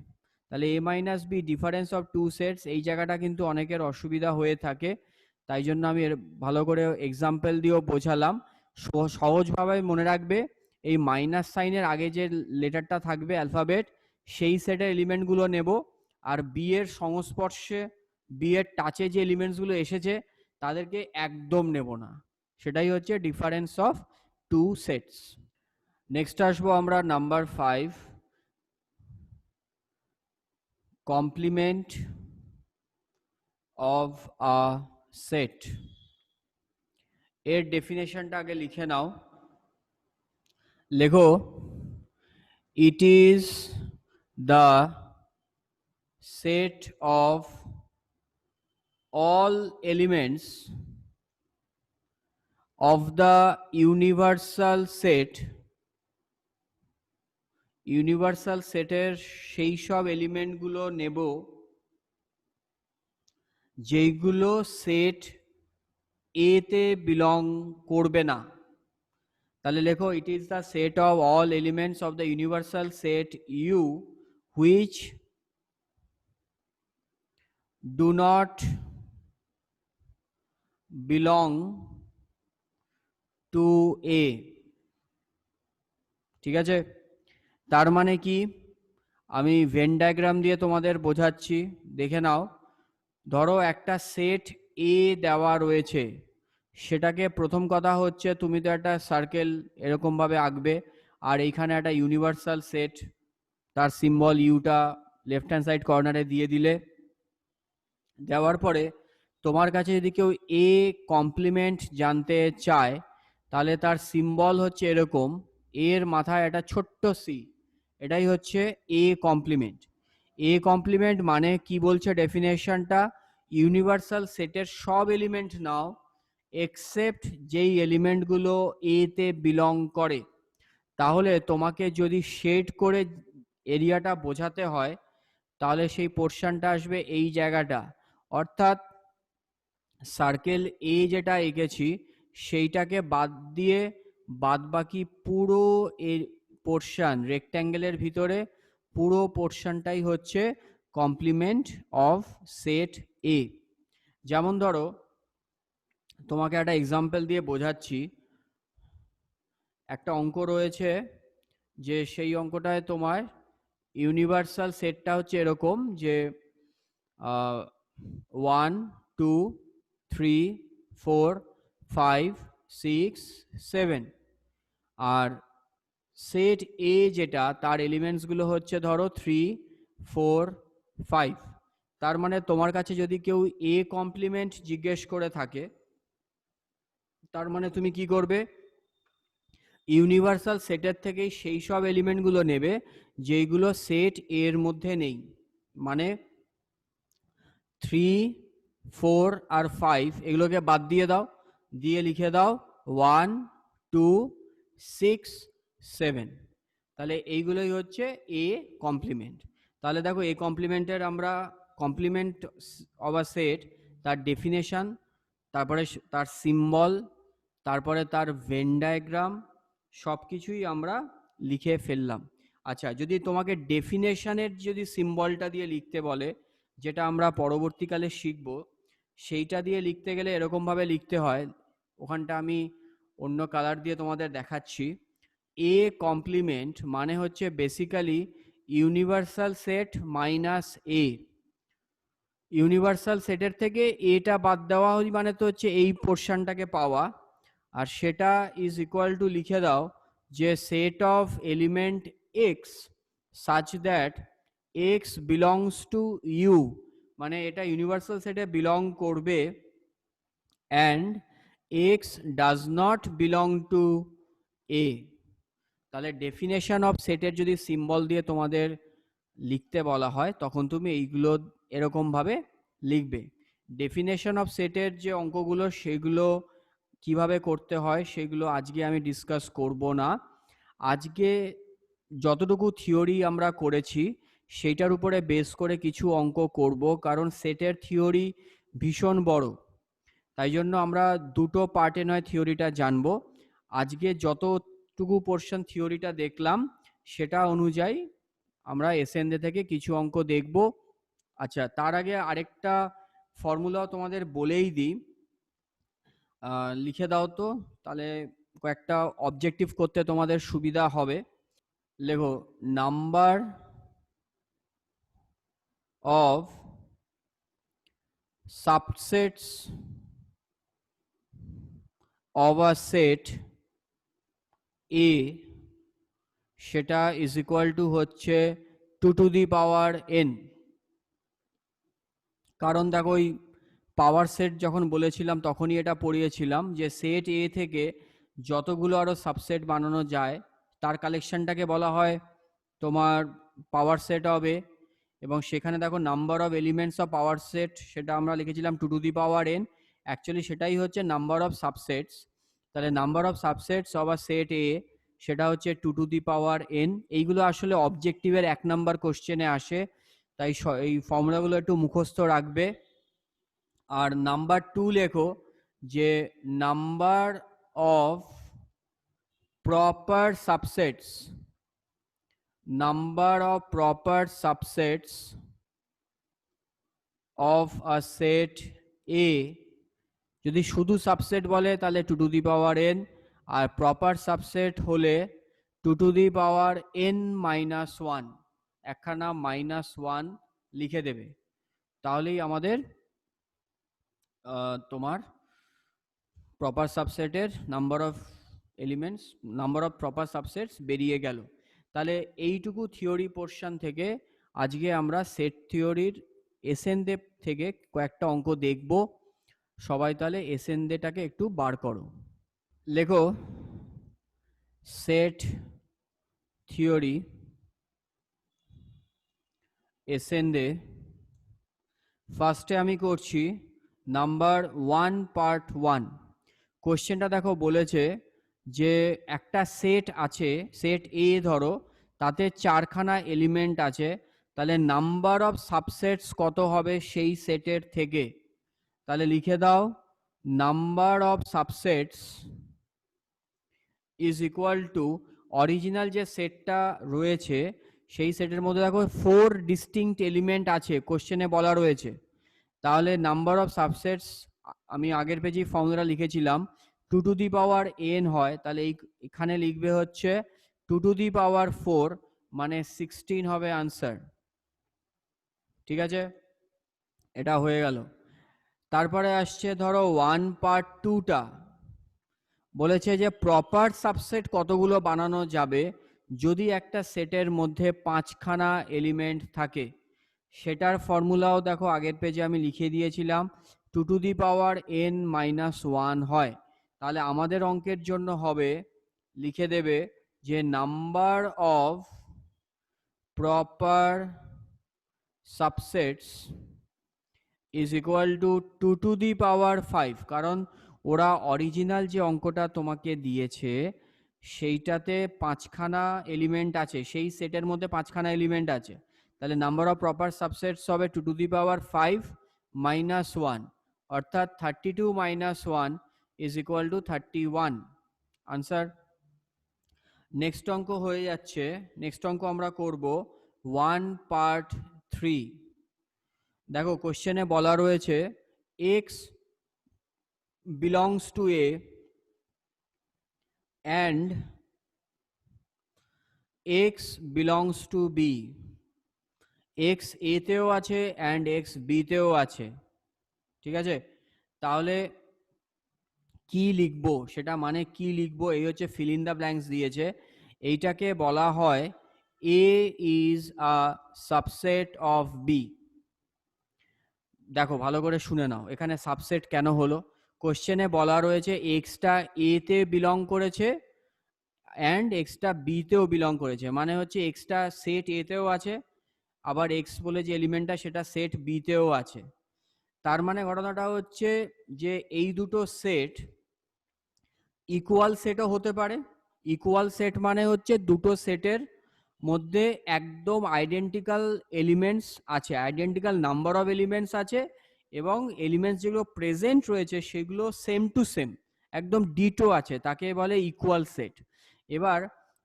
Speaker 1: তাহলে A minus B difference of two sets, এই জায়গাটা কিন্তু অনেকের অসুবিধা হয়ে থাকে, তাই জন্য আমি ভালো করে এক্সাম্পল দিয়েও বোঝালাম। সহজভাবে মনে রাখবে, এই মাইনাস সাইনের আগে যে লেটারটা থাকবে অ্যালফাবেট, সেই সেটের এলিমেন্টগুলো নেব, আর বি এর সংস্পর্শে বি এর টাচে যে এলিমেন্টসগুলো এসেছে তাদেরকে একদম নেব না। সেটাই হচ্ছে difference of two sets. Next আসবো আমরা number 5, complement of a set. এর ডেফিনেশনটা আগে লিখে নাও। লেখো, it is the set of all elements of the universal set, universal সেটের সেই সব এলিমেন্টগুলো নেব যেইগুলো সেট এ তে বিলং করবে না। তাহলে লেখো, it is the set of all elements of the universal set U which do not belong to A. ঠিক আছে, তার মানে কি, আমি ভেন ডায়াগ্রাম দিয়ে তোমাদের বোঝাচ্ছি, দেখে নাও। ধরো একটা সেট এ দেওয়া রয়েছে, সেটাকে প্রথম কথা হচ্ছে তুমি তো একটা সার্কেল এরকমভাবে আঁকবে, আর এইখানে একটা ইউনিভার্সাল সেট, তার সিম্বল ইউটা লেফট হ্যান্ড সাইড কর্নারে দিয়ে দিলে। দেওয়ার পরে তোমার কাছে যদি কেউ এ কমপ্লিমেন্ট জানতে চায়, তাহলে তার সিম্বল হচ্ছে এরকম, এর মাথায় একটা ছোট্ট সি, এটাই হচ্ছে এ কমপ্লিমেন্ট। এ কমপ্লিমেন্ট মানে কি বলছে ডেফিনেশনটা, ইউনিভার্সাল সেটের সব এলিমেন্ট নাও এক্সেপ্ট যেই এলিমেন্টগুলো এ তে বিলং করে। তাহলে তোমাকে যদি শেড করে এরিয়াটা বোঝাতে হয়, তাহলে সেই পোর্শনটা আসবে এই জায়গাটা, অর্থাৎ সার্কেল এ যেটা এঁকেছি সেইটাকে বাদ দিয়ে বাদ বাকি পুরো এর পোর্শন রেক্ট্যাঙ্গেলের ভিতরে পুরো পোর্শনটাই হচ্ছে কমপ্লিমেন্ট অফ সেট এ। যেমন ধরো, তোমাকে একটা এক্সাম্পল দিয়ে বোঝাচ্ছি। একটা অঙ্ক রয়েছে, যে সেই অঙ্কটায় তোমার ইউনিভার্সাল সেটটা হচ্ছে এরকম যে 1 2 3 4 5 6 7, আর সেট এ যেটা তার এলিমেন্টসগুলো হচ্ছে ধরো 3 4 5। তার মানে তোমার কাছে যদি কেউ এ কমপ্লিমেন্ট জিজ্ঞেস করে থাকে, তার মানে তুমি কি করবে, ইউনিভার্সাল সেটের থেকেই সেই সব এলিমেন্টগুলো নেবে যেইগুলো সেট এর মধ্যে নেই। মানে 3 4 আর 5 এগুলোকে বাদ দিয়ে দাও, দিয়ে লিখে দাও 1 2 6 7। তাহলে এইগুলোই হচ্ছে এ কমপ্লিমেন্ট। তাহলে দেখো, এ কমপ্লিমেন্টের আমরা কমপ্লিমেন্ট অফ আ সেট, তার ডেফিনেশন, তারপরে তার সিম্বল, তারপরে তার ভেন ডায়াগ্রাম, সব কিছুই আমরা লিখে ফেললাম। আচ্ছা, যদি তোমাকে ডেফিনেশনের যদি সিম্বলটা দিয়ে লিখতে বলে, যেটা আমরা পরবর্তীকালে শিখব, সেইটা দিয়ে লিখতে গেলে এরকমভাবে লিখতে হয়, ওখানটা আমি অন্য কালার দিয়ে তোমাদের দেখাচ্ছি। এ কমপ্লিমেন্ট মানে হচ্ছে বেসিক্যালি ইউনিভার্সাল সেট মাইনাস এ। ইউনিভার্সাল সেটের থেকে এটা বাদ দেওয়া মানে তো হচ্ছে এই পোর্শনটাকে পাওয়া, আর সেটা ইজ ইকুয়াল টু লিখে দাও যে set of element x such that x belongs to U, মানে এটা ইউনিভার্সাল সেটে বিলং করবে, and X does not belong to A. তাহলে ডেফিনেশন অফ সেটের যদি সিম্বল দিয়ে তোমাদের লিখতে বলা হয়, তখন তুমি এইগুলো এরকমভাবে লিখবে। ডেফিনেশন অফ সেটের যে অঙ্কগুলো সেগুলো কিভাবে করতে হয় সেগুলো আজকে আমি ডিসকাস করব না। আজকে যতটুকু থিওরি আমরা করেছি সেইটার উপরে বেস করে কিছু অঙ্ক করব, কারণ সেটের থিওরি ভীষণ বড়। তাই জন্য আমরা দুটো পার্টে নয় থিওরিটা জানবো। আজকে যতটুকু পোর্শন থিওরিটা দেখলাম সেটা অনুযায়ী আমরা এসএনডে থেকে কিছু অঙ্ক দেখব। আচ্ছা, তার আগে আরেকটা ফর্মুলাও তোমাদের বলেই দিই, লিখে দাও তো, তাহলে কয়েকটা অবজেক্টিভ করতে তোমাদের সুবিধা হবে। লেখো, number of subsets of a set A, সেটা ইজ ইকুয়াল টু হচ্ছে 2 টু দি পাওয়ার n। কারণ দেখো, ওই পাওয়ার সেট যখন বলেছিলাম তখনই এটা পড়িয়েছিলাম যে সেট এ থেকে যতগুলো আরো সাবসেট বানানো যায় তার কালেকশনটাকে বলা হয় তোমার পাওয়ার সেট হবে। এবং সেখানে দেখো number of elements of power set, সেটা আমরা লিখেছিলাম 2 to the power n। Actually সেটাই হচ্ছে নাম্বার অফ সাবসেটস। তাহলে number of subsets of a set A, সেটা হচ্ছে 2 টু দি পাওয়ার n। এইগুলো আসলে অবজেক্টিভের 1 নাম্বার কোশ্চেনে আসে, তাই এই ফর্মুলাগুলো একটু মুখস্থ রাখবে। আর নাম্বার 2 লেখো যে number of proper subsets, number of proper subsets of a set A, যদি শুধু সাবসেট বলে তাহলে 2 টু দি পাওয়ার n, আর প্রপার সাবসেট হলে 2 to the power n minus 1, একখানা -1 লিখে দেবে। তাহলেই আমাদের তোমার প্রপার সাবসেটের number of elements, number of proper subsets বেরিয়ে গেল। তাহলে এইটুকু থিওরি পোর্শন থেকে আজকে আমরা সেট থিওরির এসএনডে থেকে কয়েকটা অঙ্ক দেখব। সবাই তাহলে এসএনডেটাকে একটু বার করো। লেখো, সেট থিওরি এসএনডে। ফার্স্টে আমি করছি নাম্বার 1 পার্ট 1। কোশ্চেনটা দেখো বলেছে যে একটা সেট আছে, সেট এ ধরো, তাতে 4খানা এলিমেন্ট আছে, তাহলে নাম্বার অফ সাবসেটস কত হবে সেই সেটের থেকে। তাহলে লিখে দাও, number of subsets is equal two, original যে সেটটা রয়েছে সেই সেটের মধ্যে দেখো 4 ডিস্টিংক্ট এলিমেন্ট আছে, কোশ্চেনে বলা রয়েছে। তাহলে নাম্বার অফ সাবসেটস, আমি আগের পেজে ফর্মুলা লিখেছিলাম 2 টু দি পাওয়ার n হয়, তাহলে এখানে লিখবে হচ্ছে 2 টু দি পাওয়ার 4, মানে 16 হবে আনসার। ঠিক আছে, এটা হয়ে গেল। তারপরে আসছে ধরো 1 পার্ট 2টা, বলেছে যে প্রপার সাবসেট কতগুলো বানানো যাবে যদি একটা সেটের মধ্যে 5খানা এলিমেন্ট থাকে। সেটার ফর্মুলাও দেখো আগের পেজে আমি লিখে দিয়েছিলাম, 2 to the power n minus 1 হয়। তাহলে আমাদের অঙ্কের জন্য হবে, লিখে দেবে যে number of proper subsets is equal to 2 to the power 5। কারণ ওরা অরিজিনাল যে অঙ্কটা তোমাকে দিয়েছে সেইটাতে 5খানা এলিমেন্ট আছে, সেই সেটের মধ্যে 5খানা এলিমেন্ট আছে। তাহলে নাম্বার অফ প্রপার সাবসেটস হবে 2 টু দি পাওয়ার 5 মাইনাস 1, অর্থাৎ 32 minus 1 is equal two 31 answer. Next অঙ্ক হয়ে যাচ্ছে, নেক্সট অঙ্ক আমরা করব 1 পার্ট 3। দেখো কোশ্চেনে বলা রয়েছে x belongs to a and x belongs to b, x a তেও আছে and x b তেও আছে। ঠিক আছে, তাহলে কি লিখবো, সেটা মানে কি লিখবো, এই হচ্ছে ফিল ইন দ্য ব্ল্যাঙ্কস দিয়েছে। এইটাকে বলা হয় a is a subset of b। দেখো ভালো করে শুনে নাও, এখানে সাবসেট কেন হলো। কোশ্চেনে বলা রয়েছে এক্সটা এ তে বিলং করেছে অ্যান্ড এক্সটা বি তেও বিলং করেছে, মানে হচ্ছে এক্সটা সেট এ তেও আছে, আবার এক্স বলে যে এলিমেন্টটা সেটা সেট বি তেও আছে। তার মানে ঘটনাটা হচ্ছে যে এই দুটো সেট ইকুয়াল সেটও হতে পারে। ইকুয়াল সেট মানে হচ্ছে দুটো সেটের মধ্যে একদম আইডেন্টিক্যাল এলিমেন্টস আছে, আইডেন্টিক্যাল নাম্বার অফ এলিমেন্টস আছে, এবং এলিমেন্টস যেগুলো প্রেজেন্ট রয়েছে সেগুলো সেম টু সেম, একদম ডিটো আছে, তাকে বলে ইকুয়াল সেট। এবার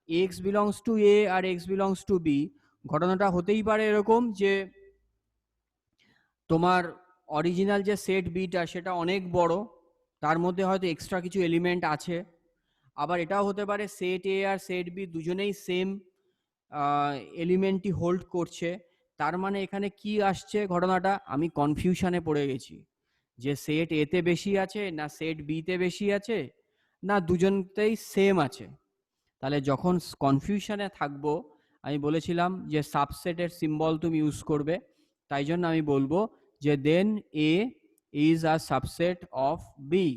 Speaker 1: এক্স বিলংস টু এ আর এক্স বিলংস টু বি, ঘটনাটা হতেই পারে এরকম যে তোমার অরিজিনাল যে সেট বিটা সেটা অনেক বড়, তার মধ্যে হয়তো এক্সট্রা কিছু এলিমেন্ট আছে। আবার এটাও হতে পারে সেট এ আর সেট বি দুজনেই সেম এলিমেন্টই হোল্ড করছে। তার মানে এখানে কি আসছে ঘটনাটা, আমি কনফিউশনে পড়ে গেছি যে সেট এতে বেশি আছে না সেট বিতে বেশি আছে না দুজনতেই সেম আছে। তাহলে যখন কনফিউশনে থাকবো, আমি বলেছিলাম যে সাবসেটের সিম্বল তুমি ইউজ করবে, তাই জন্য আমি বলবো যে then A is a subset of B.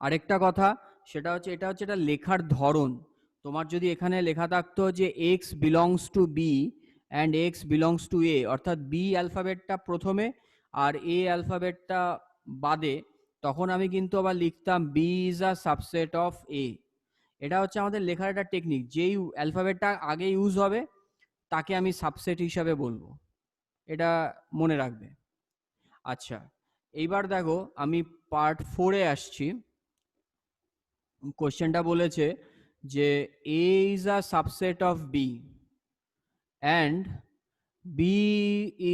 Speaker 1: আরেকটা কথা সেটা হচ্ছে এটা হচ্ছে এটা লেখার ধরন। তোমার যদি এখানে লেখা থাকতো যে x belongs to B and x belongs to A, অর্থাৎ বি অ্যালফাবেটটা প্রথমে আর এ অ্যালফাবেটটা বাদে, তখন আমি কিন্তু আবার লিখতাম B is a subset of A. এটা হচ্ছে আমাদের লেখার একটা টেকনিক, যেই অ্যালফাবেটটা আগে ইউজ হবে তাকে আমি সাবসেট হিসাবে বলবো, এটা মনে রাখবে। আচ্ছা, এইবার দেখো আমি পার্ট 4-এ আসছি। কোশ্চেনটা বলেছে যে A is a subset of B and B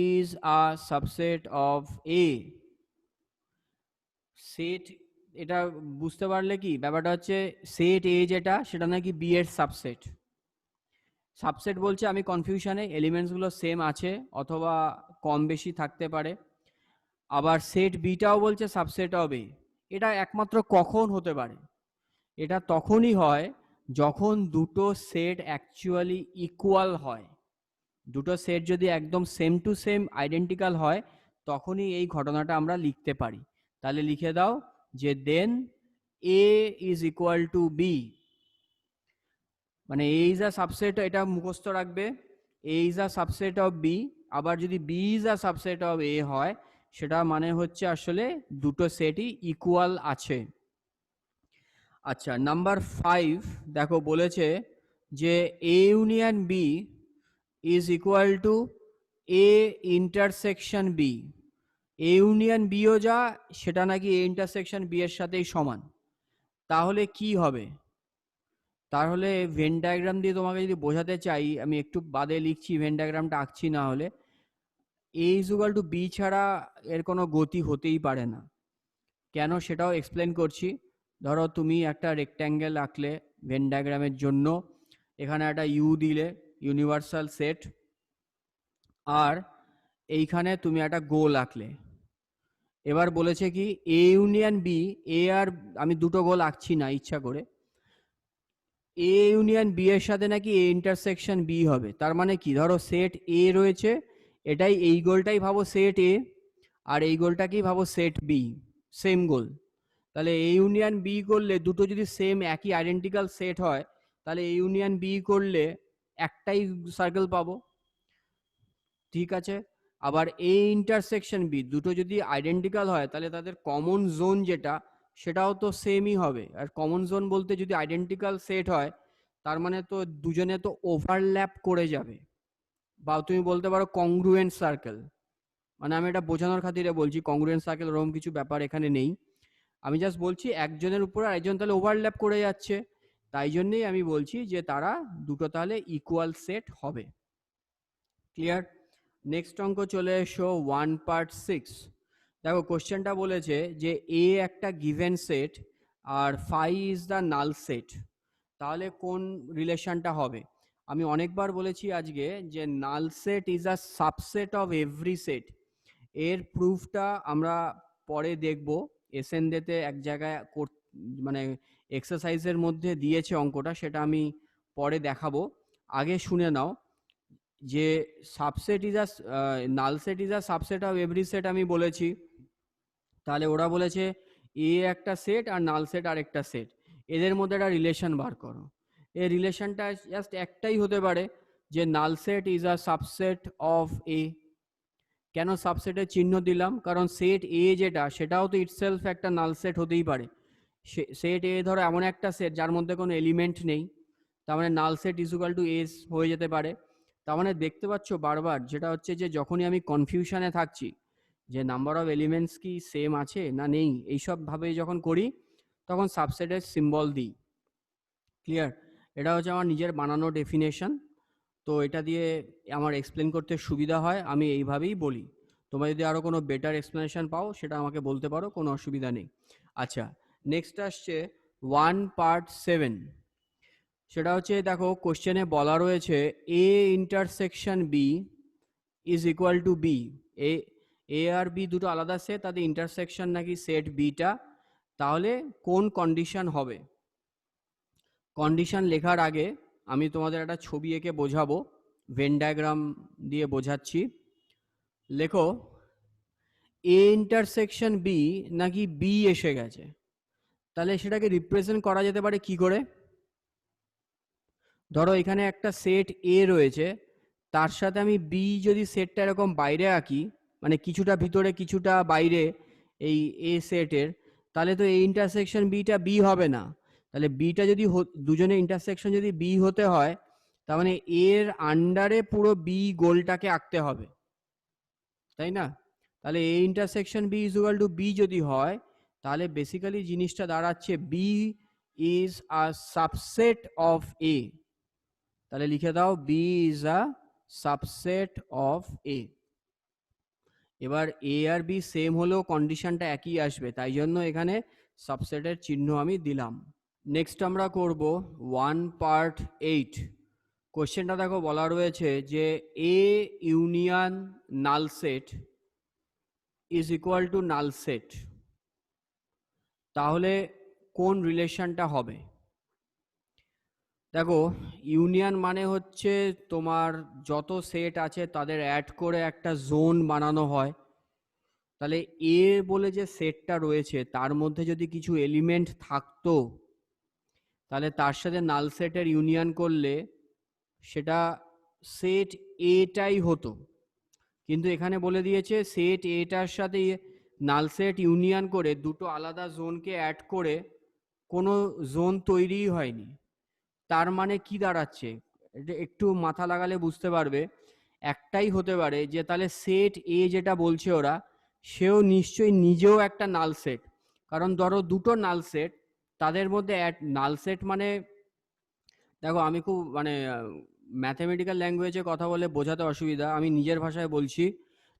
Speaker 1: is a subset of A. Set, এটা বুঝতে পারলে কি ব্যাপারটা হচ্ছে, সেট এ যেটা সেটা নাকি বি এর সাবসেট। সাবসেট বলছে আমি কনফিউশনে, এলিমেন্টসগুলো সেম আছে অথবা কম বেশি থাকতে পারে। আবার সেট বিটাও বলছে সাবসেট অফ এ। এটা একমাত্র কখন হতে পারে, এটা তখনই হয় যখন দুটো সেট অ্যাকচুয়ালি ইকুয়াল হয়। দুটো সেট যদি একদম সেম টু সেম আইডেন্টিক্যাল হয় তখনই এই ঘটনাটা আমরা লিখতে পারি। তাহলে লিখে দাও যে then A is equal to B, মানে এ ইজ আ সাবসেট, এটা মুখস্থ রাখবে, A is a subset of B. আবার যদি B is a subset of A হয় সেটা মানে হচ্ছে আসলে দুটো সেটই ইকুয়াল আছে। আচ্ছা, নাম্বার 5 দেখো বলেছে যে A union B is equal to A intersection B. A union বিও যা সেটা নাকি এ ইন্টারসেকশন বি এর সাথেই সমান। তাহলে কি হবে, তাহলে ভেন ডায়াগ্রাম দিয়ে তোমাকে যদি বোঝাতে চাই, আমি একটু বাদে লিখছি, ভেন ডায়াগ্রামটা আঁকছি না হলে, এ ইজ ইকুয়াল টু বি ছাড়া এর কোনো গতি হতেই পারে না। কেন সেটাও এক্সপ্লেন করছি। ধরো তুমি একটা রেক্ট্যাঙ্গেল আঁকলে ভেন ডায়াগ্রামের জন্য, এখানে একটা ইউ দিলে, ইউনিভার্সাল সেট, আর এইখানে তুমি একটা গোল আঁকলে। এবার বলেছে কি এ ইউনিয়ন বি, এ আর আমি দুটো গোল আঁকছি না ইচ্ছা করে, এ ইউনিয়ন বি এর সাথে নাকি এ ইন্টারসেকশন বি হবে। তার মানে কি, ধরো সেট এ রয়েছে, এটাই এই গোলটাই ভাবো সেট এ, আর এই গোলটাকেই ভাবো সেট বি, সেম গোল। তাহলে এ ইউনিয়ন বি করলে দুটো যদি সেম একই আইডেন্টিক্যাল সেট হয় তাহলে এ ইউনিয়ন বি করলে একটাই সার্কেল পাবো, ঠিক আছে। আবার এ ইন্টারসেকশন বি, দুটো যদি আইডেন্টিক্যাল হয় তাহলে তাদের কমন জোন যেটা সেটাও তো সেমই হবে। আর কমন জোন বলতে যদি আইডেন্টিক্যাল সেট হয় তার মানে তো দুজনে তো ওভারল্যাপ করে যাবে, বা তুমি বলতে পারো কংগ্রুয়েন্ট সার্কেল। মানে আমি এটা বোঝানোর খাতিরে বলছি, কংগ্রুয়েন্ট সার্কেল ওরকম কিছু ব্যাপার এখানে নেই, আমি জাস্ট বলছি একজনের উপর আরেকজন তাহলে ওভারল্যাপ করে যাচ্ছে, তাই জন্যই আমি বলছি যে তারা দুটো তাহলে ইকুয়াল সেট হবে। ক্লিয়ার? নেক্সট অঙ্ক চলে এসো 1/6। দেখো কোশ্চেনটা বলেছে যে এ একটা গিভেন সেট আর phi is the null set, তাহলে কোন রিলেশনটা হবে। আমি অনেকবার বলেছি আজকে যে null set is a subset of every set. এর প্রুফটা আমরা পরে দেখব, এসএনডেতে এক জায়গায় মানে এক্সারসাইজের মধ্যে দিয়েছে অঙ্কটা, সেটা আমি পরে দেখাবো। আগে শুনে নাও যে subset is a null set is a subset of every set আমি বলেছি। তাহলে ওরা বলেছে এ একটা সেট আর নাল সেট আর একটা সেট, এদের মধ্যে একটা রিলেশন বার করো। এই রিলেশনটা জাস্ট একটাই হতে পারে যে null set is a subset of A. কেন সাবসেটের চিহ্ন দিলাম, কারণ সেট এ যেটা সেটাও তো ইটসেলফ একটা নাল সেট হতেই পারে। সেট এ ধরো এমন একটা সেট যার মধ্যে কোনো এলিমেন্ট নেই, তার মানে নাল set is equal two S হয়ে যেতে পারে। তার মানে দেখতে পাচ্ছ বারবার যেটা হচ্ছে যে যখনই আমি কনফিউশনে থাকছি যে নাম্বার অফ এলিমেন্টস কি সেম আছে না নেই, এইসব ভাবে যখন করি তখন সাবসেটের সিম্বল দিই। ক্লিয়ার? এটা হচ্ছে আমার নিজের বানানো ডেফিনেশন, তো এটা দিয়ে আমার এক্সপ্লেন করতে সুবিধা হয়, আমি এইভাবেই বলি। তোমরা যদি আরও কোনো বেটার এক্সপ্লেনেশন পাও সেটা আমাকে বলতে পারো, কোনো অসুবিধা নেই। আচ্ছা, নেক্সট আসছে 1 part 7। সেটা হচ্ছে দেখো কোশ্চেনে বলা রয়েছে A intersection B is equal to B. A আর বি দুটো আলাদা সেট, তাদের ইন্টারসেকশন নাকি সেট বিটা, তাহলে কোন কন্ডিশন হবে? কন্ডিশন লেখার আগে আমি তোমাদের একটা ছবি এঁকে বোঝাবো, ভেন ডায়াগ্রাম দিয়ে বোঝাচ্ছি। লেখো এ ইন্টারসেকশন বি নাকি বি এসে গেছে, তাহলে সেটাকে রিপ্রেজেন্ট করা যেতে পারে কি করে? ধরো এখানে একটা সেট এ রয়েছে, তার সাথে আমি বি যদি সেটটা এরকম বাইরে আঁকি, মানে কিছুটা ভিতরে কিছুটা বাইরে এই এ সেটের, তাহলে তো এই ইন্টারসেকশন বিটা বি হবে না। তাহলে বিটা যদি দুজনে ইন্টারসেকশন যদি বি হতে হয়, তার মানে এর আন্ডারে পুরো বি গোলটাকে আঁকতে হবে, তাই না? তাহলে A intersection B is equal to B যদি হয়, তাহলে বেসিক্যালি জিনিসটা দাঁড়াচ্ছে B is a subset of A. তাহলে লিখে দাও B is a subset of A. এবার এ আর বি সেম হলেও কন্ডিশনটা একই আসবে, তাই জন্য এখানে সাবসেটের চিহ্ন আমি দিলাম। নেক্সট আমরা করব 1 part 8। কোশ্চেনটা দেখো বলা রয়েছে যে A union null set is equal to null set, তাহলে কোন রিলেশনটা হবে? দেখো ইউনিয়ন মানে হচ্ছে তোমার যত সেট আছে তাদের অ্যাড করে একটা জোন বানানো হয়। তাহলে এ বলে যে সেটটা রয়েছে তার মধ্যে যদি কিছু এলিমেন্ট থাকতো, তাহলে তার সাথে নাল সেটের ইউনিয়ন করলে সেটা সেট এটাই হতো। কিন্তু এখানে বলে দিয়েছে সেট এটার সাথে নাল সেট ইউনিয়ন করে দুটো আলাদা জোনকে অ্যাড করে কোনো জোন তৈরিই হয়নি। তার মানে কি দাঁড়াচ্ছে, এটা একটু মাথা লাগালে বুঝতে পারবে। একটাই হতে পারে যে তাহলে সেট এ যেটা বলছে ওরা, সেও নিশ্চয়ই নিজেও একটা নাল সেট। কারণ ধরো দুটো নাল সেট, তাদের মধ্যে নাল সেট মানে, দেখো আমি খুব মানে ম্যাথমেটিক্যাল ল্যাঙ্গুয়েজে কথা বলে বোঝাতে অসুবিধা, আমি নিজের ভাষায় বলছি।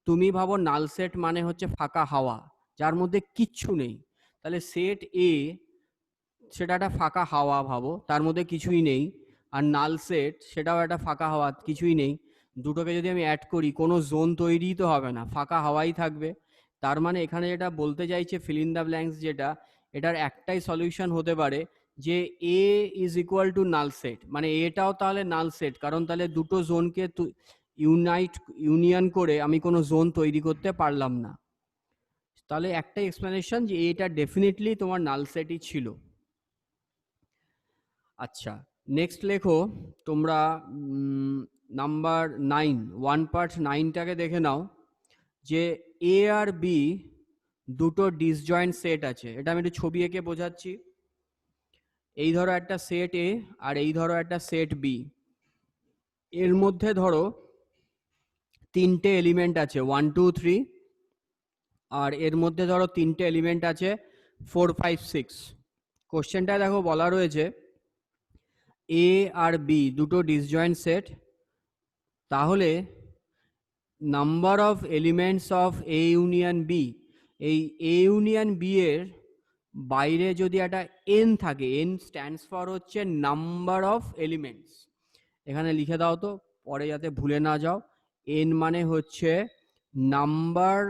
Speaker 1: তুমি ভাবো নাল সেট মানে হচ্ছে ফাঁকা হাওয়া, যার মধ্যে কিচ্ছু নেই। তাহলে সেট এ সেটা একটা ফাঁকা হাওয়া ভাবো, তার মধ্যে কিছুই নেই। আর নাল সেট সেটাও একটা ফাঁকা হাওয়া, কিছুই নেই। দুটোকে যদি আমি অ্যাড করি কোনো জোন তৈরি তো হবে না, ফাঁকা হাওয়াই থাকবে। তার মানে এখানে যেটা বলতে চাইছে ফিল ইন দ্য ব্ল্যাঙ্কস, যেটা এটার একটাই সলিউশন হতে পারে যে A is equal to null set, মানে এটাও তাহলে নাল সেট, কারণ তাহলে দুটো জোনকে ইউনিয়ন করে আমি কোনো জোন তৈরি করতে পারলাম না। তাহলে একটাই এক্সপ্লেনেশন যে এটা ডেফিনেটলি তোমার নাল সেটই ছিল। আচ্ছা, নেক্সট লেখো তোমরা নাম্বার 9, 1 part 9টাকে দেখে নাও যে এ আর বি দুটো ডিসজয়েন্ট সেট আছে। এটা আমি একটু ছবি এঁকে বোঝাচ্ছি। এই ধরো একটা সেট এ আর এই ধরো একটা সেট বি, এর মধ্যে ধরো তিনটে এলিমেন্ট আছে 1 2 3, আর এর মধ্যে ধরো তিনটে এলিমেন্ট আছে 4 5 6। কোশ্চেনটায় দেখো বলা রয়েছে এ আর বি দুটো ডিসজয়েন্ট সেট, তাহলে number of elements of A union B, এই এ ইউনিয়ন বি এর বাইরে যদি একটা এন থাকে, এন স্ট্যান্ডস ফর হচ্ছে নাম্বার অফ এলিমেন্টস। এখানে লিখে দাও তো পরে যাতে ভুলে না যাও, এন মানে হচ্ছে নাম্বার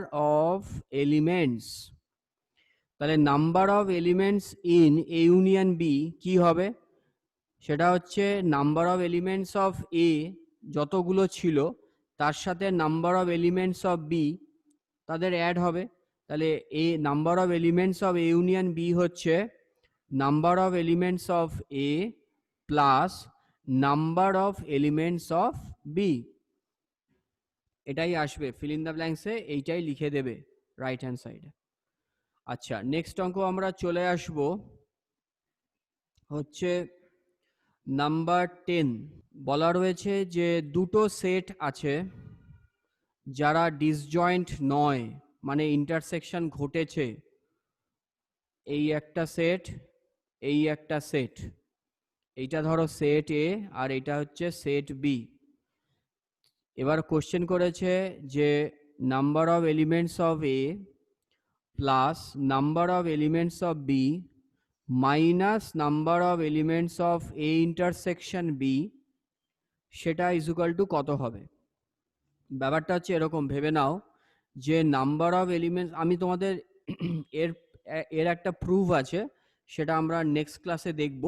Speaker 1: অফ এলিমেন্টস। তাহলে number of elements in A union B কি হবে? সেটা হচ্ছে number of elements of A যতগুলো ছিল তার সাথে number of elements of B তাদের অ্যাড হবে। তাহলে এ number of elements of A union B হচ্ছে number of elements of A plus number of elements of B, এটাই আসবে ফিল ইন দ্য ব্ল্যাঙ্কসে, এইটাই লিখে দেবে রাইট হ্যান্ড সাইডে। আচ্ছা, নেক্সট অঙ্ক আমরা চলে আসব হচ্ছে নাম্বার 10। বলা রয়েছে যে দুটো সেট আছে যারা ডিসজয়েন্ট নয়। মানে ইন্টারসেকশন ঘটেছে, এই একটা সেট, এই একটা সেট, এইটা ধরো সেট এ আর এটা হচ্ছে সেট বি। এবার কোশ্চেন করেছে যে number of elements of A plus number of elements of B minus number of elements of A intersection B, সেটা ইজুকাল টু কত হবে। ব্যাপারটা হচ্ছে এরকম, ভেবে নাও যে নাম্বার অফ এলিমেন্টস, আমি তোমাদের এর এর একটা প্রুফ আছে, সেটা আমরা নেক্সট ক্লাসে দেখব।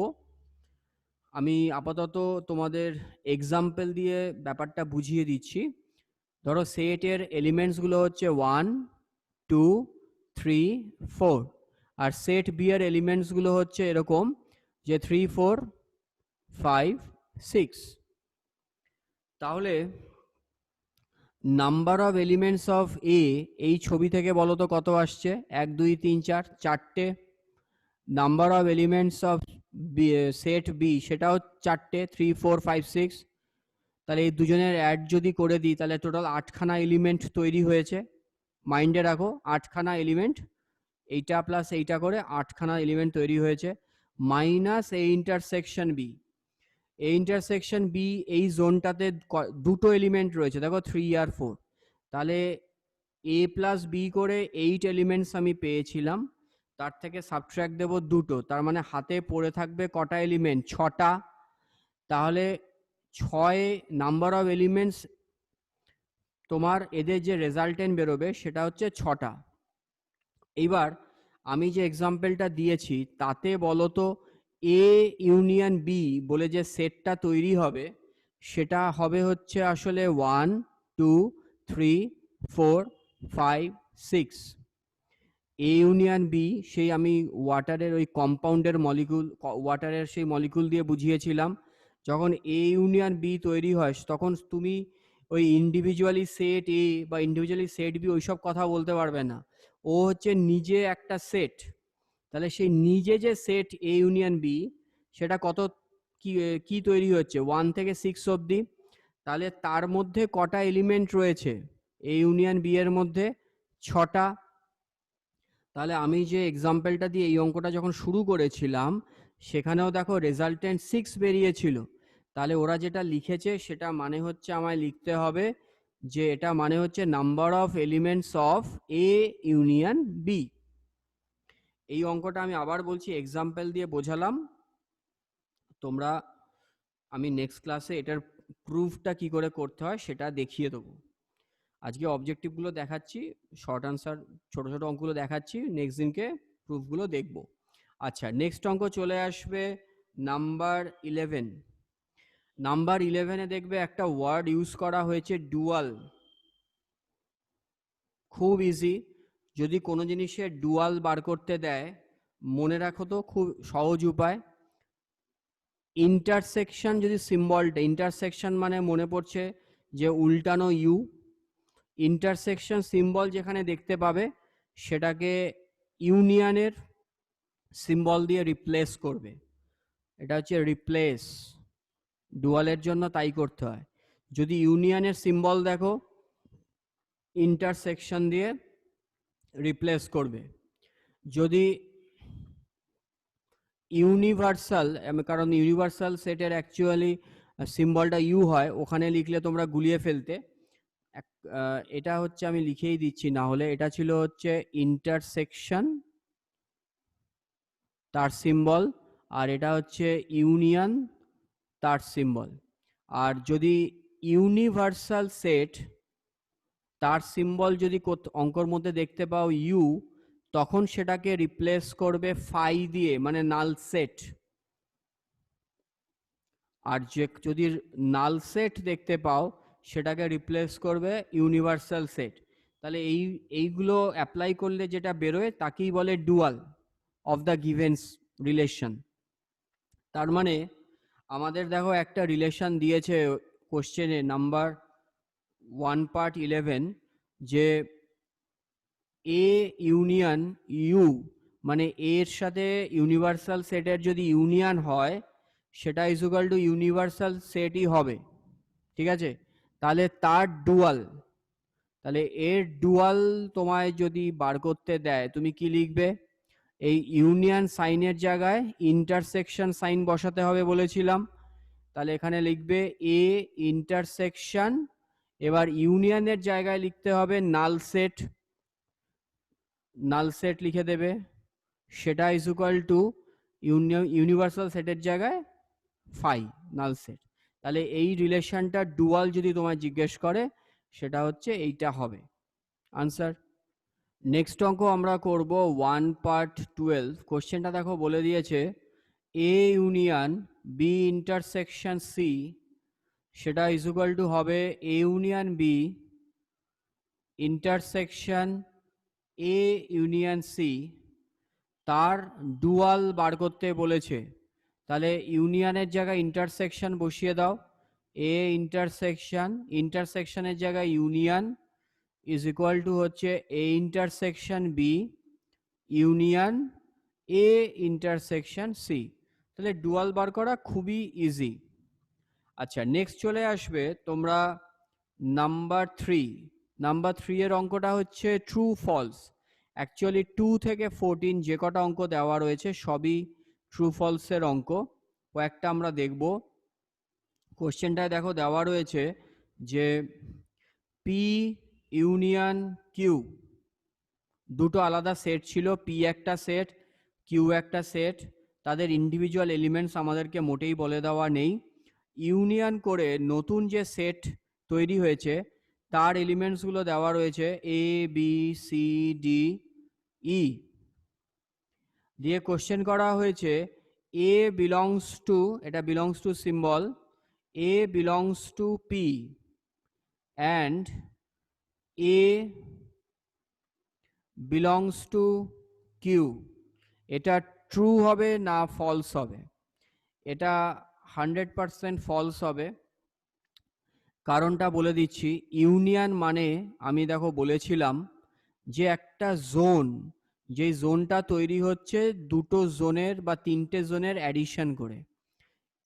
Speaker 1: আমি আপাতত তোমাদের এক্সাম্পল দিয়ে ব্যাপারটা বুঝিয়ে দিচ্ছি। ধরো সেটের এলিমেন্টসগুলো হচ্ছে 1 2 3 4, আর সেট বি এর এলিমেন্টসগুলো হচ্ছে এরকম যে 3 4 5 6। তাহলে নাম্বার অফ এলিমেন্টস অফ এ এই ছবি থেকে বলো তো কত আসছে, 1 2 3 4, চারটে। Number of elements of set B সেটাও চারটে, 3 4 5 6। তাহলে এই দুজনের অ্যাড যদি করে দিই তাহলে টোটাল 8খানা এলিমেন্ট তৈরি হয়েছে। মাইন্ডে রাখো 8খানা এলিমেন্ট, এইটা প্লাস এইটা করে 8খানা এলিমেন্ট তৈরি হয়েছে, মাইনাস এই ইন্টারসেকশন বি। এই ইন্টারসেকশন বি এই জোনটাতে দুটো এলিমেন্ট রয়েছে, দেখো 3 আর 4। তাহলে এ প্লাস বি করে 8 এলিমেন্টস আমি পেয়েছিলাম, তার থেকে সাবট্রাক্ট দেব দুটো, তার মানে হাতে পড়ে থাকবে কটা এলিমেন্ট, 6টা। তাহলে 6 নাম্বার অফ এলিমেন্টস তোমার এদের যে রেজাল্টেন্ট বেরোবে সেটা হচ্ছে 6টা। এইবার আমি যে এক্সাম্পলটা দিয়েছি তাতে বলো তো এ ইউনিয়ন বি বলে যে সেটটা তৈরি হবে সেটা হবে হচ্ছে আসলে 1 2 3 4 5 6। এ ইউনিয়ন বি সেই আমি ওয়াটারের ওই কম্পাউন্ডের মলিকুল, ওয়াটারের সেই মলিকুল দিয়ে বুঝিয়েছিলাম। যখন এ ইউনিয়ন বি তৈরি হয় তখন তুমি ওই ইন্ডিভিজুয়ালি সেট এ বা ইন্ডিভিজুয়ালি সেট বি ওইসব কথা বলতে পারবে না, ও হচ্ছে নিজে একটা সেট। তাহলে সেই নিজে যে সেট এ ইউনিয়ন বি সেটা কত কি কি তৈরি হচ্ছে 1 থেকে 6 অবধি। তাহলে তার মধ্যে কটা এলিমেন্ট রয়েছে, এ ইউনিয়ন বি এর মধ্যে 6টা। তাহলে আমি যে এক্সাম্পলটা দিয়ে এই অঙ্কটা যখন শুরু করেছিলাম সেখানেও দেখো রেজাল্টেন্ট 6 বেরিয়েছিল। তাহলে ওরা যেটা লিখেছে সেটা মানে হচ্ছে আমায় লিখতে হবে যে এটা মানে হচ্ছে number of elements of A union B. এই অঙ্কটা আমি আবার বলছি এক্সাম্পল দিয়ে বোঝালাম, তোমরা আমি নেক্সট ক্লাসে এটার প্রুফটা কি করে করতে হয় সেটা দেখিয়ে দেবো। আজকে অবজেক্টিভগুলো দেখাচ্ছি, শর্ট আনসার ছোট ছোট অঙ্কগুলো দেখাচ্ছি, নেক্সট দিনকে প্রুফগুলো দেখব। আচ্ছা, নেক্সট অঙ্ক চলে আসবে নাম্বার 11। নাম্বার 11-এ দেখবে একটা ওয়ার্ড ইউজ করা হয়েছে ডুয়াল। খুব ইজি, যদি কোনো জিনিসের ডুয়াল বার করতে দেয় মনে রাখো তো খুব সহজ উপায়, ইন্টারসেকশন যদি সিম্বলটা, ইন্টারসেকশন মানে মনে পড়ছে যে উল্টানো ইউ, ইন্টারসেকশন সিম্বল যেখানে দেখতে পাবে সেটাকে ইউনিয়নের সিম্বল দিয়ে রিপ্লেস করবে। এটা হচ্ছে রিপ্লেস, ডুয়ালের জন্য তাই করতে হয়। যদি ইউনিয়নের সিম্বল দেখো ইন্টারসেকশন দিয়ে রিপ্লেস করবে। যদি ইউনিভার্সাল, কারণ ইউনিভার্সাল সেটের অ্যাকচুয়ালি সিম্বলটা ইউ হয়, ওখানে লিখলে তোমরা গুলিয়ে ফেলতে, এটা হচ্ছে আমি লিখেই দিচ্ছি না হলে, এটা ছিল হচ্ছে ইন্টারসেকশন তার সিম্বল, আর এটা হচ্ছে ইউনিয়ন তার সিম্বল। আর যদি ইউনিভার্সাল সেট তার সিম্বল যদি অঙ্কর মধ্যে দেখতে পাও ইউ, তখন সেটাকে রিপ্লেস করবে ফাই দিয়ে, মানে নাল সেট। আর যে যদি নাল সেট দেখতে পাও সেটাকে রিপ্লেস করবে ইউনিভার্সাল সেট। তাহলে এইগুলো অ্যাপ্লাই করলে যেটা বেরোয় তাকেই বলে dual of the given relation. তার মানে আমাদের দেখো একটা রিলেশন দিয়েছে কোশ্চেনে নাম্বার 1 পার্ট 11 যে এ ইউনিয়ন ইউ, মানে এর সাথে ইউনিভার্সাল সেটের যদি ইউনিয়ন হয় সেটা ইকুয়াল টু ইউনিভার্সাল সেটই হবে, ঠিক আছে। তাহলে তার ডুয়াল, তাহলে এর ডুয়াল তোমায় যদি বার করতে দেয় তুমি কি লিখবে? এই ইউনিয়ন সাইনের জায়গায় ইন্টারসেকশন সাইন বসাতে হবে বলেছিলাম। তাহলে এখানে লিখবে এ ইন্টারসেকশন, এবার ইউনিয়নের জায়গায় লিখতে হবে নাল সেট, নাল সেট লিখে দেবে, সেটা ইজ ইকুয়াল টু ইউনিভার্সাল সেটের জায়গায় ফাই নাল সেট। তাহলে এই রিলেশনটা ডুয়াল যদি তোমায় জিজ্ঞেস করে সেটা হচ্ছে এইটা হবে আনসার। নেক্সট অঙ্ক আমরা করব 1/12। কোশ্চেনটা দেখো বলে দিয়েছে A union B intersection C, সেটা ইজ ইকুয়াল টু হবে A union B intersection A union C, তার ডুয়াল বার করতে বলেছে। তাহলে ইউনিয়নের জায়গায় ইন্টারসেকশন বসিয়ে দাও, এ ইন্টারসেকশন, ইন্টারসেকশনের জায়গায় ইউনিয়ন ইজ ইকুয়াল টু হচ্ছে A intersection B union A intersection C. তাহলে ডুয়াল বার করা খুবই ইজি। আচ্ছা নেক্সট চলে আসবে তোমরা নাম্বার 3। নাম্বার 3 এর অঙ্কটা হচ্ছে ট্রু ফলস। অ্যাকচুয়ালি 2 থেকে 14 যে কটা অঙ্ক দেওয়া রয়েছে সবই ট্রু ফলসের অঙ্ক, কয়েকটা আমরা দেখব। কোশ্চেনটায় দেখো দেওয়া রয়েছে যে পি ইউনিয়ন কিউ দুটো আলাদা সেট ছিল, পি একটা সেট কিউ একটা সেট, তাদের ইন্ডিভিজুয়াল এলিমেন্টস আমাদেরকে মোটেই বলে দেওয়া নেই। ইউনিয়ন করে নতুন যে সেট তৈরি হয়েছে তার এলিমেন্টসগুলো দেওয়া রয়েছে A B C D E দিয়ে কোশ্চেন করা হয়েছে এ বিলংস টু, এটা belongs to symbol, A belongs to P and A belongs to Q, এটা ট্রু হবে না ফলস হবে? এটা 100% ফলস হবে। কারণটা বলে দিচ্ছি। ইউনিয়ন মানে আমি দেখো বলেছিলাম যে একটা জোন, যেই জোনটা তৈরি হচ্ছে দুটো জোনের বা তিনটে জোনের অ্যাডিশন করে,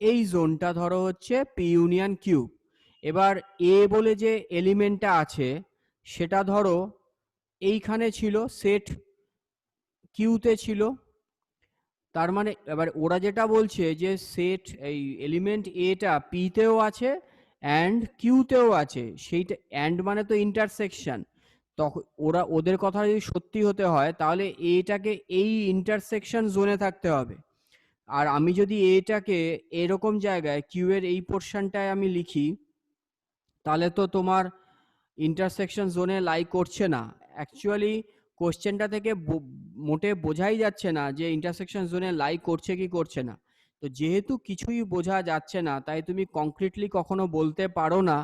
Speaker 1: এই জোনটা ধরো হচ্ছে পি ইউনিয়ন কিউ। এবার এ বলে যে এলিমেন্টটা আছে সেটা ধরো এইখানে ছিল, সেট কিউতে ছিল, তার মানে এবার ওরা যেটা বলছে যে সেট এই এলিমেন্ট এটা পিতেও আছে অ্যান্ড কিউতেও আছে, সেইটা অ্যান্ড মানে তো ইন্টারসেকশন, তখন ওরা ওদের কথা যদি সত্যি হতে হয় তাহলে এটাকে এই ইন্টারসেকশন জোনে থাকতে হবে। আর আমি যদি এটাকে এরকম জায়গায় কিউ এর এই পোর্শনটায় আমি লিখি তাহলে তো তোমার ইন্টারসেকশন জোনে লাই করছে না। অ্যাকচুয়ালি কোশ্চেনটা থেকে মোটে বোঝাই যাচ্ছে না যে ইন্টারসেকশন জোনে লাই করছে কি করছে না। তো যেহেতু কিছুই বোঝা যাচ্ছে না তাই তুমি কংক্রিটলি কখনো বলতে পারো না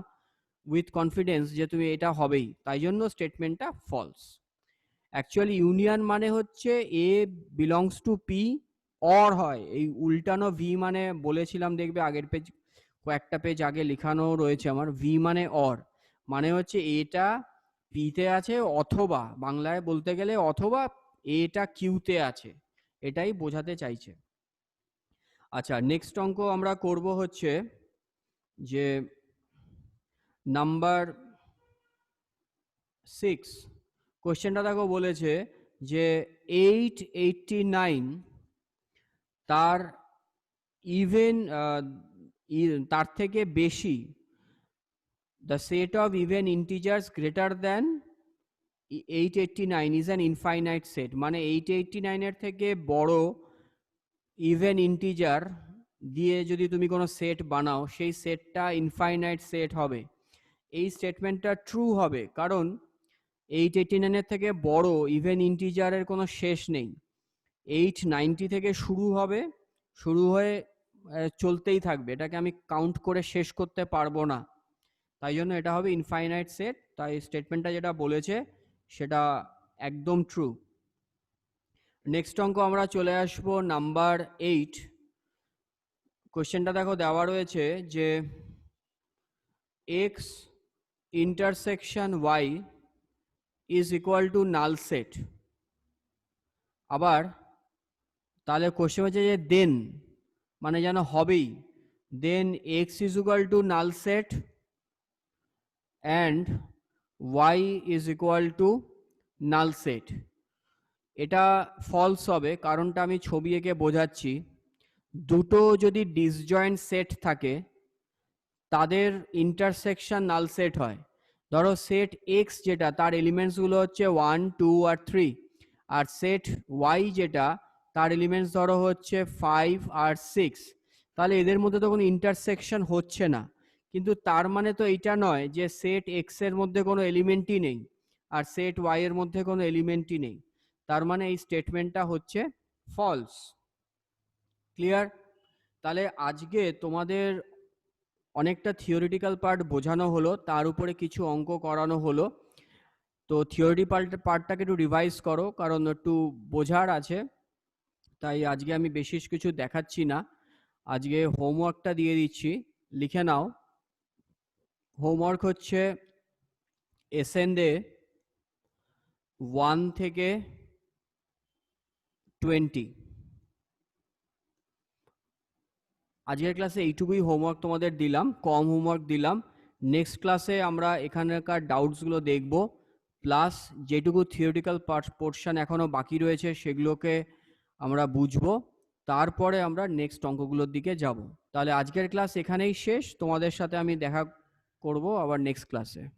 Speaker 1: উইথ কনফিডেন্স যে তুমি এটা হবেই, তাই জন্য স্টেটমেন্টটা ফলস। অ্যাকচুয়ালি ইউনিয়ন মানে হচ্ছে এ বিলংস টু পি অর হয়, এই উল্টানো ভি মানে বলেছিলাম দেখবে আগের পেজ, কয়েকটা পেজ আগে লেখানো রয়েছে আমার, ভি মানে অর, মানে হচ্ছে এটা পিতে আছে অথবা বাংলায় বলতে গেলে অথবা এটা কিউতে আছে, এটাই বোঝাতে চাইছে। আচ্ছা নেক্সট অঙ্ক আমরা করব হচ্ছে যে নাম্বার 6। কোশ্চেনটা দেখো বলেছে যে 889 তার ইভেন তার থেকে বেশি, the set of even integers greater than 889 is an infinite set, মানে 889 এর থেকে বড় ইভেন ইন্টিজার দিয়ে যদি তুমি কোনো সেট বানাও সেই সেটটা ইনফাইনাইট সেট হবে। এই স্টেটমেন্টটা ট্রু হবে কারণ 889 এর থেকে বড় ইভেন ইন্টিজারের কোনো শেষ নেই। 890 থেকে শুরু হবে, শুরু হয়ে চলতেই থাকবে, এটাকে আমি কাউন্ট করে শেষ করতে পারবো না, তাই জন্য এটা হবে ইনফাইনাইট সেট। তাই স্টেটমেন্টটা যেটা বলেছে সেটা একদম ট্রু। নেক্সট অঙ্ক আমরা চলে আসবো নাম্বার 8। কোশ্চেনটা দেখো দেওয়া রয়েছে যে x intersection y is equal to null set. আবার তাহলে কোশ্চেন হচ্ছে যে দেন মানে যেন হবেই, then x is equal to null set and y is equal to null set. এটা ফলস হবে, কারণটা আমি ছবি এঁকে বোঝাচ্ছি। দুটো যদি ডিসজয়েন্ট সেট থাকে তাদের ইন্টারসেকশন নাল সেট হয়। ধরো সেট এক্স যেটা, তার এলিমেন্টসগুলো হচ্ছে 1 2 আর 3, আর সেট ওয়াই যেটা, তার এলিমেন্টস ধরো হচ্ছে 5 আর 6। তাহলে এদের মধ্যে তো কোনো ইন্টারসেকশন হচ্ছে না, কিন্তু তার মানে তো এইটা নয় যে সেট এক্স এর মধ্যে কোনো এলিমেন্টই নেই আর সেট ওয়াই এর মধ্যে কোনো এলিমেন্টই নেই। তার মানে এই স্টেটমেন্টটা হচ্ছে ফলস। ক্লিয়ার? তাহলে আজকে তোমাদের অনেকটা থিওরিটিক্যাল পার্ট বোঝানো হলো, তার উপরে কিছু অঙ্ক করানো হলো। তো থিওরি পার্টটাকে একটু রিভাইজ করো, কারণ একটু বোঝার আছে, তাই আজকে আমি বেশি কিছু দেখাচ্ছি না। আজকে হোমওয়ার্কটা দিয়ে দিচ্ছি, লিখে নাও। হোমওয়ার্ক হচ্ছে এসেন্ডে 1 থেকে 20। আজকের ক্লাসে এইটুকুই হোমওয়ার্ক তোমাদের দিলাম, কম হোমওয়ার্ক দিলাম। নেক্সট ক্লাসে আমরা এখানকার ডাউটসগুলো দেখব, প্লাস যেটুকু থিওরিটিক্যাল পোর্শন এখনো বাকি রয়েছে সেগুলোকে আমরা বুঝবো, তারপরে আমরা নেক্সট অঙ্কগুলোর দিকে যাব। তাহলে আজকের ক্লাস এখানেই শেষ, তোমাদের সাথে আমি দেখা করব আবার নেক্সট ক্লাসে।